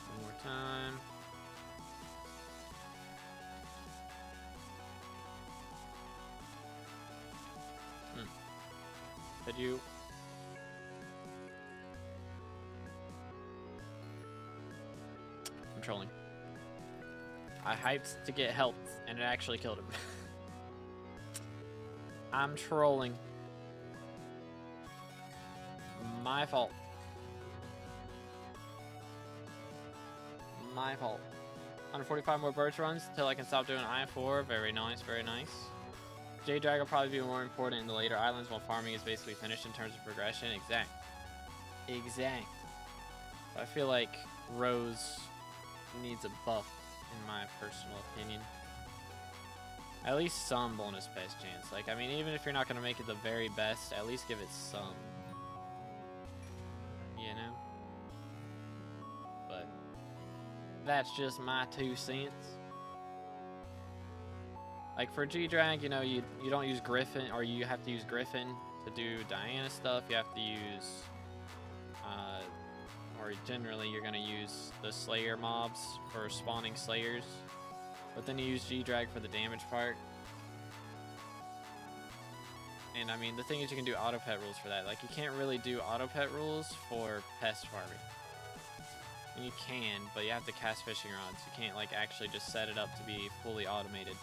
One more time. Could you? I'm trolling. I hyped to get health, and it actually killed him. I'm trolling. My fault. My fault. 145 more birch runs till I can stop doing I4. Very nice, very nice. J-Drag will probably be more important in the later islands while farming is basically finished in terms of progression. Exact. I feel like Rose needs a buff, in my personal opinion. At least some bonus pest chance. Like, I mean, even if you're not going to make it the very best, at least give it some. You know? But that's just my 2 cents. Like, for G-Drag, you know, you don't use Griffin, or you have to use Griffin to do Diana stuff. You have to use, or generally you're going to use the Slayer mobs for spawning Slayers. But then you use G-Drag for the damage part. And, I mean, the thing is you can do auto-pet rules for that. Like, you can't really do auto-pet rules for pest farming. And you can, but you have to cast fishing rods. You can't, like, actually just set it up to be fully automated.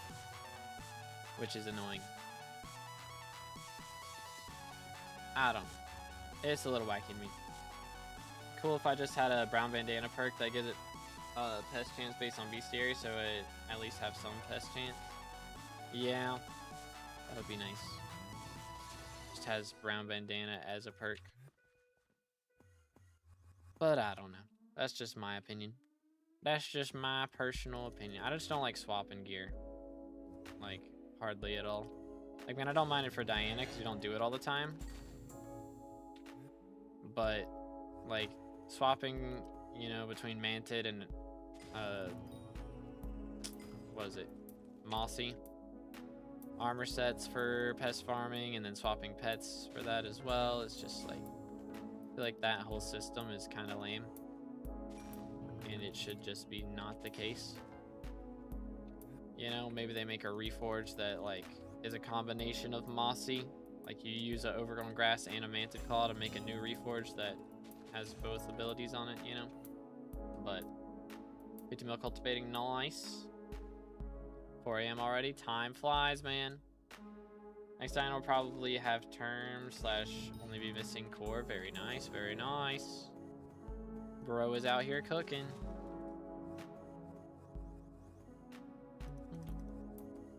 Which is annoying. I don't know. It's a little wacky to me. Cool if I just had a brown bandana perk that gives it pest chance based on bestiary, so it at least have some pest chance. Yeah, that would be nice. Just has brown bandana as a perk. But I don't know. That's just my opinion. That's just my personal opinion. I just don't like swapping gear. Like, hardly at all. Like, man, I don't mind it for Diana because you don't do it all the time. But, like, swapping, you know, between Mantid and, what is it? Mossy. Armor sets for pest farming and then swapping pets for that as well. It's just, like, I feel like that whole system is kind of lame. And it should just be not the case. You know, maybe they make a reforge that, like, is a combination of Mossy. Like, you use an overgrown grass and a Mantid Claw to make a new reforge that has both abilities on it, you know. But 50 mil cultivating, nice. 4 a.m. already. Time flies, man. Next time we'll probably have term / only be missing core. Very nice, very nice. Bro is out here cooking.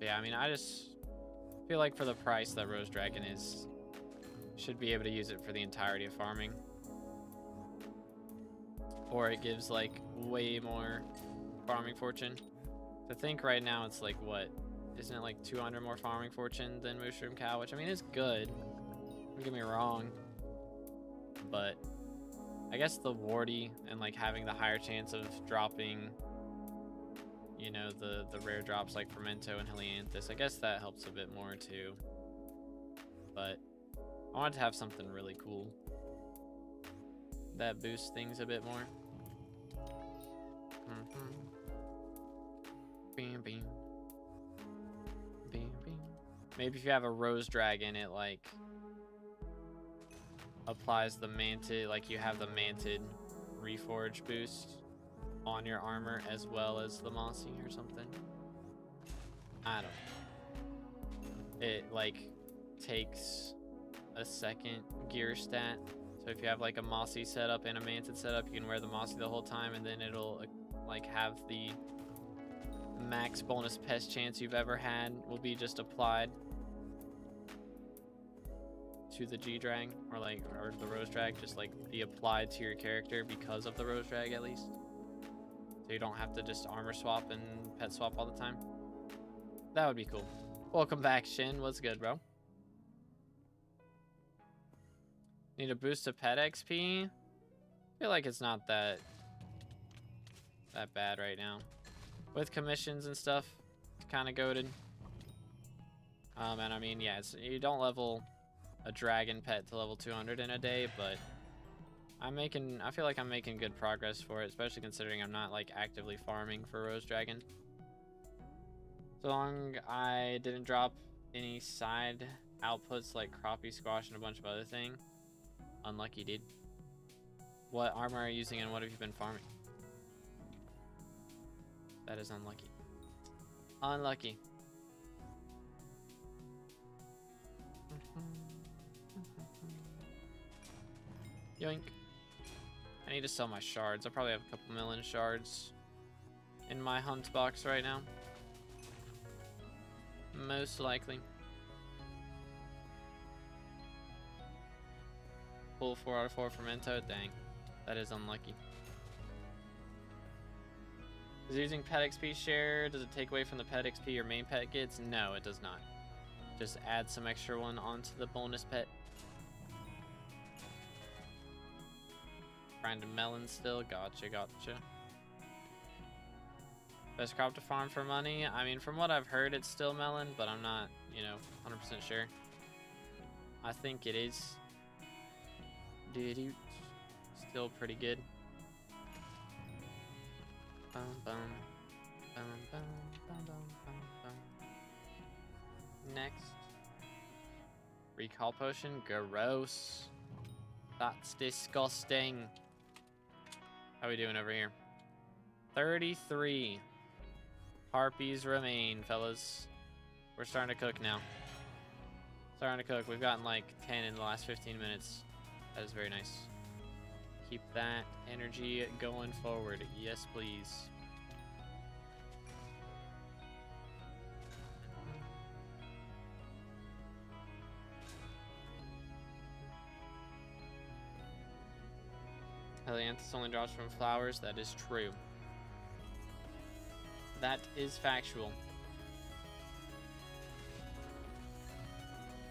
Yeah, I mean, I just feel like for the price that Rose Dragon is, should be able to use it for the entirety of farming. Or it gives like way more farming fortune. To think right now it's like what? Isn't it like 200 more farming fortune than Mushroom Cow? Which I mean is good. Don't get me wrong. But I guess the warty and like having the higher chance of dropping, you know, the rare drops like Fermento and Helianthus, I guess that helps a bit more too. But I wanted to have something really cool that boosts things a bit more. Bam, bam. Bam, bam. Maybe if you have a Rose Dragon, it like applies the manted, like you have the manted reforge boost on your armor as well as the mossy or something. I don't know. It like takes a second gear stat. So if you have like a mossy setup and a manted setup, you can wear the mossy the whole time, and then it'll like have the max bonus pest chance you've ever had will be just applied to the G-Drag or the Rose Drag, just like be applied to your character because of the Rose Drag at least. So you don't have to just armor swap and pet swap all the time. That would be cool. Welcome back, Shin. What's good, bro? Need a boost to pet XP? I feel like it's not that bad right now. With commissions and stuff, it's kind of goated. And I mean, yeah, you don't level a dragon pet to level 200 in a day, but I feel like I'm making good progress for it, especially considering I'm not like actively farming for Rose Dragon. So long I didn't drop any side outputs like crappie, squash, and a bunch of other things. Unlucky, dude. What armor are you using and what have you been farming? That is unlucky. Unlucky. Yoink. I need to sell my shards. I probably have a couple million shards in my hunt box right now. Most likely. Full 4 out of 4 Fermento. Dang. That is unlucky. Is using pet XP share, does it take away from the pet XP your main pet gets? No, it does not. Just add some extra one onto the bonus pet. Grinding melon still, gotcha. Best crop to farm for money? I mean, from what I've heard, it's still melon, but I'm not, 100% sure. I think it is. Still pretty good. Next. Recall potion, gross. That's disgusting. How we doing over here? 33. Harpies remain, fellas. We're starting to cook now. Starting to cook. We've gotten like 10 in the last 15 minutes. That is very nice. Keep that energy going forward. Yes, please. Helianthus only drops from flowers. That is true. That is factual.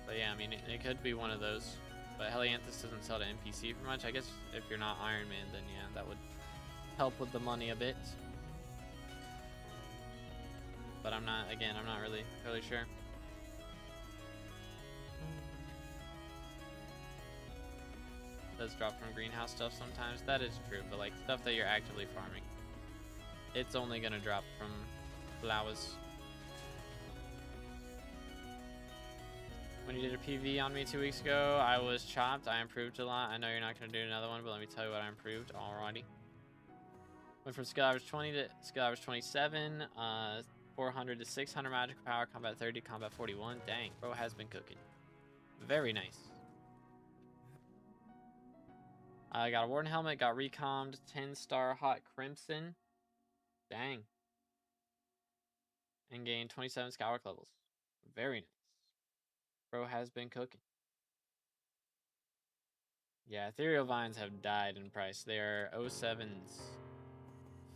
But yeah, I mean, it could be one of those. But Helianthus doesn't sell to NPC for much. I guess if you're not Iron Man, then yeah, that would help with the money a bit. But I'm not really sure. It does drop from greenhouse stuff sometimes. That is true, but like stuff that you're actively farming, it's only gonna drop from flowers. When you did a PV on me 2 weeks ago, I was chopped. I improved a lot. I know you're not going to do another one, but let me tell you what I improved. Alrighty. Went from skill average 20 to skill average 27, 400 to 600 magical power, combat 30, combat 41. Dang, bro has been cooking. Very nice. I got a Warden helmet, got recommed, 10-star hot crimson. Dang. And gained 27 skywork levels. Very nice. Bro has been cooking. Yeah, ethereal vines have died in price. They are 07s.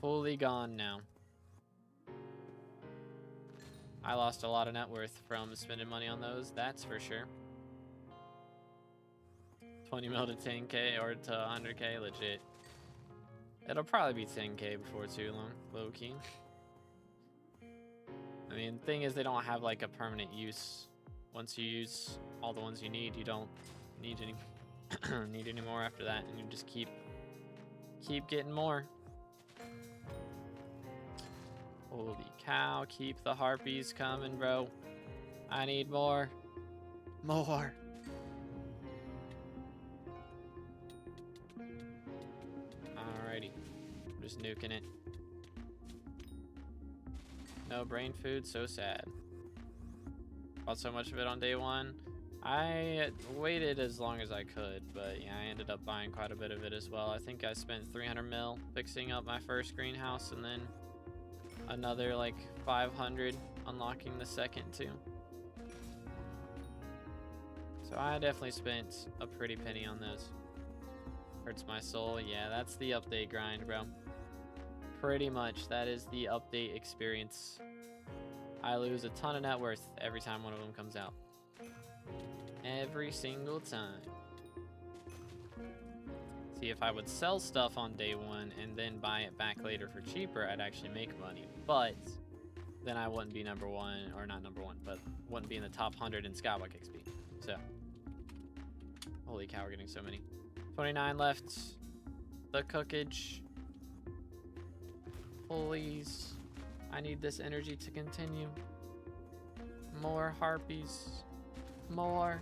Fully gone now. I lost a lot of net worth from spending money on those, that's for sure. 20 mil to 10k or to 100k, legit. It'll probably be 10k before too long, low key. I mean, the thing is, they don't have like a permanent use. Once you use all the ones you need, you don't need any need any more after that, and you just keep getting more. Holy cow, keep the harpies coming, bro. I need more. More. Alrighty. I'm just nuking it. No brain food, so sad. Bought so much of it on day one. I waited as long as I could, but yeah, I ended up buying quite a bit of it as well. I think I spent 300 mil fixing up my first greenhouse, and then another like 500 unlocking the second too. So I definitely spent a pretty penny on those. Hurts my soul. Yeah, that's the update grind, bro. Pretty much, that is the update experience. I lose a ton of net worth every time one of them comes out. Every single time. See, if I would sell stuff on day one and then buy it back later for cheaper, I'd actually make money. But then I wouldn't be number one, or not number one, but wouldn't be in the top 100 in SkyBlock XP. So, holy cow, we're getting so many. 29 left. The cookage. Please. I need this energy to continue. More harpies. More.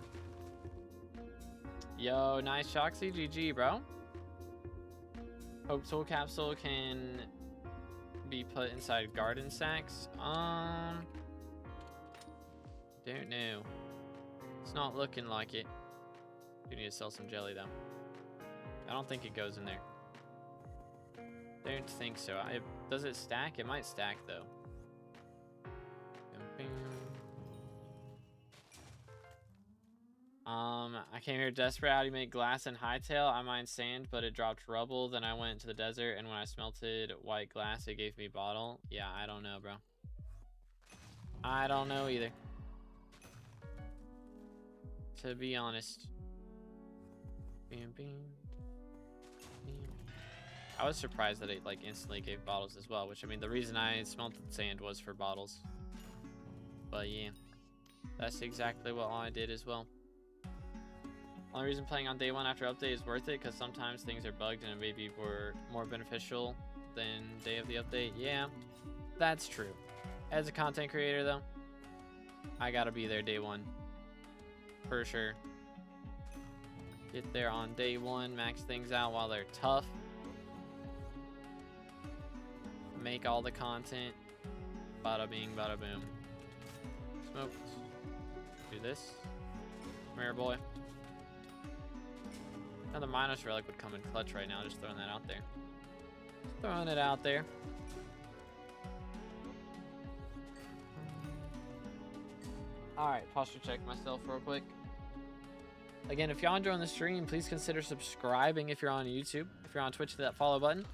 Yo, nice Shoxy, GG, bro. Hope tool capsule can be put inside garden sacks. Don't know. It's not looking like it. Do need to sell some jelly though. I don't think it goes in there. Don't think so. Does it stack? It might stack though. I came here desperate. How do you make glass and hightail? I mined sand, but it dropped rubble. Then I went to the desert, and when I smelted white glass, it gave me bottle. Yeah, I don't know, bro. I don't know either. To be honest. Bam, bam, bam. I was surprised that it like instantly gave bottles as well, which I mean, the reason I smelted sand was for bottles. But yeah, that's exactly what I did as well. Only reason playing on day one after update is worth it because sometimes things are bugged and it may be more beneficial than day of the update. Yeah, that's true. As a content creator though, I gotta be there day one. For sure. Get there on day one, max things out while they're tough. Make all the content. Bada bing, bada boom. Smoked. Do this. Come here, boy. Another Minos Relic would come in clutch right now, just throwing that out there. Just throwing it out there. Alright, posture check myself real quick. Again, if y'all enjoying the stream, please consider subscribing if you're on YouTube. If you're on Twitch, hit that follow button.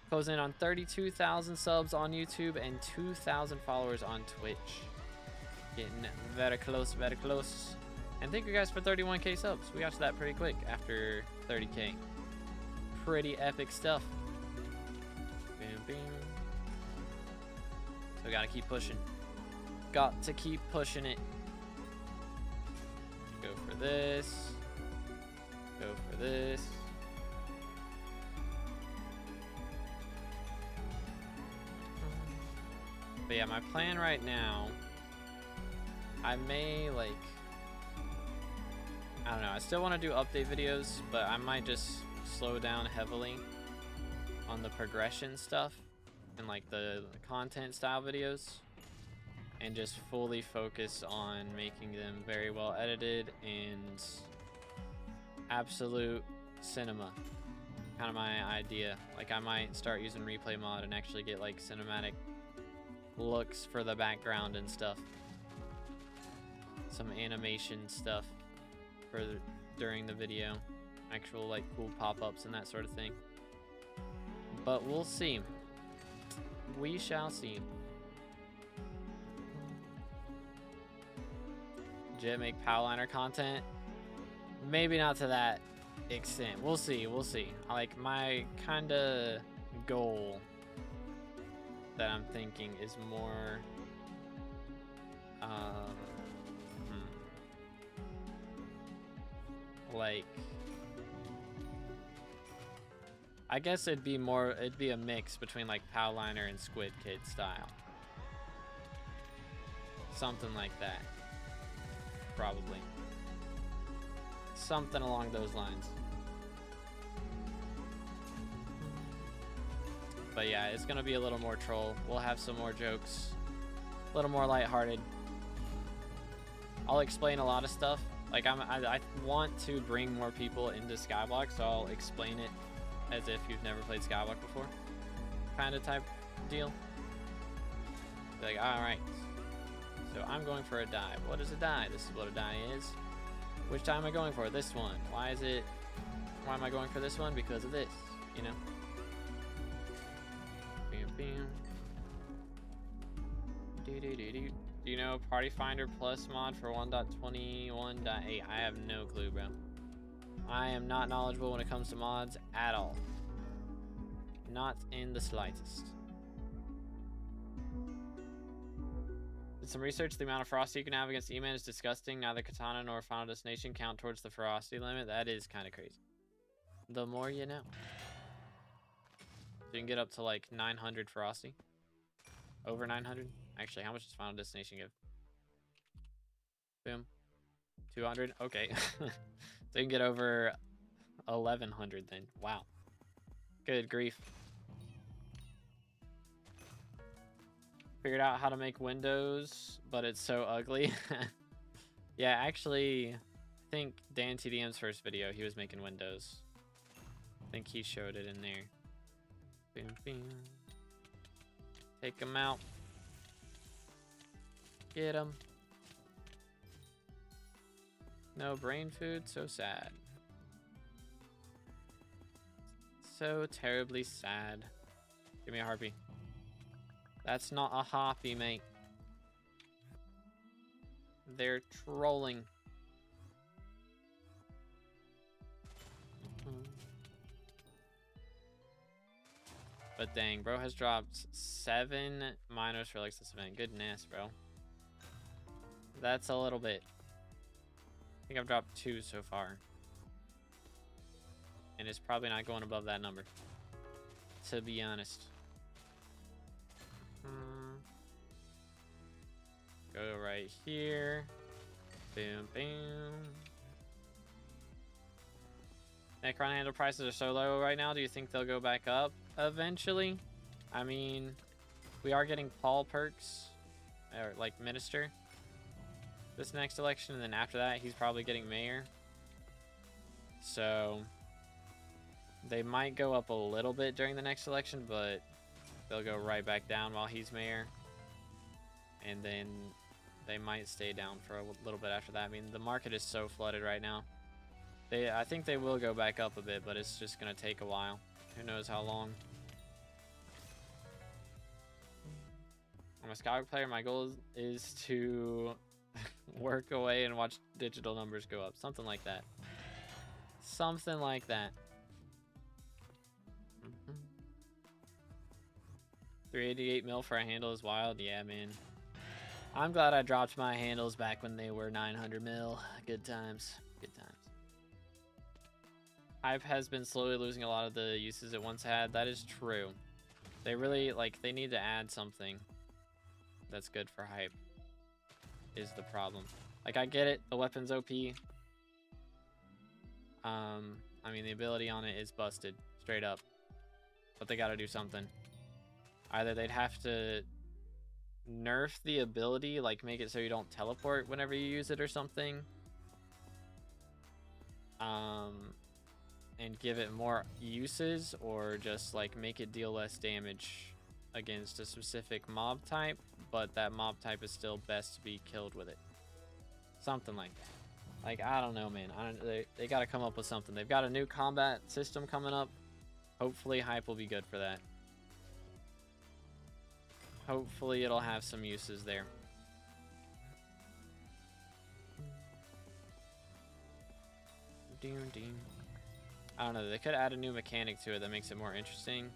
Closing in on 32,000 subs on YouTube and 2,000 followers on Twitch. Getting very close, very close. And thank you guys for 31k subs. We got to that pretty quick after 30k. Pretty epic stuff. Bam, bam. So we gotta keep pushing. Got to keep pushing it. Go for this. Go for this. But yeah, my plan right now, I may like I don't know. I still want to do update videos, but I might just slow down heavily on the progression stuff and like the content style videos, and just fully focus on making them very well edited and absolute cinema. Kind of my idea. Like I might start using replay mod and actually get like cinematic looks for the background and stuff. Some animation stuff for during the video. Actual like cool pop-ups and that sort of thing. But we'll see. We shall see. Legit make Powliner content? Maybe not to that extent. We'll see. We'll see. Like my kind of goal that I'm thinking is more like, I guess it'd be a mix between like Powliner and Squid Kid style. Something like that. Probably. Something along those lines. But yeah, it's gonna be a little more troll. We'll have some more jokes. A little more lighthearted. I'll explain a lot of stuff. Like I want to bring more people into SkyBlock, so I'll explain it as if you've never played SkyBlock before. Kind of type deal. Be like, alright. So I'm going for a dive. What is a dive? This is what a dive is. Which time am I going for? This one. Why am I going for this one? Because of this, you know? Bam, bam. Do you know Party Finder Plus mod for 1.21.8? I have no clue, bro. I am not knowledgeable when it comes to mods at all. Not in the slightest. Did some research. The amount of ferocity you can have against E-Man is disgusting. Neither Katana nor Final Destination count towards the ferocity limit. That is kind of crazy. The more you know. You can get up to like 900 ferocity. Over 900. Actually, how much does Final Destination give? Boom. 200. Okay. So you can get over 1100 then. Wow. Good grief. Figured out how to make windows, but it's so ugly. Yeah, actually, I think Dan TDM's first video, he was making windows. I think he showed it in there. Boom, boom. Take him out. Get him. No brain food, so sad. So terribly sad. Give me a harpy. That's not a harpy, mate. They're trolling. But dang, bro has dropped 7 minors for like this event. Goodness, bro. That's a little bit. I think I've dropped 2 so far. And it's probably not going above that number, to be honest. Go right here. Boom, boom. Necron handle prices are so low right now. Do you think they'll go back up eventually? I mean, we are getting Paul perks, or like minister, this next election, and then after that, he's probably getting mayor. So they might go up a little bit during the next election, but they'll go right back down while he's mayor. And then they might stay down for a little bit after that. I mean, the market is so flooded right now. I think they will go back up a bit, but it's just going to take a while. Who knows how long. I'm a SkyBlock player. My goal is to work away and watch digital numbers go up. Something like that. Something like that. 388 mil for a handle is wild. Yeah, man. I'm glad I dropped my handles back when they were 900 mil. Good times. Good times. Hype has been slowly losing a lot of the uses it once had. That is true. They really, like, they need to add something that's good for hype is the problem. Like, I get it. The weapon's OP. I mean, the ability on it is busted, straight up. But they gotta do something. Either they'd have to nerf the ability, like make it so you don't teleport whenever you use it or something. And give it more uses, or just like make it deal less damage against a specific mob type, but that mob type is still best to be killed with it. Something like that. Like, I don't know, man. They got to come up with something. They've got a new combat system coming up. Hopefully hype will be good for that. Hopefully it'll have some uses there. I don't know. They could add a new mechanic to it that makes it more interesting.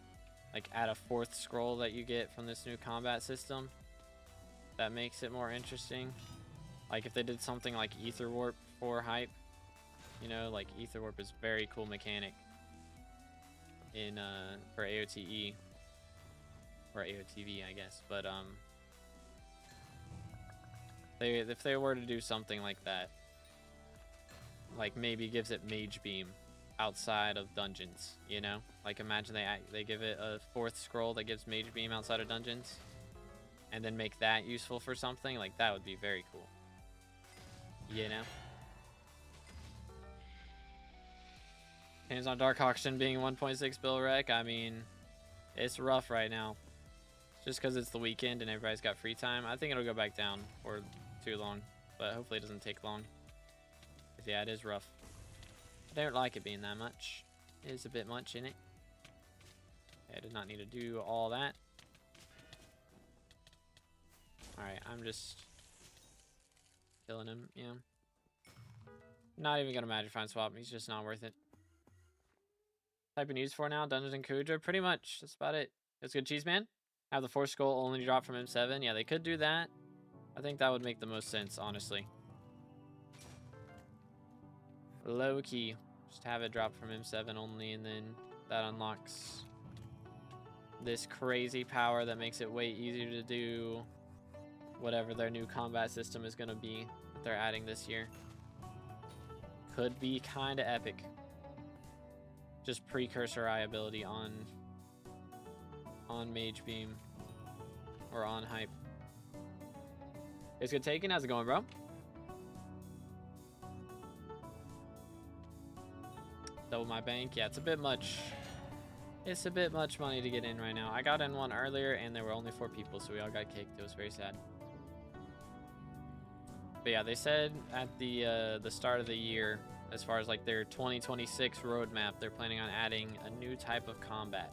Like add a 4th scroll that you get from this new combat system. That makes it more interesting. Like if they did something like Ether Warp for hype. You know, like Ether Warp is a very cool mechanic in for AOTE. Or AOTV, I guess. But if they were to do something like that, like maybe gives it Mage Beam outside of dungeons, you know? Like imagine they give it a 4th scroll that gives Mage Beam outside of dungeons, and then make that useful for something. Like that would be very cool, you know? Hands on Dark Auction being 1.6 bill rec. I mean, it's rough right now. Just because it's the weekend and everybody's got free time. I think it'll go back down for too long, but hopefully it doesn't take long. Because yeah, it is rough. I don't like it being that much. It is a bit much in it. Okay, I did not need to do all that. Alright, I'm just killing him, yeah. Not even gonna Magic Find Swap, he's just not worth it. Type of news for now, Dungeons and Kudra, pretty much. That's about it. It's good, Cheese Man. Have the 4th scroll only drop from M7. Yeah, they could do that. I think that would make the most sense, honestly. Low key. Just have it drop from M7 only, and then that unlocks this crazy power that makes it way easier to do whatever their new combat system is going to be that they're adding this year. Could be kind of epic. Just precursor eye ability on Mage Beam or on hype. It's good taken. How's it going, bro? Double my bank. Yeah, it's a bit much. It's a bit much money to get in right now. I got in one earlier and there were only 4 people, so we all got kicked. It was very sad. But yeah, they said at the start of the year, as far as like their 2026 roadmap, they're planning on adding a new type of combat.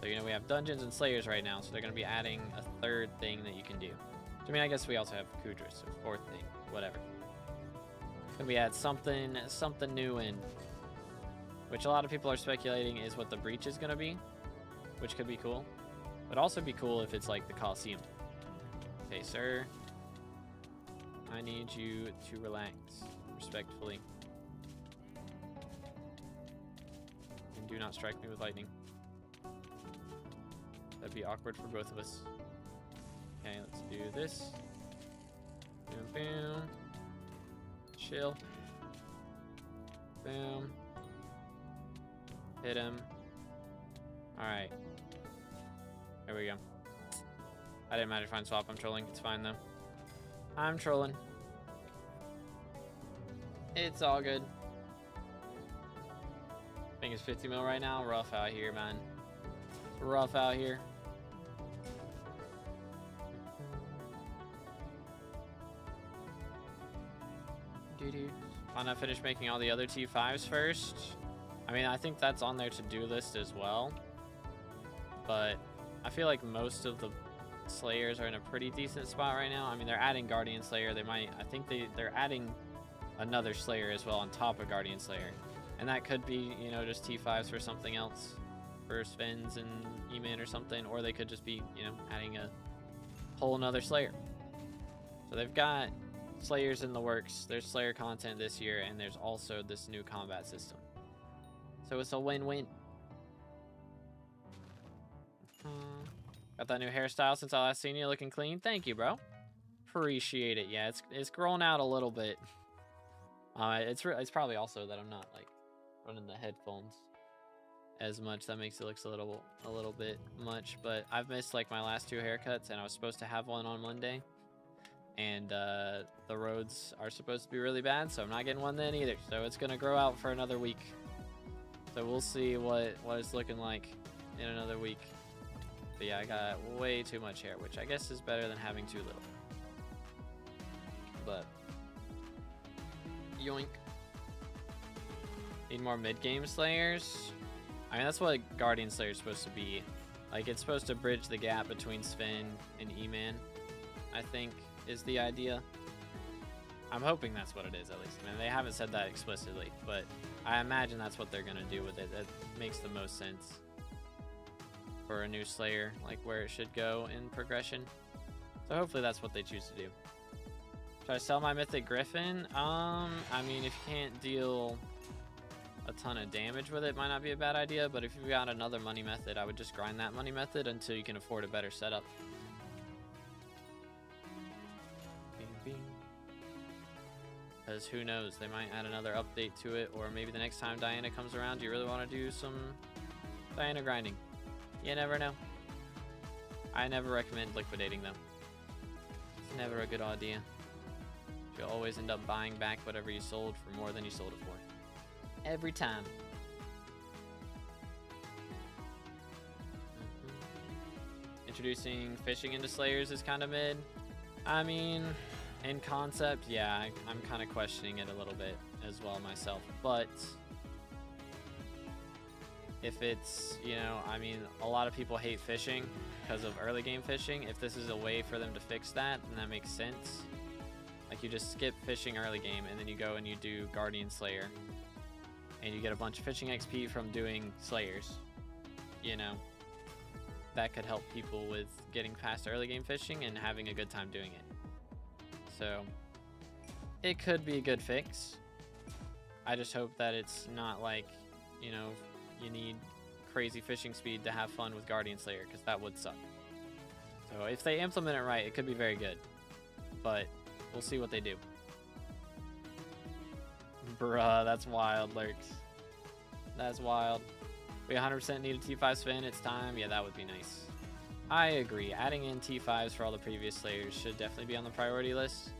So, you know, we have dungeons and slayers right now, so they're going to be adding a 3rd thing that you can do. I mean, I guess we also have Kudra, so 4th thing, whatever. Gonna be add something new in, which a lot of people are speculating is what the breach is going to be, which could be cool. Would also be cool if it's like the Coliseum. Okay, sir. I need you to relax, respectfully. And do not strike me with lightning. That'd be awkward for both of us. Okay, let's do this. Boom, boom. Chill. Boom. Hit him. Alright. There we go. I didn't Magic Find Swap. I'm trolling. It's fine, though. I'm trolling. It's all good. I think it's 50 mil right now. Rough out here, man. Rough out here. Why not finish making all the other T5s first? I mean, I think that's on their to-do list as well. But I feel like most of the Slayers are in a pretty decent spot right now. I mean, they're adding Guardian Slayer. They might, I think they're adding another Slayer as well on top of Guardian Slayer. And that could be, you know, just T5s for something else. For Svens and E-Man or something. Or they could just be, you know, adding a whole nother Slayer. So they've got Slayers in the works. There's Slayer content this year, and there's also this new combat system. So it's a win-win. Got that new hairstyle since I last seen you, looking clean. Thank you, bro. Appreciate it. Yeah, it's grown out a little bit. It's probably also that I'm not like running the headphones as much. That makes it look a little bit much. But I've missed like my last 2 haircuts, and I was supposed to have one on Monday, and the roads are supposed to be really bad, so I'm not getting one then either. So it's gonna grow out for another week. So we'll see what it's looking like in another week. But yeah, I got way too much hair, which I guess is better than having too little. But yoink. Need more mid-game slayers. I mean, that's what Guardian Slayer is supposed to be. Like, it's supposed to bridge the gap between Sven and E-Man, I think, is the idea. I'm hoping that's what it is, at least. I mean, they haven't said that explicitly, but I imagine that's what they're gonna do with it. That makes the most sense for a new Slayer, like where it should go in progression. So hopefully that's what they choose to do. Should I sell my Mythic Griffin? I mean, if you can't deal a ton of damage with it, might not be a bad idea, but if you've got another money method, I would just grind that money method until you can afford a better setup. Because who knows, they might add another update to it, or maybe the next time Diana comes around, you really want to do some Diana grinding. You never know. I never recommend liquidating though. It's never a good idea. You'll always end up buying back whatever you sold for more than you sold it for. Every time. Introducing fishing into Slayers is kind of mid. I mean, in concept, yeah, I'm kind of questioning it a little bit as well myself. But if it's, you know, I mean, a lot of people hate fishing because of early game fishing. If this is a way for them to fix that, then that makes sense. Like, you just skip fishing early game, and then you go and you do Guardian Slayer, and you get a bunch of fishing XP from doing Slayers. You know, that could help people with getting past early game fishing and having a good time doing it. So it could be a good fix. I just hope that it's not like, you know, you need crazy fishing speed to have fun with Guardian Slayer, because that would suck. So if they implement it right, it could be very good. But we'll see what they do. Bruh, that's wild, Lurks. That's wild. We 100% need a T5 Sven. It's time. Yeah, that would be nice. I agree. Adding in T5s for all the previous Slayers should definitely be on the priority list.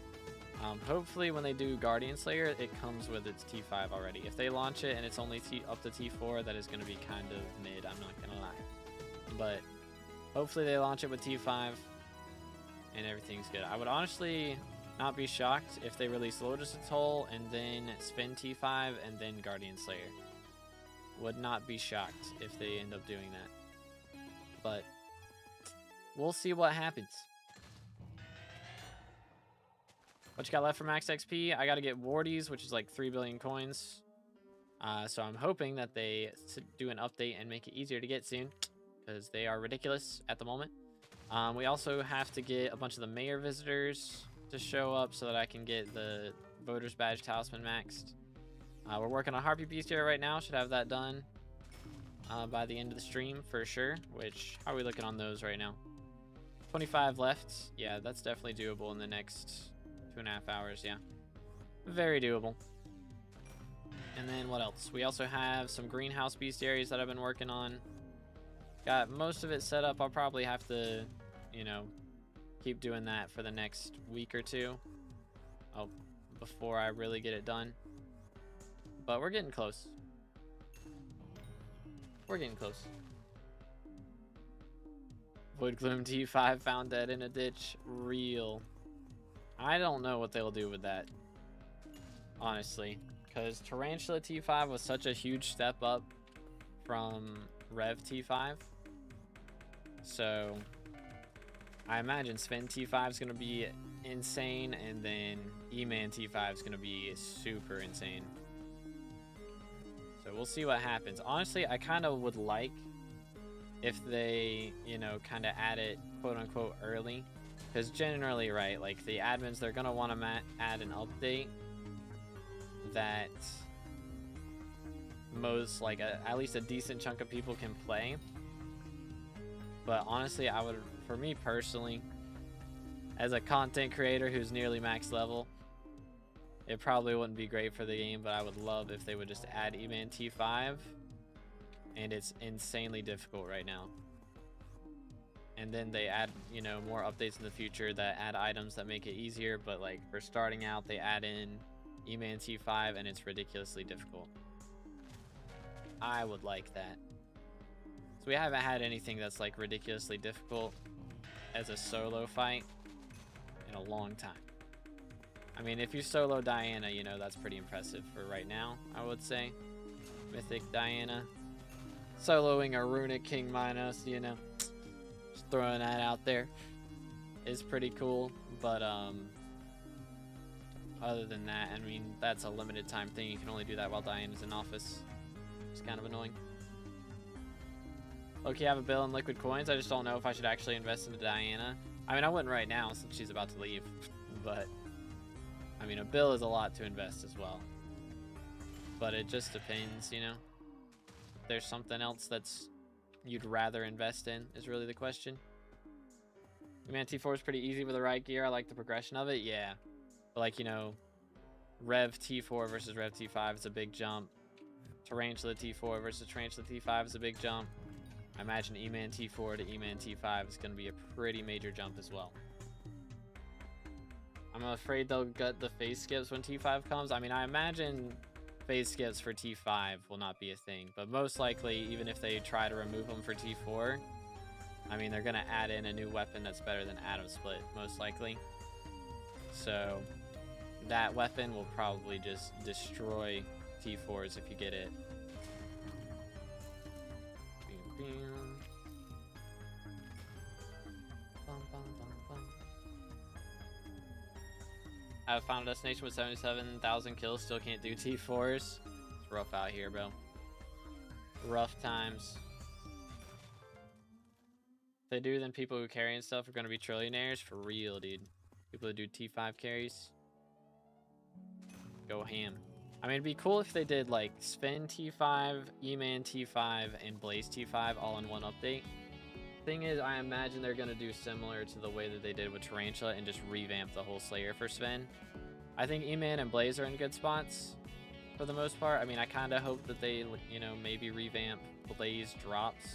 Hopefully when they do Guardian Slayer, it comes with its T5 already. If they launch it and it's only up to T4, that is going to be kind of mid, I'm not going to lie. But hopefully they launch it with T5 and everything's good. I would honestly not be shocked if they release Lotus Atoll and then Sven T5 and then Guardian Slayer. Would not be shocked if they end up doing that. But we'll see what happens. What you got left for max XP? I got to get Wardies, which is like 3 billion coins. So I'm hoping that they do an update and make it easier to get soon, because they are ridiculous at the moment. We also have to get a bunch of the mayor visitors to show up so that I can get the Voters Badge Talisman maxed. We're working on Harpy Bestiary right now. Should have that done by the end of the stream for sure. Which, how are we looking on those right now? 25 left. Yeah, that's definitely doable in the next 2.5 hours. Yeah, very doable. And then what else? We also have some greenhouse bestiaries that I've been working on. Got most of it set up. I'll probably have to, you know, keep doing that for the next week or two. Oh, before I really get it done. But we're getting close. We're getting close. Wood Gloom T5 found dead in a ditch. Real. I don't know what they'll do with that, honestly. Because Tarantula T5 was such a huge step up from Rev T5. So I imagine Sven T5 is going to be insane, and then E-Man T5 is going to be super insane. So we'll see what happens. Honestly, I kind of would like if they, you know, kind of add it quote-unquote early. Because generally, right, like the admins, they're going to want to add an update that most, like at least a decent chunk of people can play. But honestly, I would, for me personally, as a content creator who's nearly max level, It probably wouldn't be great for the game, but I would love if they would just add E-Man T5. And it's insanely difficult right now. And then they add, you know, more updates in the future that add items that make it easier. But like for starting out, they add in E-Man T5 and it's ridiculously difficult. I would like that. So we haven't had anything that's like ridiculously difficult as a solo fight in a long time. I mean, if you solo Diana, you know, that's pretty impressive for right now, I would say. Mythic Diana. Soloing a Runic King Minos, you know. Just throwing that out there. Is pretty cool. But, other than that, I mean, that's a limited time thing. You can only do that while Diana's in office. It's kind of annoying. Okay, I have a bill in liquid coins. I just don't know if I should actually invest into Diana. I mean, I wouldn't right now since she's about to leave. But, I mean, a bill is a lot to invest as well. But it just depends, you know. If there's something else that's you'd rather invest in is really the question. Man, T4 is pretty easy with the right gear. I like the progression of it. Yeah. But like, you know, Rev T4 versus Rev T5 is a big jump. Tarantula T4 versus Tarantula T5 is a big jump. I imagine E-Man T4 to E-Man T5 is going to be a pretty major jump as well. I'm afraid they'll gut the phase skips when T5 comes. I mean, I imagine phase skips for T5 will not be a thing. But most likely, even if they try to remove them for T4, I mean, they're going to add in a new weapon that's better than Atom Split, most likely. So that weapon will probably just destroy T4s if you get it. I have found a destination with 77,000 kills, still can't do T4s. It's rough out here, bro. Rough times. If they do, then people who carry and stuff are going to be trillionaires for real, dude. People who do T5 carries. Go ham. I mean, it'd be cool if they did like Sven T5, E-Man T5, and Blaze T5 all in one update. Thing is, I imagine they're going to do similar to the way that they did with Tarantula and just revamp the whole Slayer for Sven. I think E-Man and Blaze are in good spots for the most part. I mean, I kind of hope that they, you know, maybe revamp Blaze drops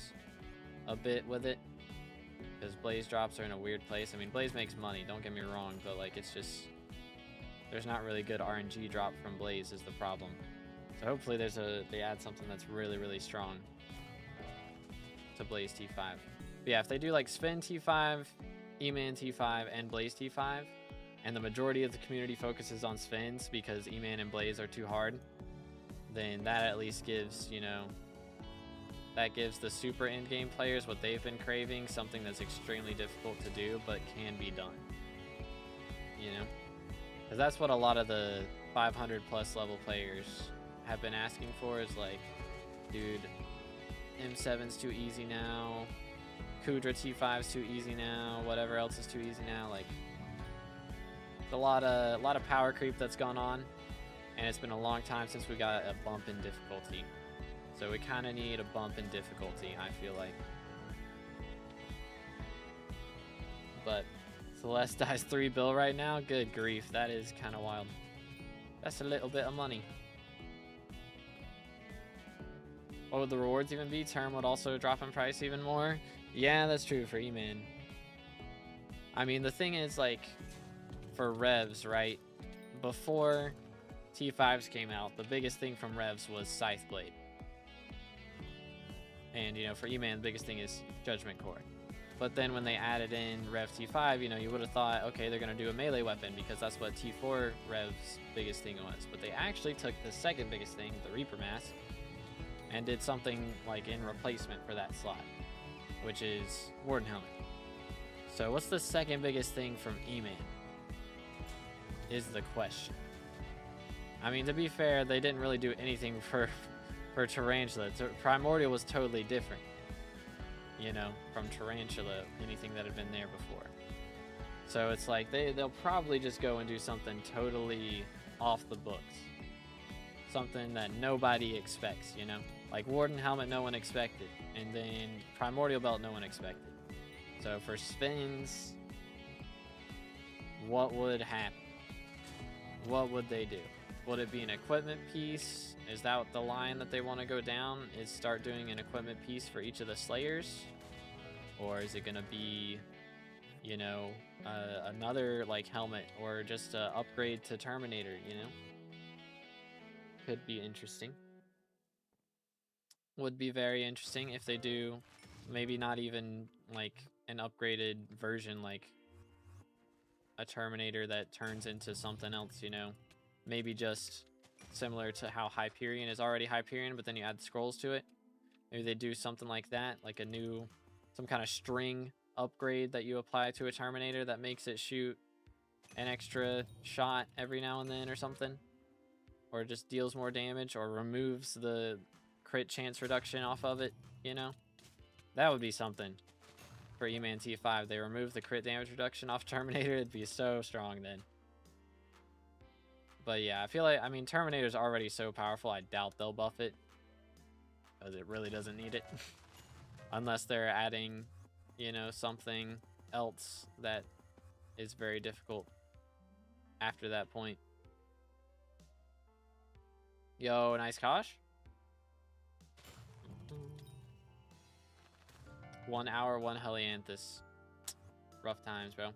a bit with it. Because Blaze drops are in a weird place. I mean, Blaze makes money, don't get me wrong, but like it's just... There's not really good RNG drop from Blaze is the problem. So hopefully they add something that's really, really strong to Blaze T5. But yeah, if they do like Sven T5, E-Man T5, and Blaze T5, and the majority of the community focuses on Svens because E-Man and Blaze are too hard, then that at least gives, you know, that gives the super endgame players what they've been craving, something that's extremely difficult to do, but can be done. You know? Because that's what a lot of the 500 plus level players have been asking for is like, dude, M7's too easy now, Kudra T5's too easy now, whatever else is too easy now. Like, it's a lot of power creep that's gone on, and it's been a long time since we got a bump in difficulty. So we kind of need a bump in difficulty, I feel like. But Celeste dies 3 bill right now? Good grief, that is kind of wild. That's a little bit of money. What would the rewards even be? Term would also drop in price even more? Yeah, that's true for E-Man. I mean, the thing is, like, for Revs, right? Before T5s came out, the biggest thing from Revs was Scythe Blade. And, you know, for E-Man, the biggest thing is Judgment Core. But then when they added in Rev T5, you know, you would have thought, okay, they're going to do a melee weapon because that's what T4 Rev's biggest thing was. But they actually took the second biggest thing, the Reaper Mask, and did something like in replacement for that slot, which is Warden Helmet. So what's the second biggest thing from E-Man is the question. I mean, to be fair, they didn't really do anything for Tarantula. Primordial was totally different, you know, from Tarantula, anything that had been there before. So it's like they'll probably just go and do something totally off the books. Something that nobody expects, you know? Like Warden Helmet, no one expected. And then Primordial Belt, no one expected. So for Spins, what would happen? what would they do? Would it be an equipment piece? Is that the line that they want to go down? Is start doing an equipment piece for each of the Slayers? Or is it going to be, you know, another like helmet or just a upgrade to Terminator, you know? Could be interesting. Would be very interesting if they do maybe not even like an upgraded version, like a Terminator that turns into something else, you know? Maybe just similar to how Hyperion is already Hyperion, but then you add scrolls to it. Maybe they do something like that, like a new, some kind of string upgrade that you apply to a Terminator that makes it shoot an extra shot every now and then or something. Or just deals more damage or removes the crit chance reduction off of it, you know? That would be something for E-Man T5. They remove the crit damage reduction off Terminator, it'd be so strong then. But yeah, I feel like, I mean, Terminator's already so powerful, I doubt they'll buff it. Because it really doesn't need it. Unless they're adding, you know, something else that is very difficult after that point. Yo, nice Kosh. 1 hour, 1 Helianthus. Rough times, bro.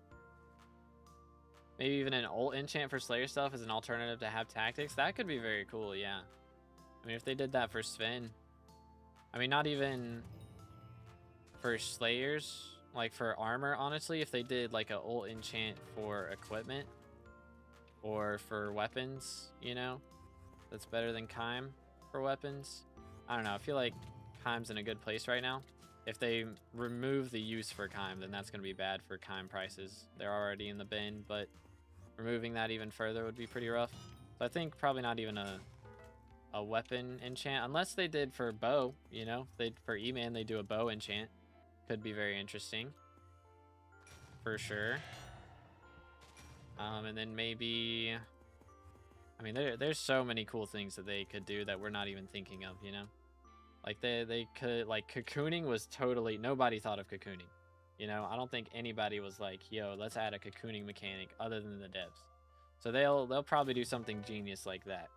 Maybe even an ult enchant for Slayer stuff as an alternative to have tactics. That could be very cool, yeah. I mean, if they did that for Sven. I mean, not even for Slayers. Like, for armor, honestly. If they did, like, a ult enchant for equipment. Or for weapons, you know. That's better than Kime for weapons. I don't know. I feel like Kime's in a good place right now. If they remove the use for Kime, then that's going to be bad for Kime prices. They're already in the bin, but removing that even further would be pretty rough. So I think probably not even a weapon enchant, unless they did for bow, you know? They for E-Man, they do a bow enchant. Could be very interesting. For sure. And then maybe... I mean, there's so many cool things that they could do that we're not even thinking of, you know? Like, they could, like, cocooning was totally, nobody thought of cocooning. You know, I don't think anybody was like, yo, let's add a cocooning mechanic other than the devs. So they'll probably do something genius like that.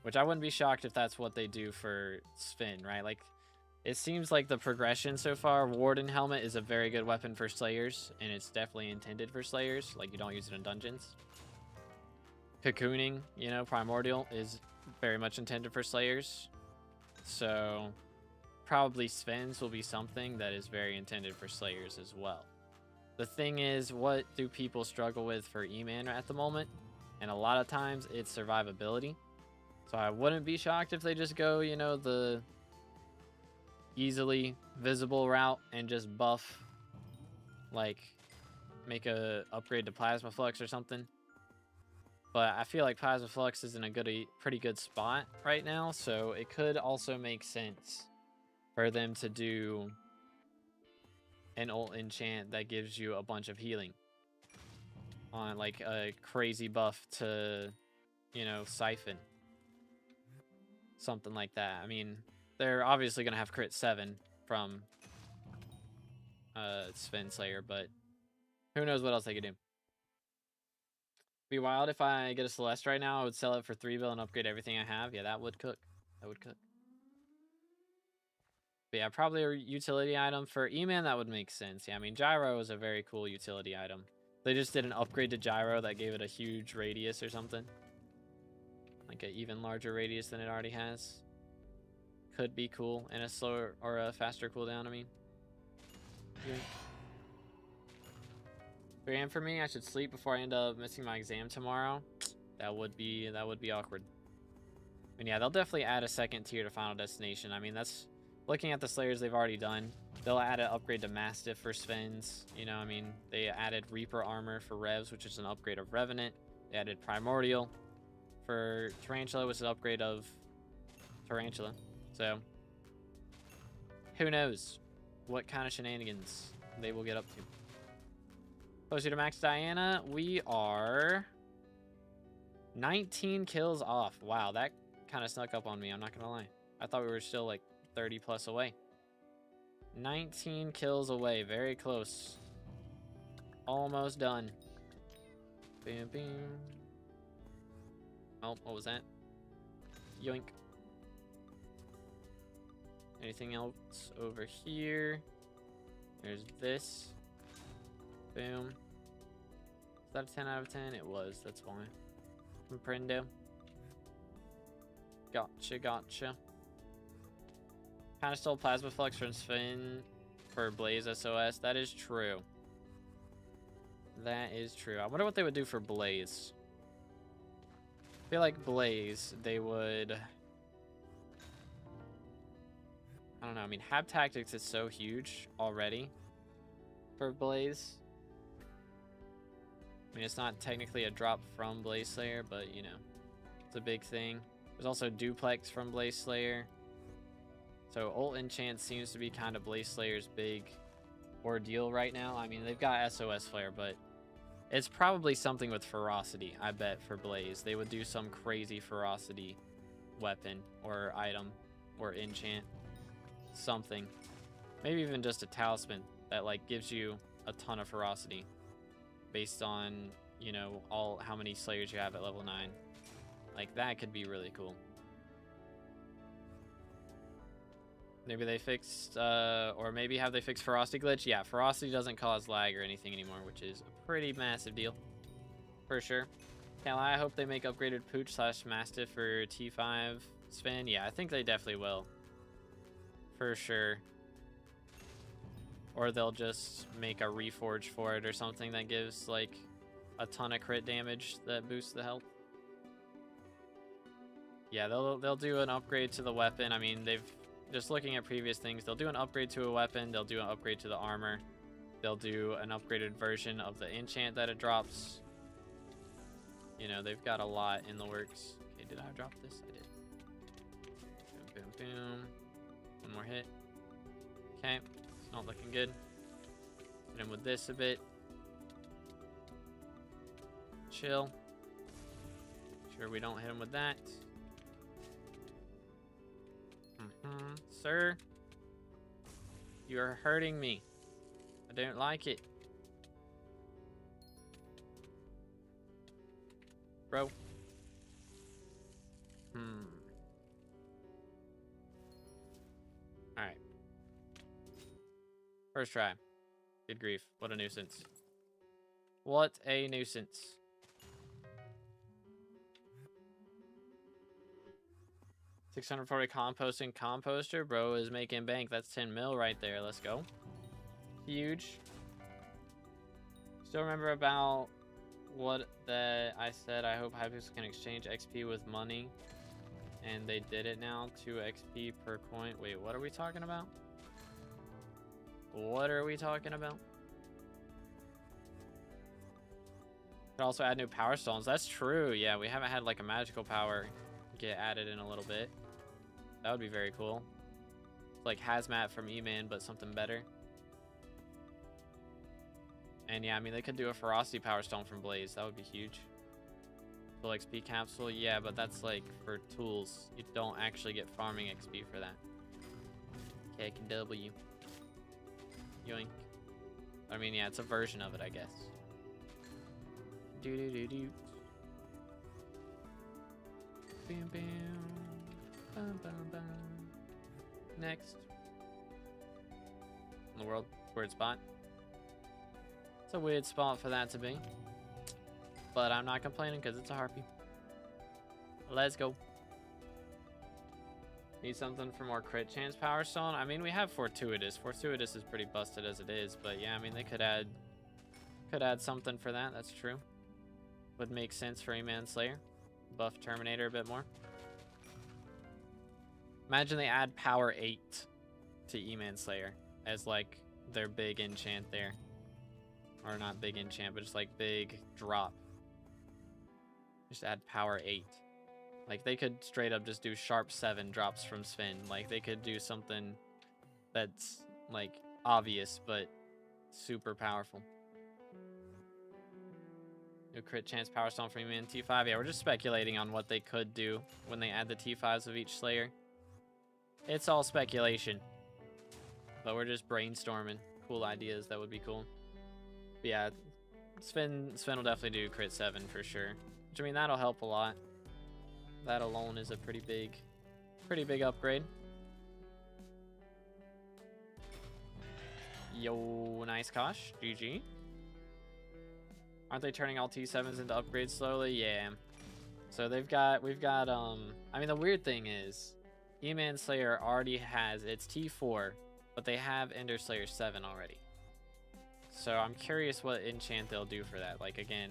Which I wouldn't be shocked if that's what they do for Sven, right? Like, it seems like the progression so far, Warden Helmet is a very good weapon for Slayers, and it's definitely intended for Slayers. Like, you don't use it in dungeons. Cocooning, you know, Primordial is very much intended for Slayers. So probably Sven's will be something that is very intended for Slayers as well. The thing is, what do people struggle with for E-Man at the moment? And a lot of times it's survivability. So I wouldn't be shocked if they just go, you know, the easily visible route and just buff, like, make a upgrade to Plasma Flux or something. But I feel like Plasma Flux is in a pretty good spot right now, so it could also make sense for them to do an ult enchant that gives you a bunch of healing on, like, a crazy buff to, you know, Siphon. Something like that. I mean, they're obviously going to have crit 7 from Sven Slayer, but who knows what else they could do. Be wild if I get a Celeste right now. I would sell it for 3 bill and upgrade everything I have. Yeah, that would cook. That would cook. But yeah, probably a utility item for E-Man. That would make sense. Yeah, I mean, Gyro is a very cool utility item. They just did an upgrade to Gyro that gave it a huge radius or something. Like an even larger radius than it already has. Could be cool. And a slower or a faster cooldown, I mean. Yeah. 3 a.m. for me. I should sleep before I end up missing my exam tomorrow. That would be awkward. And yeah, they'll definitely add a second tier to Final Destination. I mean, that's looking at the Slayers they've already done. They'll add an upgrade to Mastiff for Sven's. You know, I mean, they added Reaper armor for Revs, which is an upgrade of Revenant. They added Primordial for Tarantula, which is an upgrade of Tarantula. So, who knows what kind of shenanigans they will get up to. Closer to Max Diana, we are 19 kills off. Wow, that kind of snuck up on me, I'm not gonna lie. I thought we were still like 30 plus away. 19 kills away, very close. Almost done. Bam, bam. Oh, what was that? Yoink. Anything else over here? There's this. Boom. Is that a 10 out of 10? It was, that's why. Comprendo. Gotcha, gotcha. Kind of stole Plasma Flux from Sven for Blaze SOS. That is true. That is true. I wonder what they would do for Blaze. I feel like Blaze, they would... I don't know. I mean, Hab Tactics is so huge already for Blaze. I mean, it's not technically a drop from Blaze Slayer, but, you know, it's a big thing. There's also Duplex from Blaze Slayer. So ult enchant seems to be kind of Blaze Slayer's big ordeal right now. I mean, they've got SOS Flare, but it's probably something with Ferocity, I bet, for Blaze. They would do some crazy Ferocity weapon or item or enchant. Something. Maybe even just a talisman that, like, gives you a ton of Ferocity based on, you know, how many Slayers you have at level 9. Like, that could be really cool. Maybe they fixed, or maybe have they fixed Ferocity glitch? Yeah, Ferocity doesn't cause lag or anything anymore, which is a pretty massive deal. For sure. I hope they make upgraded Pooch / Mastiff for T5 Sven. Yeah, I think they definitely will. For sure. Or they'll just make a reforge for it or something that gives, like, a ton of crit damage that boosts the health. Yeah, they'll do an upgrade to the weapon. I mean, they've... Just looking at previous things, they'll do an upgrade to a weapon, they'll do an upgrade to the armor, they'll do an upgraded version of the enchant that it drops. You know, they've got a lot in the works. Okay, did I drop this? I did. Boom, boom, boom. One more hit. Okay, it's not looking good. Hit him with this a bit. Chill. Sure we don't hit him with that. Sir, you are hurting me. I don't like it. Bro. Alright. First try. Good grief. What a nuisance. What a nuisance. $640 composting composter. Bro is making bank. That's 10 mil right there. Let's go. Huge. Still remember about what that I said. I hope Hypixel can exchange XP with money. And they did it now. 2 XP per coin. Wait, what are we talking about? What are we talking about? Could also add new power stones. That's true. Yeah, we haven't had like a magical power get added in a little bit. That would be very cool. It's like Hazmat from E-Man, but something better. And yeah, I mean, they could do a Ferocity Power Stone from Blaze. That would be huge. Full XP capsule. Yeah, but that's like for tools. You don't actually get farming XP for that. K and W. Yoink. I mean, yeah, it's a version of it, I guess. Do-do-do-do. Bam, bam. Bum, bum, bum. Next. In the world. Weird spot. It's a weird spot for that to be. But I'm not complaining because it's a harpy. Let's go. Need something for more crit chance power stone. I mean, we have Fortuitous. Fortuitous is pretty busted as it is, but yeah, I mean, they could add something for that. That's true. Would make sense for E-Man Slayer. Buff Terminator a bit more. Imagine they add power 8 to E-Man Slayer as like their big enchant there. Or not big enchant, but just like big drop. Just add power 8. Like they could straight up just do sharp 7 drops from Sven. Like they could do something that's like obvious but super powerful. New crit chance power stone from E-Man T5. Yeah, we're just speculating on what they could do when they add the T5s of each Slayer. It's all speculation. But we're just brainstorming cool ideas that would be cool. But yeah, Sven will definitely do crit 7 for sure. Which, I mean, that'll help a lot. That alone is a pretty big upgrade. Yo, nice Kosh. GG. Aren't they turning all T7s into upgrades slowly? Yeah. So we've got, I mean, the weird thing is, E-Man Slayer already has its T4, but they have Ender Slayer 7 already. So I'm curious what enchant they'll do for that. Like, again,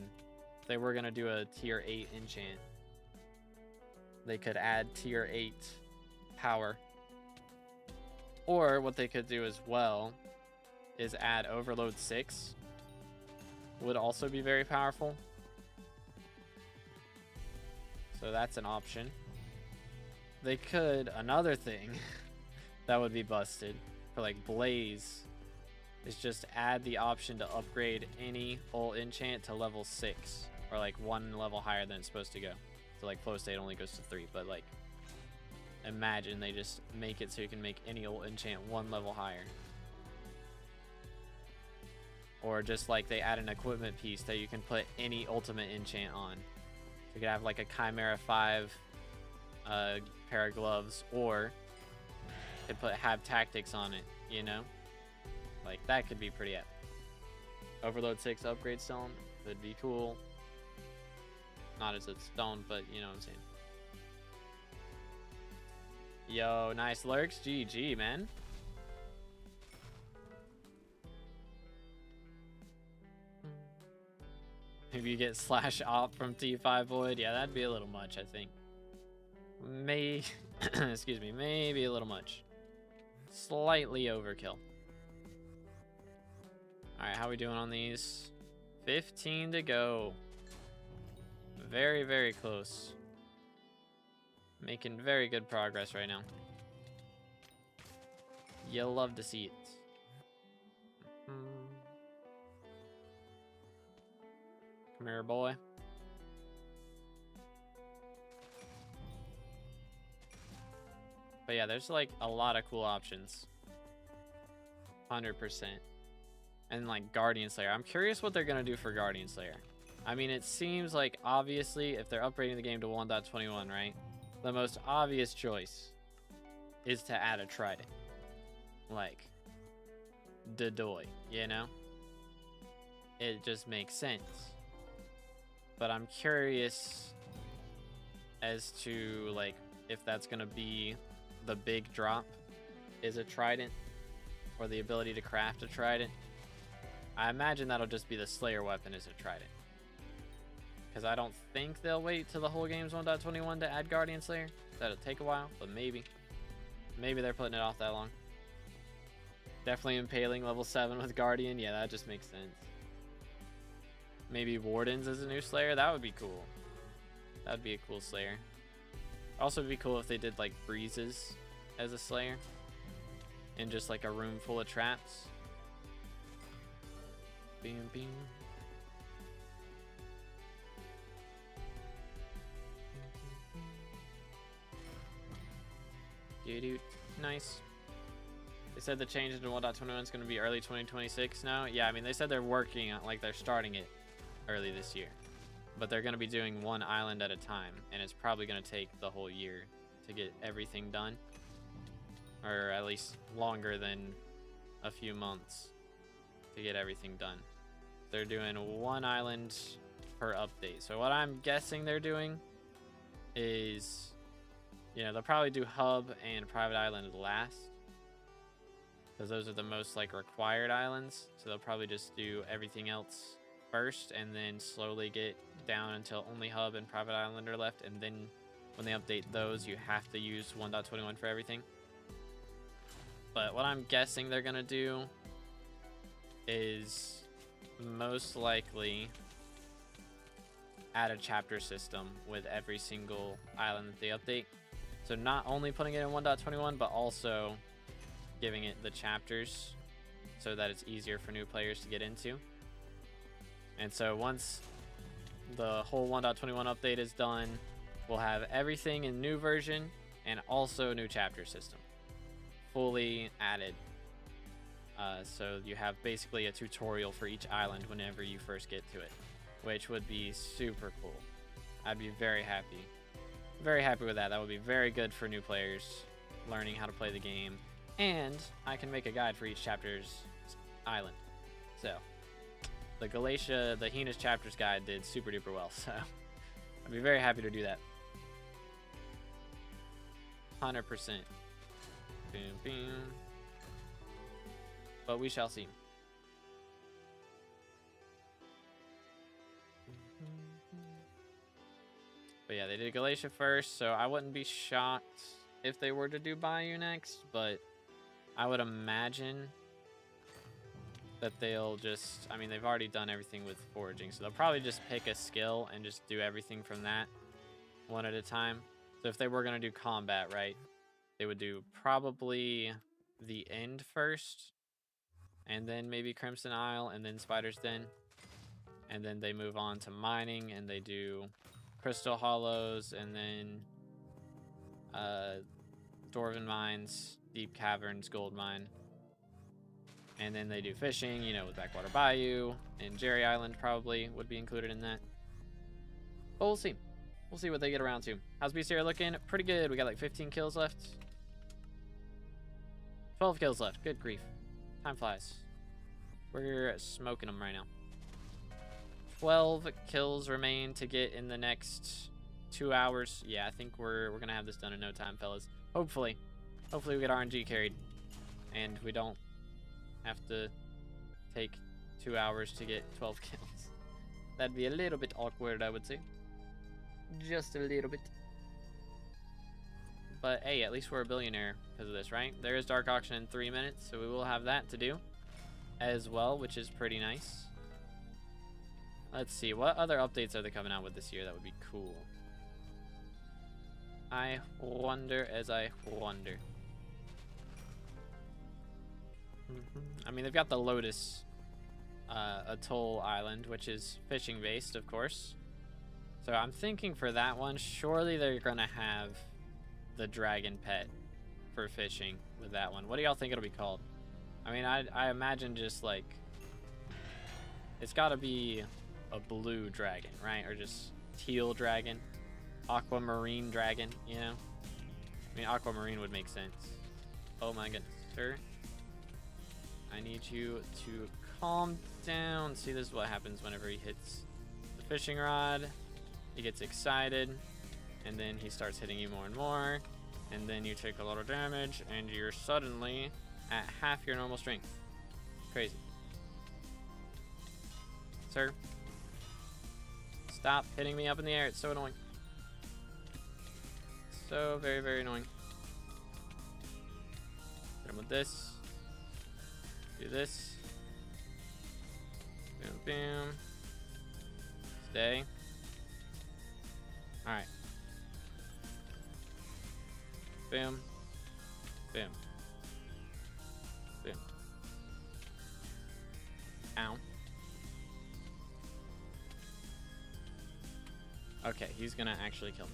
if they were going to do a tier 8 enchant, they could add tier 8 power. Or what they could do as well is add Overload 6. Would also be very powerful. So that's an option. They could, another thing that would be busted for like Blaze is just add the option to upgrade any ult enchant to level 6 or like 1 level higher than it's supposed to go. So like flow state only goes to 3, but like imagine they just make it so you can make any ult enchant 1 level higher. Or just like they add an equipment piece that you can put any ultimate enchant on. You could have like a Chimera 5 pair of gloves, or you could have tactics on it, you know? Like that could be pretty epic. Overload 6 upgrade stone could be cool. Not as a stone, but you know what I'm saying. Yo, nice lurks. GG, man. Maybe you get slash op from T5 Void. Yeah, that'd be a little much, I think. Excuse me, maybe a little much. Slightly overkill. Alright, how we doing on these? 15 to go. Very, very close. Making very good progress right now. You'll love to see it. Come here, boy. But yeah, there's like a lot of cool options. 100%. And like Guardian Slayer. I'm curious what they're going to do for Guardian Slayer. I mean, it seems like obviously if they're upgrading the game to 1.21, right? The most obvious choice is to add a trident. Like, Dodoy, you know? It just makes sense. But I'm curious as to like if that's gonna be the big drop is a trident or the ability to craft a trident. I imagine that'll just be the Slayer weapon as a trident. Because I don't think they'll wait till the whole game's 1.21 to add Guardian Slayer. That'll take a while, but maybe. Maybe they're putting it off that long. Definitely impaling level 7 with Guardian. Yeah, that just makes sense. Maybe Wardens as a new Slayer. That would be cool. That would be a cool Slayer. Also, it'd be cool if they did like Breezes as a Slayer. In just like a room full of traps. Bam, bam. Dude, nice. They said the change into 1.21 is going to be early 2026 now. Yeah, I mean, they said they're working on, like, they're starting it early this year. But they're going to be doing one island at a time, and it's probably going to take the whole year to get everything done. Or at least longer than a few months to get everything done. They're doing one island per update. So what I'm guessing they're doing is, you know, they'll probably do hub and private island last, because those are the most like required islands. So they'll probably just do everything else first and then slowly get down until only hub and private island are left. And then when they update those, you have to use 1.21 for everything. But what I'm guessing they're gonna do is most likely add a chapter system with every single island that they update. So not only putting it in 1.21, but also giving it the chapters so that it's easier for new players to get into. And so once the whole 1.21 update is done, we'll have everything in new version and also new chapter system fully added. So you have basically a tutorial for each island whenever you first get to it, which would be super cool. I'd be very happy. Very happy with that. That would be very good for new players learning how to play the game. And I can make a guide for each chapter's island. So the Galatia, the Heinous Chapters guide did super duper well. So I'd be very happy to do that. 100%. Boom, boom. But we shall see. But yeah, they did Galatia first, so I wouldn't be shocked if they were to do Bayou next, but I would imagine that they'll just, I mean, they've already done everything with foraging, so they'll probably just pick a skill and just do everything from that one at a time. So if they were going to do combat, right, they would do probably the end first, and then maybe Crimson Isle, and then Spider's Den. And then they move on to mining, and they do Crystal Hollows, and then Dwarven Mines, Deep Caverns, Gold Mine. And then they do fishing, you know, with Backwater Bayou, and Jerry Island probably would be included in that. But we'll see. We'll see what they get around to. How's Beastie looking? Pretty good. We got like 15 kills left. 12 kills left. Good grief. Time flies. We're smoking them right now. 12 kills remain to get in the next 2 hours. Yeah, I think we're gonna have this done in no time, fellas. Hopefully. Hopefully we get RNG carried. And we don't have to take 2 hours to get 12 kills. That'd be a little bit awkward, I would say. Just a little bit. But hey, at least we're a billionaire because of this, right? There is Dark Auction in 3 minutes, so we will have that to do as well, which is pretty nice. Let's see, what other updates are they coming out with this year that would be cool? I wonder as I wonder. I mean, they've got the Lotus Atoll Island, which is fishing based, of course. So I'm thinking for that one, surely they're gonna have the dragon pet for fishing with that one. What do y'all think it'll be called? I mean, I imagine just like, it's gotta be a blue dragon, right? Or just teal dragon, aquamarine dragon, you know? I mean, aquamarine would make sense. Oh my goodness, sir. I need you to calm down. See, this is what happens whenever he hits the fishing rod. He gets excited, and then he starts hitting you more and more, and then you take a lot of damage, and you're suddenly at half your normal strength. Crazy. Sir, stop hitting me up in the air. It's so annoying. So very, very annoying. Hit him with this. Do this. Boom, boom. Stay. Alright. Boom. Boom. Boom. Ow. Okay, he's gonna actually kill me.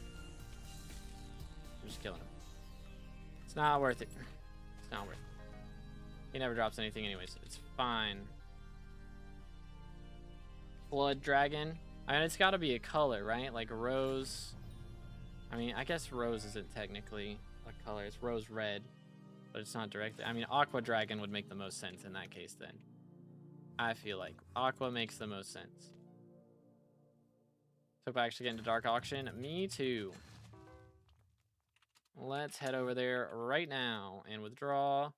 I'm just killing him. It's not worth it. It's not worth it. He never drops anything anyways. It's fine. Blood dragon. I mean, it's gotta be a color, right? Like rose. I mean, I guess rose isn't technically a color. It's rose red, but it's not directly. I mean, aqua dragon would make the most sense in that case then. I feel like aqua makes the most sense. So if I actually get into Dark Auction, me too. Let's head over there right now and withdraw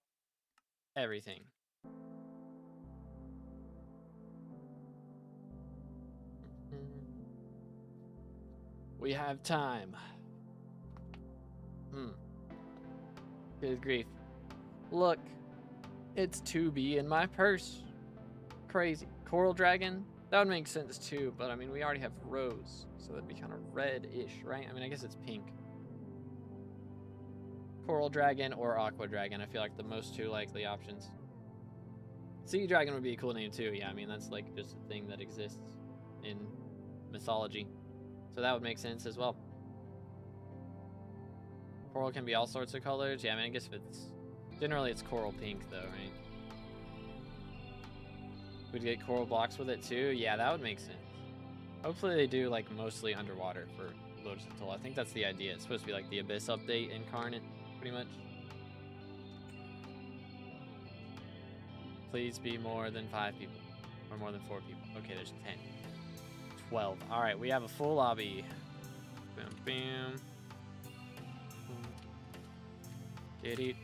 everything. We have time. Good grief. Look, it's 2B in my purse. Crazy. Coral dragon? That would make sense too, but I mean, we already have rose, so that'd be kind of red-ish, right? I mean, I guess it's pink. Coral dragon or aqua dragon, I feel like the most two likely options. Sea dragon would be a cool name too. Yeah, I mean, that's like just a thing that exists in mythology. So that would make sense as well. Coral can be all sorts of colors. Yeah, I mean, I guess if it's... Generally, it's coral pink though, right? We'd get coral blocks with it too. Yeah, that would make sense. Hopefully they do like mostly underwater for Lotus Atoll. I think that's the idea. It's supposed to be like the Abyss update incarnate, pretty much. Please be more than 5 people. Or more than 4 people. Okay, there's 10. 12. Alright, we have a full lobby. Boom, boom. Get it.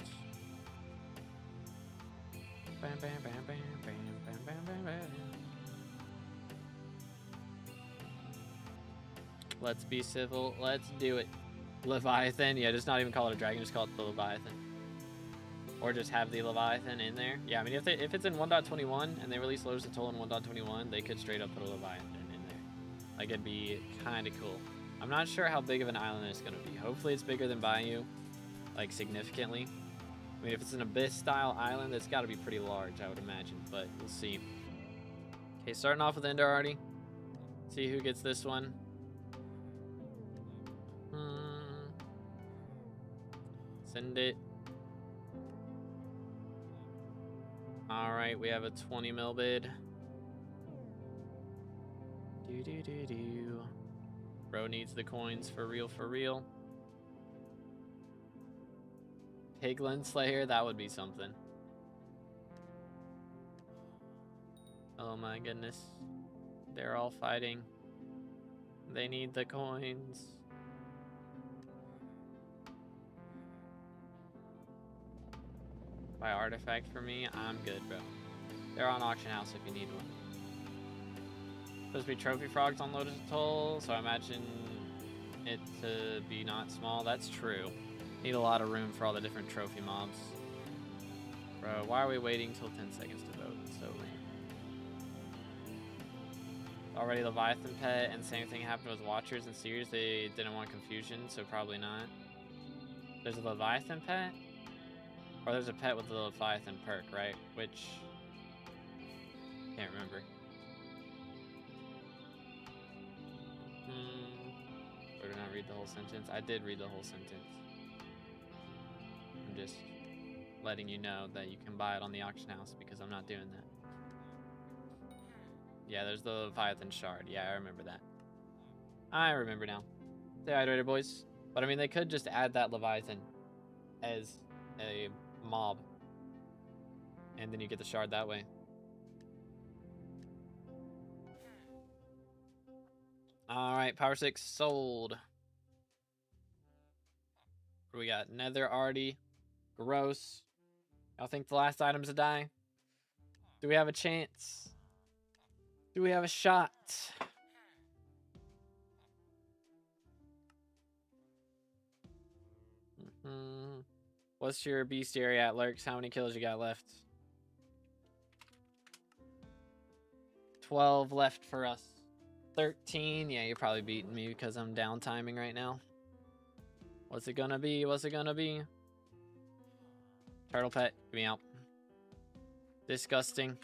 Bam, bam, bam, bam, bam, bam, bam, bam, bam. Let's be civil. Let's do it. Leviathan. Yeah, just not even call it a dragon. Just call it the Leviathan. Or just have the Leviathan in there. Yeah, I mean, if it's in 1.21 and they release Lotus Atoll in 1.21, they could straight up put a Leviathan in there. Like, it'd be kind of cool. I'm not sure how big of an island it's going to be. Hopefully it's bigger than Bayou, like, significantly. I mean, if it's an Abyss-style island, it's got to be pretty large, I would imagine. But we'll see. Okay, starting off with Ender already. See who gets this one. Send it. Alright, we have a 20 mil bid. Bro needs the coins for real, for real. Piglin Slayer, that would be something. Oh my goodness. They're all fighting. They need the coins. Buy artifact for me? I'm good, bro. They're on auction house if you need one. Supposed to be trophy frogs on Lotus Atoll, so I imagine it to be not small. That's true. Need a lot of room for all the different trophy mobs. Bro, why are we waiting till 10 seconds to vote? It's so lame. Already Leviathan pet, and same thing happened with Watchers and Seers. They didn't want confusion, so probably not. There's a Leviathan pet? Or there's a pet with the Leviathan perk, right? Which... can't remember. Or did I not read the whole sentence? I did read the whole sentence. I'm just letting you know that you can buy it on the auction house because I'm not doing that. Yeah, there's the Leviathan shard. Yeah, I remember that. I remember now. Stay hydrated, boys. But I mean, they could just add that Leviathan as a mob. And then you get the shard that way. Alright, Power 6 sold. What do we got? Nether Arty. Gross. Y'all think the last item's a die? Do we have a chance? Do we have a shot? What's your bestiary at, Lurks? How many kills you got left? 12 left for us. 13. Yeah, you're probably beating me because I'm down timing right now. What's it gonna be? What's it gonna be? Turtle pet, get me out. Disgusting.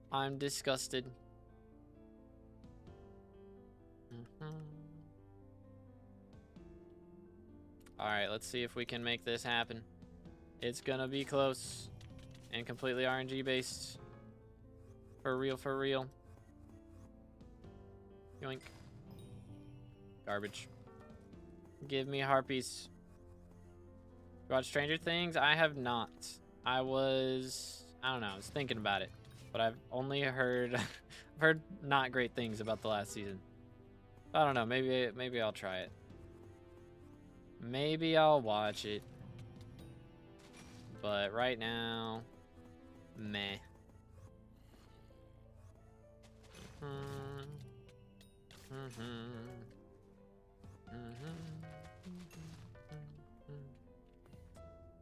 I'm disgusted. Alright, let's see if we can make this happen. It's gonna be close. And completely RNG based. For real, for real. Yoink. Garbage. Give me harpies. You watch Stranger Things? I have not. I don't know, I was thinking about it. But I've only heard, I've heard not great things about the last season. I don't know, maybe I'll try it. Maybe I'll watch it. But right now, meh.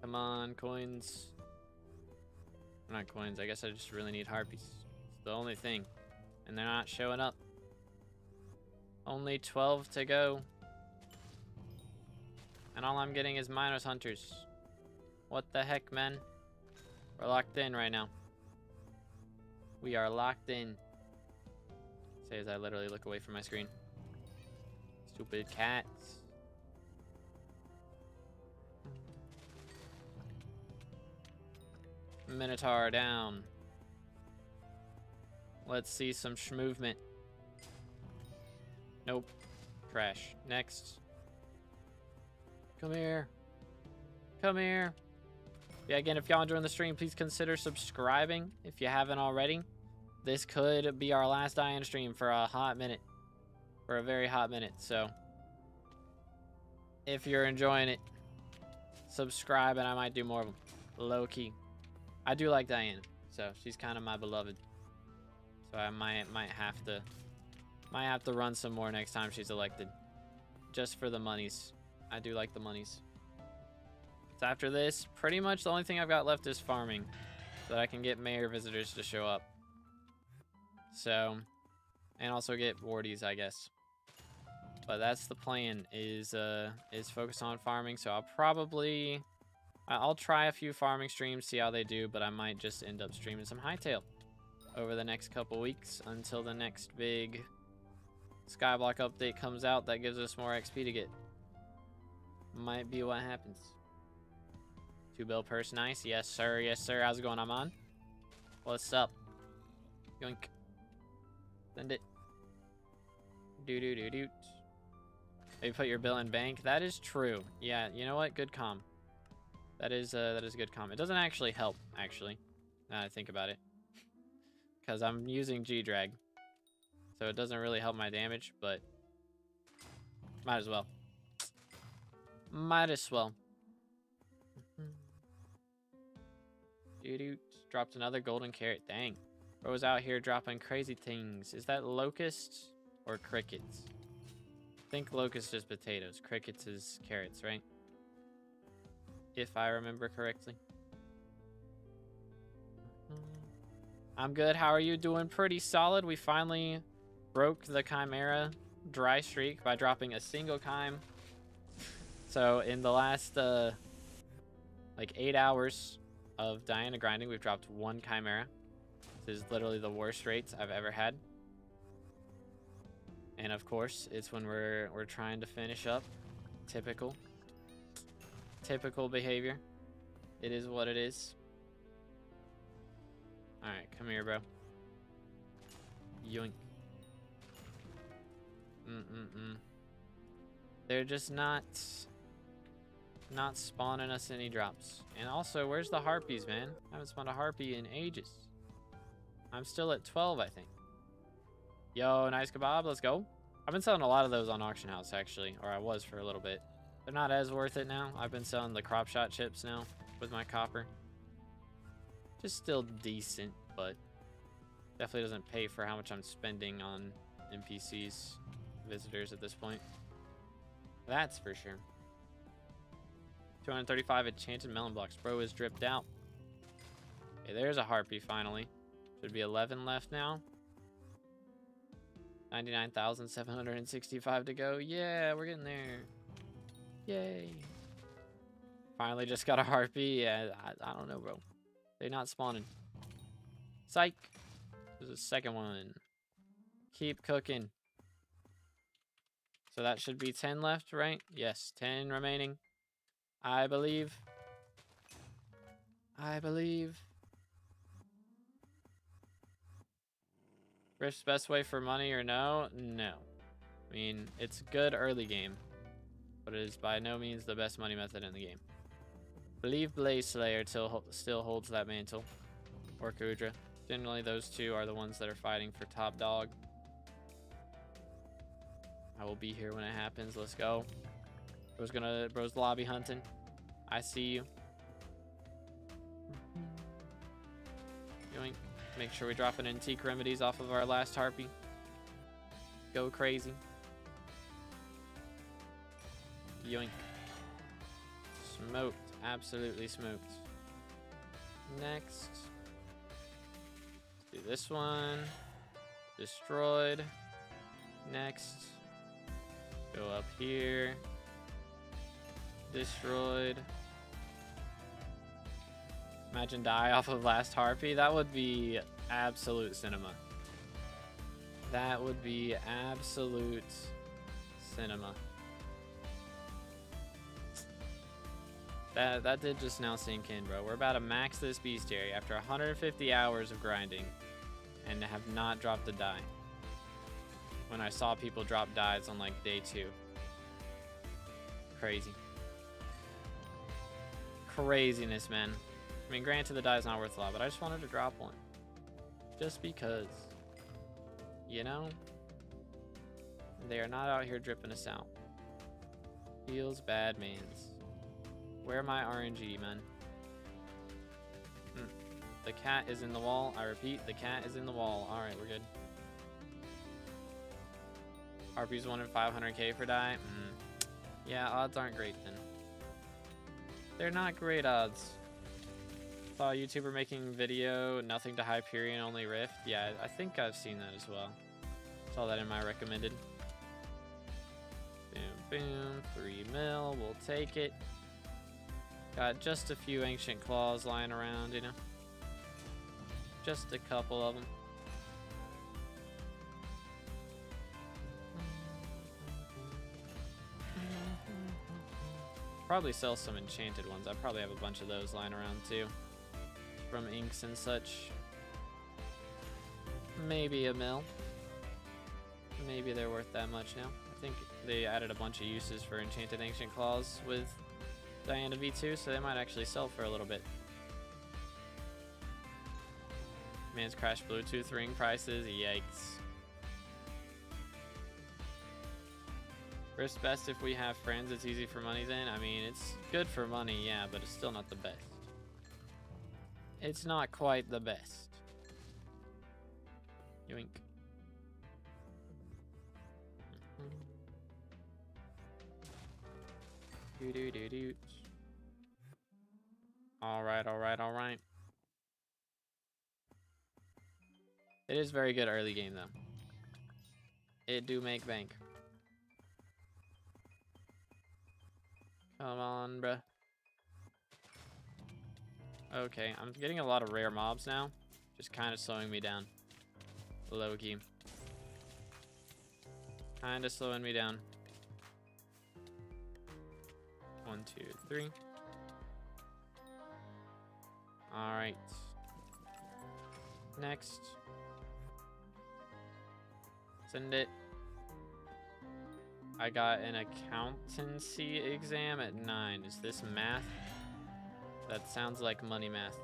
Come on, coins. Not coins, I guess I just really need harpies. It's the only thing. And they're not showing up. Only 12 to go. And all I'm getting is Minos Hunters. What the heck, man? We're locked in right now. We are locked in. Say as I literally look away from my screen. Stupid cats. Minotaur down. Let's see some movement. Nope. Trash. Next. Come here. Come here. Yeah, again, if y'all enjoying the stream, please consider subscribing if you haven't already. This could be our last Diana stream for a hot minute. For a very hot minute, so if you're enjoying it, subscribe and I might do more of them. Low key. I do like Diana, so she's kind of my beloved. So I might have to run some more next time she's elected. Just for the monies. I do like the monies. So after this, pretty much the only thing I've got left is farming. So that I can get mayor visitors to show up. So, and also get wardies, I guess. But that's the plan, is focus on farming. So I'll try a few farming streams, see how they do, but I might just end up streaming some Hightail over the next couple weeks until the next big SkyBlock update comes out that gives us more XP to get. Might be what happens. 2-bill purse, nice. Yes, sir. Yes, sir. How's it going? I'm on. What's up? Yoink. Send it. Do. Maybe put your bill in bank. That is true. Yeah, you know what? Good comm. That is good comm. It doesn't actually help, actually, now that I think about it. Because I'm using G-Drag. So it doesn't really help my damage, but might as well. Might as well. Dropped another golden carrot. Dang. Bro was out here dropping crazy things. Is that locusts or crickets? I think locusts is potatoes. Crickets is carrots, right? If I remember correctly. I'm good. How are you? Doing pretty solid. We finally broke the Chimera dry streak by dropping a single Chime. So in the last like 8 hours of Diana grinding, we've dropped 1 Chimera. This is literally the worst rates I've ever had. And of course, it's when we're trying to finish up. Typical behavior. It is what it is. All right, come here, bro. Yoink. They're just not spawning us any drops. And also, where's the harpies, man? I haven't spawned a harpy in ages. I'm still at 12, I think. Yo, nice kebab, let's go. I've been selling a lot of those on Auction House, actually, or I was for a little bit. They're not as worth it now. I've been selling the crop shot chips now with my copper. Just still decent, but definitely doesn't pay for how much I'm spending on NPCs, visitors at this point. That's for sure. 235 enchanted melon blocks. Bro is dripped out. Okay, there's a harpy finally. Should be 11 left now. 99,765 to go. Yeah, we're getting there. Yay. Finally just got a harpy. Yeah, I don't know, bro. They're not spawning. Psych. There's a second one. Keep cooking. So that should be 10 left, right? Yes, 10 remaining. I believe. Rift's best way for money or no? No. I mean, it's good early game, but it is by no means the best money method in the game. Believe Blaze Slayer still holds that mantle. Or Kudra. Generally, those two are the ones that are fighting for top dog. I will be here when it happens. Let's go. Bro's lobby hunting. I see you. Yoink. Make sure we drop an antique remedies off of our last harpy. Go crazy. Yoink. Smoked. Absolutely smoked. Next. Do this one. Destroyed. Next. Go up here. Destroyed. Imagine die off of last harpy. That would be absolute cinema. That would be absolute cinema. That did just now sink in, bro. We're about to max this bestiary after 150 hours of grinding. and have not dropped a die. When I saw people drop dies on like day 2. Crazy. Craziness, man. I mean, granted, the die's not worth a lot, but I just wanted to drop one. Just because. You know? They are not out here dripping us out. Feels bad, mans. Where my RNG, man? The cat is in the wall. I repeat, the cat is in the wall. Alright, we're good. RP's 1 in 500k for die. Yeah, odds aren't great then. They're not great odds. Saw a YouTuber making video, nothing to Hyperion, only Rift. Yeah, I think I've seen that as well. Saw that in my recommended. Boom, boom. 3 mil. We'll take it. Got just a few ancient claws lying around, you know. Just a couple of them. Probably sell some enchanted ones. I probably have a bunch of those lying around too. From inks and such. Maybe a mil. Maybe they're worth that much now. I think they added a bunch of uses for enchanted ancient claws with Diana V2, so they might actually sell for a little bit. Man's crashed Bluetooth ring prices. Yikes. First best if we have friends, it's easy for money then. I mean, it's good for money, yeah, but it's still not the best. It's not quite the best. Yoink. Do. Alright, alright, alright. It is very good early game though. It do make bank. Come on, bruh. Okay, I'm getting a lot of rare mobs now. Just kind of slowing me down. Low key. Kind of slowing me down. 1, 2, 3. Alright. Next. Send it. I got an accountancy exam at 9. Is this math? That sounds like money math.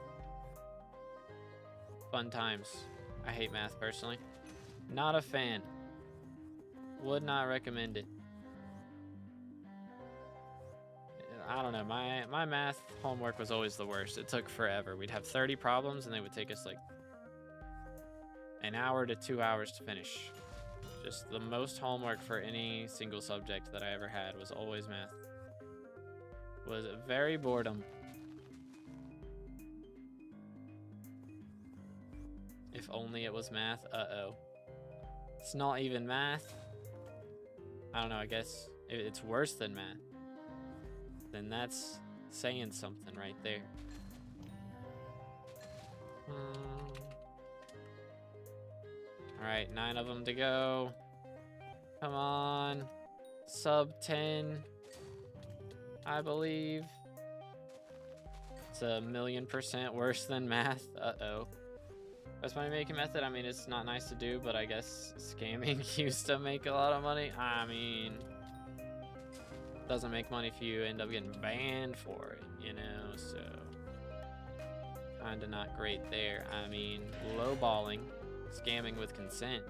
Fun times. I hate math personally. Not a fan. Would not recommend it. I don't know. My math homework was always the worst. It took forever. We'd have 30 problems and they would take us like an hour to 2 hours to finish. Just the most homework for any single subject that I ever had was always math. Was very boredom. If only it was math. Uh-oh. It's not even math. I don't know, I guess it's worse than math. Then that's saying something right there. Alright, 9 of them to go. Come on. Sub 10. I believe. It's 1,000,000% worse than math. Uh-oh. Best money making method, I mean, it's not nice to do, but I guess scamming used to make a lot of money. I mean, doesn't make money if you end up getting banned for it, you know, so kinda not great there. I mean, lowballing, scamming with consent,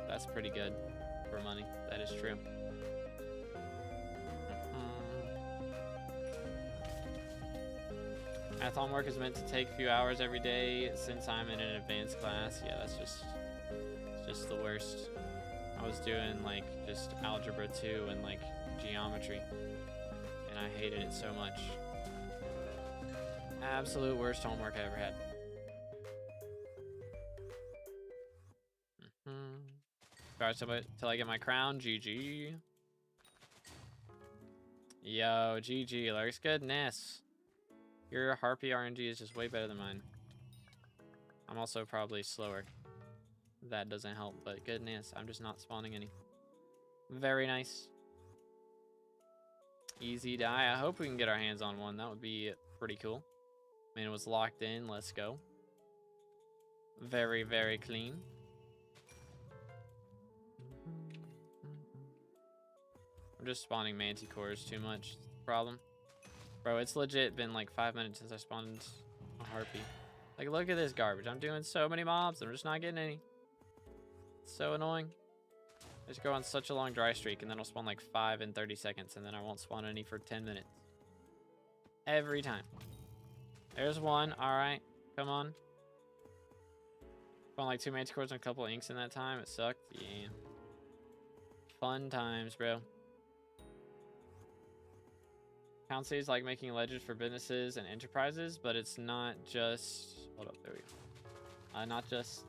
that's pretty good for money. That is true. Math homework is meant to take a few hours every day since I'm in an advanced class. Yeah, that's just the worst. I was doing like just algebra 2 and like geometry, and I hated it so much. Absolute worst homework I ever had. Alright, till I get my crown. GG. Yo, GG. Lurks goodness. Your Harpy RNG is just way better than mine. I'm also probably slower. That doesn't help, but goodness, I'm just not spawning any. Very nice. Easy die. I hope we can get our hands on one. That would be pretty cool. I mean, it was locked in. Let's go. Very, very clean. I'm just spawning manticores too much. Problem. Bro, it's legit been like 5 minutes since I spawned a harpy. Like, look at this garbage. I'm doing so many mobs. I'm just not getting any. It's so annoying. I just go on such a long dry streak, and then I'll spawn like 5 in 30 seconds, and then I won't spawn any for 10 minutes. Every time. There's one. All right. Come on. Spawned like 2 manticores and a couple inks in that time. It sucked. Yeah. Fun times, bro. Council's like making ledgers for businesses and enterprises, but it's not just... Hold up, there we go. Not just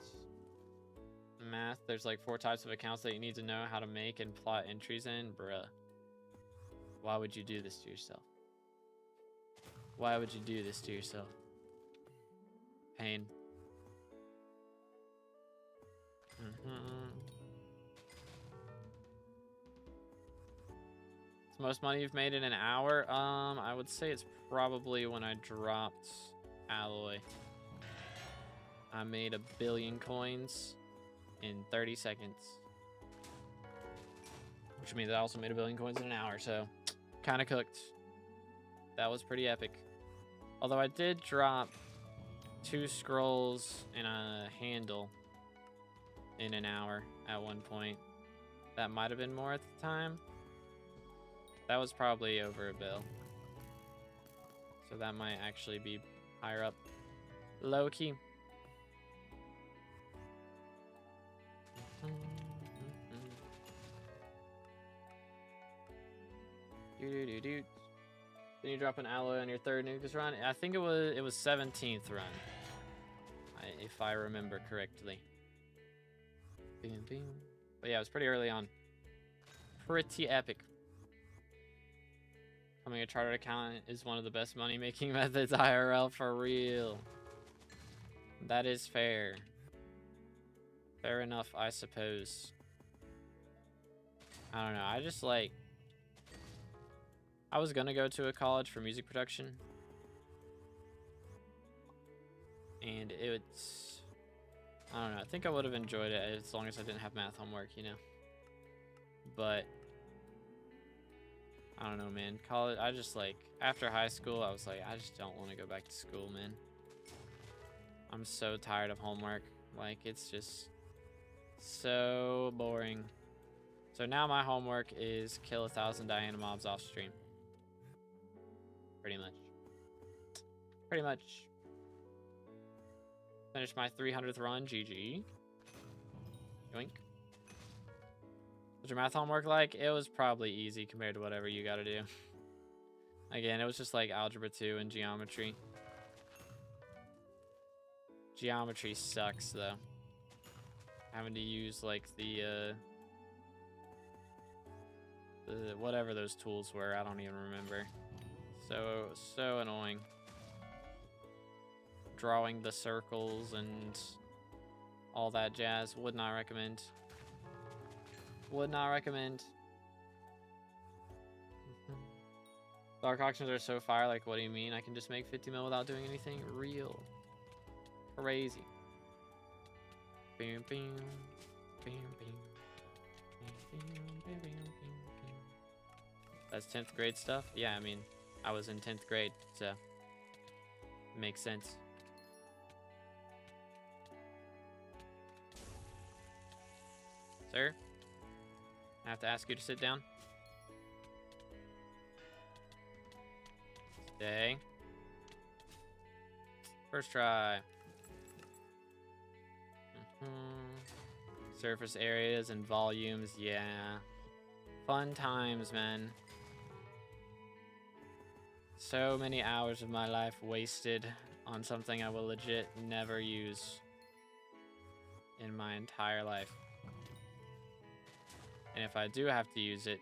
math. There's like 4 types of accounts that you need to know how to make and plot entries in. Bruh. Why would you do this to yourself? Why would you do this to yourself? Pain. It's the most money you've made in an hour? I would say it's probably when I dropped alloy. I made 1 billion coins in 30 seconds. Which means I also made 1 billion coins in an hour, so kind of cooked. That was pretty epic. Although I did drop 2 scrolls and a handle in an hour at one point. That might have been more at the time. That was probably over 1 bill. So that might actually be higher up. Low key. Then you drop an alloy on your 3rd Nukas run. I think it was 17th run, if I remember correctly. But yeah, it was pretty early on. Pretty epic. Becoming a chartered accountant is one of the best money-making methods IRL, for real. That is fair. Fair enough, I suppose. I don't know. I just like... I was gonna go to a college for music production. And it's... I don't know. I think I would have enjoyed it as long as I didn't have math homework, you know? But... I don't know, man. College, I just like... After high school, I was like, I just don't want to go back to school, man. I'm so tired of homework. Like, it's just... so boring. So now my homework is kill 1,000 Diana mobs off stream. Pretty much. Pretty much. Finish my 300th run. GG. Yoink. What's your math homework like? It was probably easy compared to whatever you gotta do. Again, it was just like algebra 2 and geometry. Geometry sucks though. Having to use like the whatever those tools were, I don't even remember. So annoying. Drawing the circles and all that jazz. Would not recommend. Would not recommend. Dark auctions are so fire. Like, what do you mean? I can just make 50 mil without doing anything? Real. Crazy. Bam, bam, bam, bam. That's 10th grade stuff? Yeah, I mean, I was in 10th grade, so makes sense. Sir, I have to ask you to sit down. Stay. First try. Surface areas and volumes, yeah. Fun times, man. So many hours of my life wasted on something I will legit never use in my entire life. And if I do have to use it,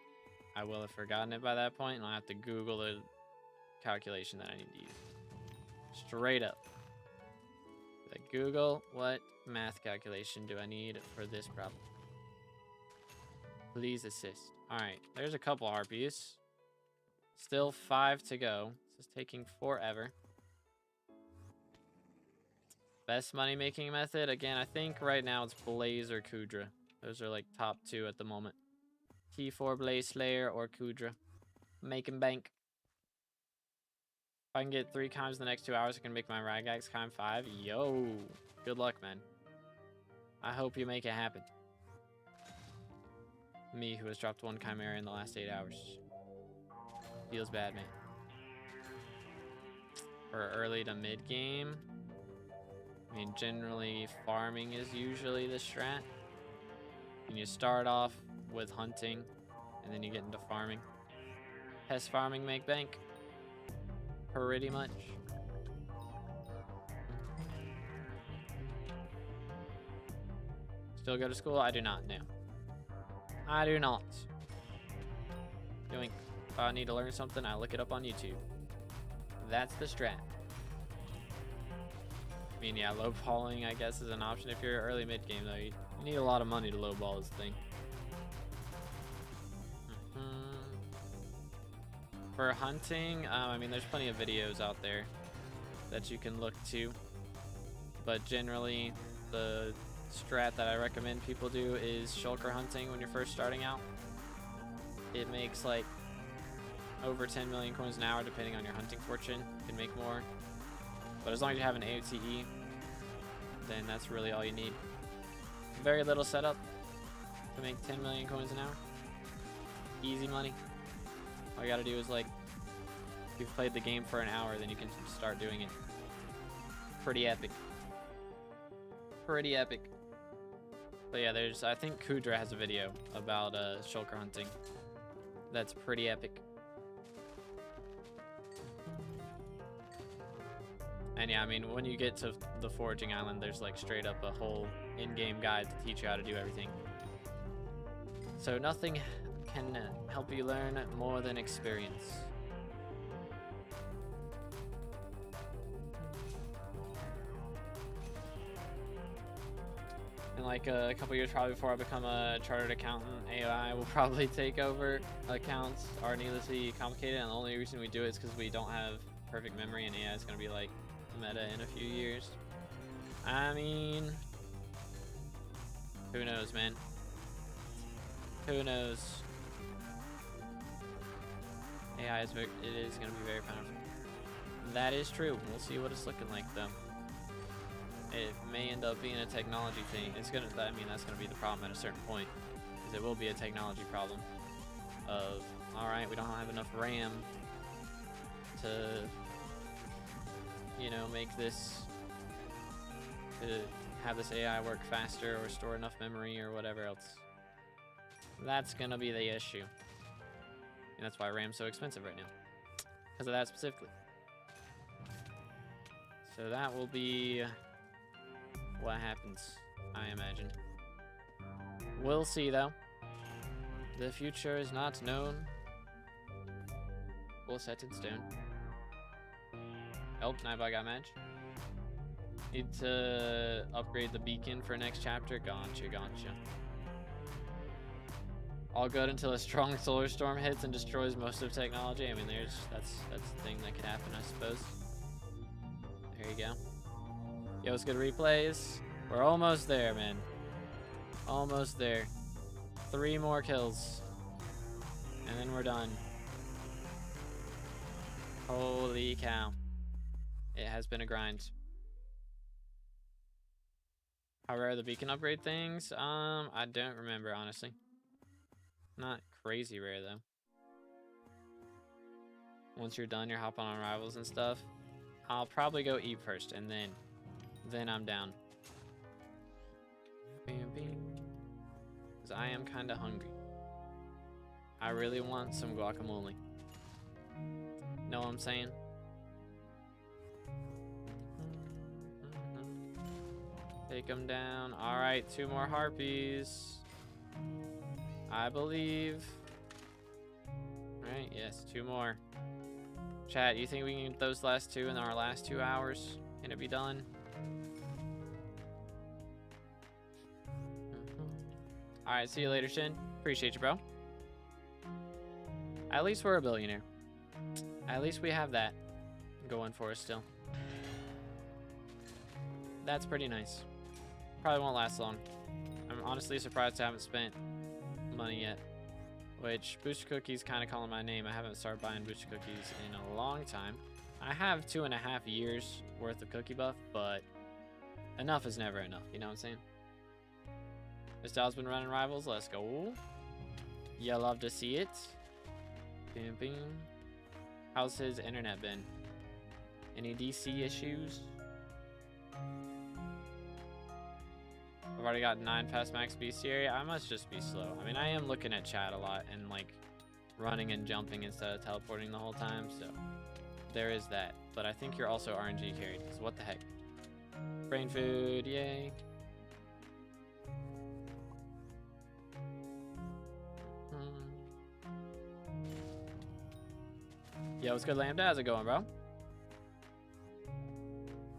I will have forgotten it by that point, and I'll have to Google the calculation that I need to use. Straight up. Like, Google, what math calculation do I need for this problem? Please assist. Alright, there's a couple harpies. Still 5 to go. This is taking forever. Best money-making method? Again, I think right now it's Blaze or Kudra. Those are like top 2 at the moment. T4 Blaze Slayer or Kudra. Making bank. If I can get 3 chimes in the next 2 hours, I can make my Ragax chime 5. Yo! Good luck, man. I hope you make it happen. Me, who has dropped 1 Chimera in the last 8 hours. Feels bad, man. For early to mid game, I mean, generally farming is usually the strat. And you start off with hunting, and then you get into farming. Pest farming make bank. Pretty much. Still go to school? I do not, no. I do not. Doing. If I need to learn something, I look it up on YouTube. That's the strat. I mean, yeah, low balling, I guess, is an option if you're early mid game, though. You need a lot of money to low ball is the thing. For hunting, I mean, there's plenty of videos out there that you can look to. But generally, the strat that I recommend people do is shulker hunting when you're first starting out. It makes like over 10 million coins an hour depending on your hunting fortune. You can make more. But as long as you have an AOTE, then that's really all you need. Very little setup to make 10 million coins an hour. Easy money. All you gotta do is, like, if you've played the game for an hour, then you can start doing it. Pretty epic. Pretty epic. But yeah, there's, I think Kudra has a video about shulker hunting. That's pretty epic. And yeah, I mean, when you get to the foraging island, there's like straight up a whole in-game guide to teach you how to do everything. So nothing can help you learn more than experience. In like a couple years, probably before I become a chartered accountant, AI will probably take over. Accounts are needlessly complicated, and the only reason we do it is because we don't have perfect memory, and AI is going to be like meta in a few years. I mean, who knows, man? Who knows? AI is it is going to be very powerful. That is true. We'll see what it's looking like, though. It may end up being a technology thing. It's gonna. I mean, that's gonna be the problem at a certain point, because it will be a technology problem. Of all right, we don't have enough RAM to, you know, make this to have this AI work faster or store enough memory or whatever else. That's gonna be the issue, and that's why RAM's so expensive right now, because of that specifically. So that will be what happens, I imagine. We'll see, though. The future is not known. We'll set in stone. Oh, Nightbot got match. Need to upgrade the beacon for next chapter. Gotcha, gotcha. All good until a strong solar storm hits and destroys most of technology. I mean, that's the thing that could happen, I suppose. There you go. Yo, it's good replays. We're almost there, man. Almost there. 3 more kills. And then we're done. Holy cow. It has been a grind. How rare are the beacon upgrade things? I don't remember, honestly. Not crazy rare, though. Once you're done, you're hopping on rivals and stuff. I'll probably go eat first, and then I'm down. Because I am kind of hungry. I really want some guacamole. Know what I'm saying? Take them down. All right, 2 more harpies. I believe. All right, yes, 2 more. Chat, you think we can get those last 2 in our last 2 hours? Can it be done? All right, see you later, Shin. Appreciate you, bro. At least we're a billionaire. At least we have that going for us still. that's pretty nice. Probably won't last long. I'm honestly surprised I haven't spent money yet. Which, booster cookies kind of calling my name. I haven't started buying booster cookies in a long time. I have 2.5 years worth of cookie buff, but enough is never enough, you know what I'm saying? This dog's been running rivals. Let's go. You love to see it. Bam, bam. How's his internet been? Any DC issues? I've already got 9 past max bestiary. I must just be slow. I mean, I am looking at chat a lot and like running and jumping instead of teleporting the whole time, so there is that. But I think you're also RNG carried, because what the heck? Brain food, yay. Yo, what's good, Lambda? How's it going, bro?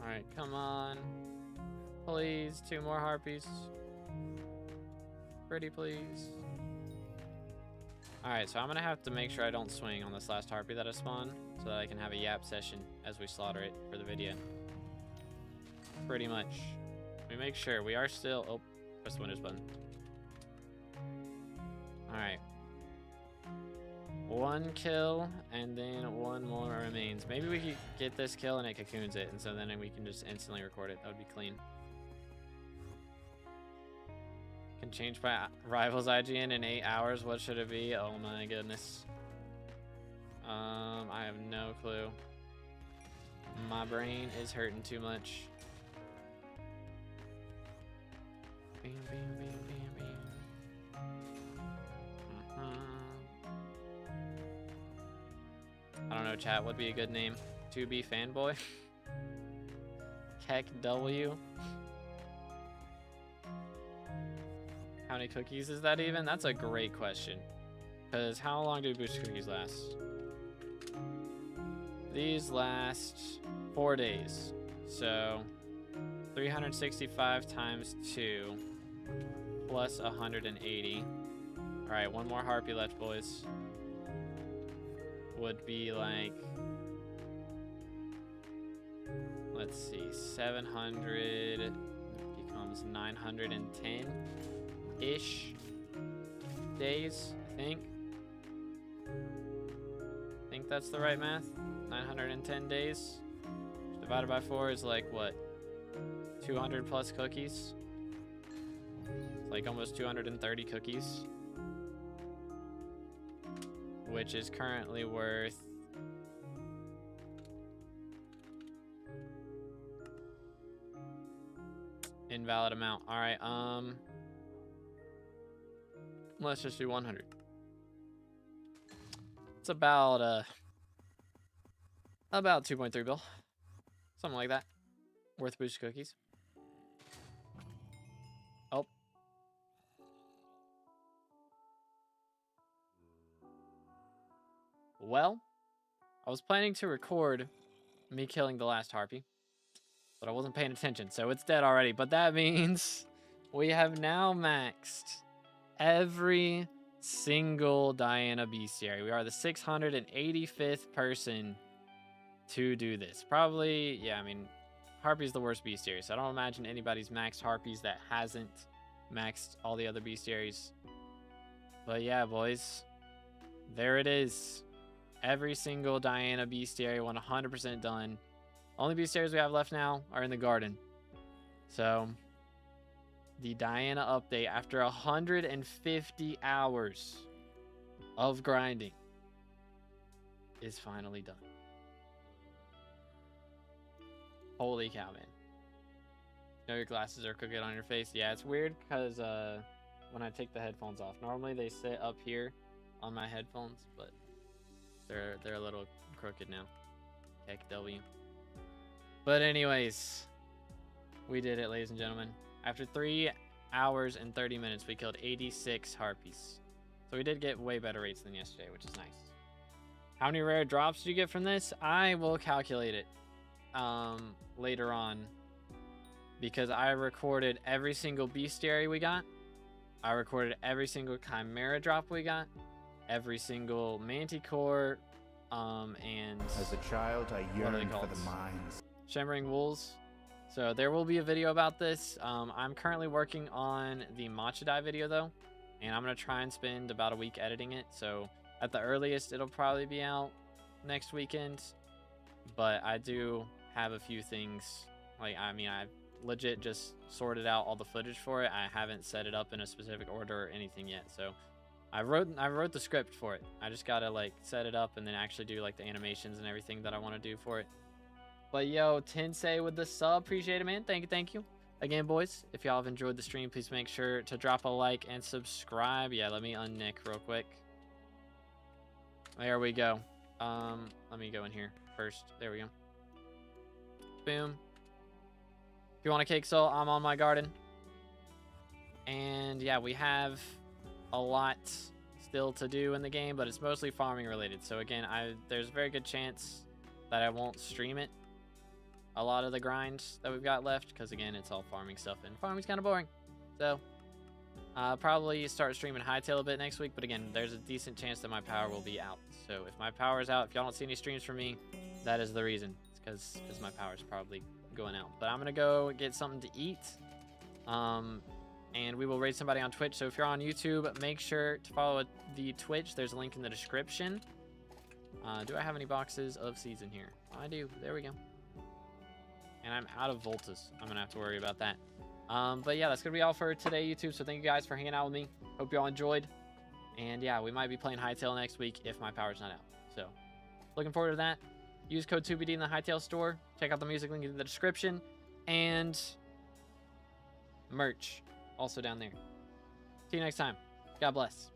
Alright, come on. Please, 2 more harpies. Pretty please. Alright, so I'm gonna have to make sure I don't swing on this last harpy that I spawned, so that I can have a yap session as we slaughter it for the video. Pretty much. We make sure we are still... Oh, press the Windows button. Alright. 1 kill, and then 1 more remains. Maybe we could get this kill and it cocoons it, and so then we can just instantly record it. That would be clean. Can change by rivals IGN in 8 hours. What should it be? Oh my goodness. I have no clue. My brain is hurting too much. Bam, bam, bam, bam, bam. I don't know, chat. What'd be a good name? 2B fanboy? Keck W? How many cookies is that even? That's a great question. Because how long do booster cookies last? These last 4 days. So 365 times 2 plus 180. Alright, 1 more harpy left, boys. Would be like, let's see, 700 becomes 910-ish days, I think. I think that's the right math. 910 days divided by 4 is like what? 200 plus cookies. It's like almost 230 cookies. Which is currently worth invalid amount. All right, let's just do 100. It's about 2.3 bill, something like that, worth boost cookies. Oh. Well, I was planning to record me killing the last harpy, but I wasn't paying attention, so it's dead already. But that means we have now maxed every single Diana bestiary. We are the 685th person to do this. Probably, yeah, I mean, harpy's the worst bestiary, so I don't imagine anybody's maxed harpies that hasn't maxed all the other bestiaries. But yeah, boys, there it is. Every single Diana bestiary 100% done. Only bestiaries we have left now are in the garden. So, the Diana update after 150 hours of grinding is finally done. Holy cow, man. You know your glasses are crooked on your face? Yeah, it's weird because when I take the headphones off, normally they sit up here on my headphones, but they're a little crooked now. Heck W. But anyways, we did it, ladies and gentlemen. After 3 hours and 30 minutes, we killed 86 harpies. So we did get way better rates than yesterday, which is nice. How many rare drops did you get from this? I will calculate it later on, because I recorded every single bestiary we got. I recorded every single chimera drop we got. Every single manticore, and as a child, I yearned for the mines. Shimmering Wolves. So there will be a video about this. I'm currently working on the matcha dye video though, and I'm gonna try and spend about a week editing it. So at the earliest, it'll probably be out next weekend. But I do have a few things. Like, I mean, I've legit just sorted out all the footage for it. I haven't set it up in a specific order or anything yet. So I wrote the script for it. I just gotta like set it up and then actually do like the animations and everything that I want to do for it. But yo, Tensei with the sub, appreciate it, man. Thank you. Again, boys, if y'all have enjoyed the stream, please make sure to drop a like and subscribe. Yeah, let me unnick real quick. There we go. Let me go in here first. There we go. Boom. If you want a cake soul, I'm on my garden. And yeah, we have a lot still to do in the game, but it's mostly farming related. So again, there's a very good chance that I won't stream it, a lot of the grinds that we've got left, because again, it's all farming stuff, and farming's kind of boring. So probably start streaming Hytale a bit next week, but again, there's a decent chance that my power will be out. So if my power is out, if y'all don't see any streams from me, that is the reason. It's because my power is probably going out. But I'm gonna go get something to eat, and we will raid somebody on Twitch. So if you're on YouTube, make sure to follow the Twitch. There's a link in the description. Do I have any boxes of seeds in here? I do. There we go. And I'm out of Voltas. I'm gonna have to worry about that. But yeah, that's gonna be all for today, YouTube. So thank you guys for hanging out with me. Hope you all enjoyed. And yeah, we might be playing Hytale next week if my power's not out. So looking forward to that. Use code 2BD in the Hytale store. Check out the music link in the description. And merch also down there. See you next time. God bless.